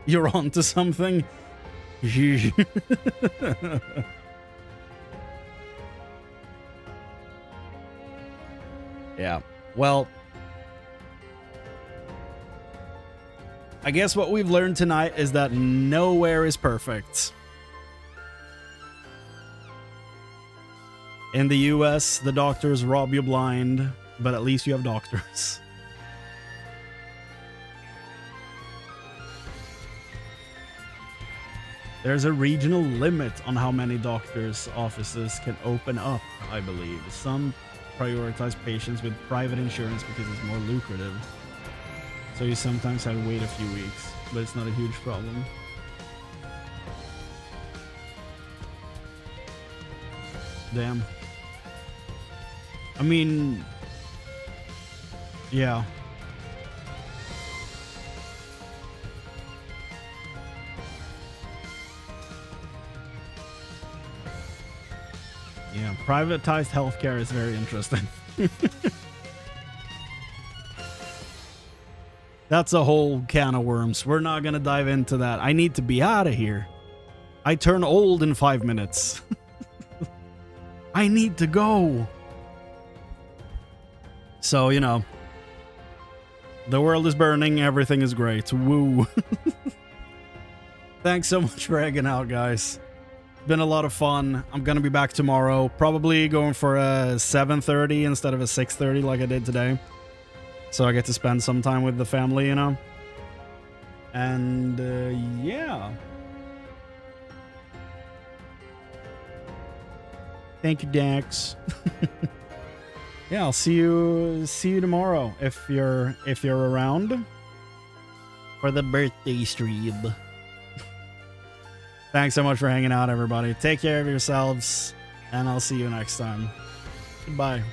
A: You're onto something? Yeah. Well, I guess what we've learned tonight is that nowhere is perfect. In the US, the doctors rob you blind, but at least you have doctors. There's a regional limit on how many doctors' offices can open up, I believe. Some prioritize patients with private insurance because it's more lucrative. So you sometimes have to wait a few weeks, but it's not a huge problem. Damn. I mean, yeah. Yeah, privatized healthcare is very interesting. That's a whole can of worms. We're not gonna dive into that. I need to be out of here. I turn old in 5 minutes. I need to go. So, you know, the world is burning. Everything is great. Woo. Thanks so much for hanging out, guys. Been a lot of fun. I'm gonna be back tomorrow, probably going for a 7:30 instead of a 6:30 like I did today, so I get to spend some time with the family, you know. And yeah, thank you, Dax. Yeah, I'll see you tomorrow if you're around for the birthday stream. Thanks so much for hanging out, everybody. Take care of yourselves, and I'll see you next time. Goodbye.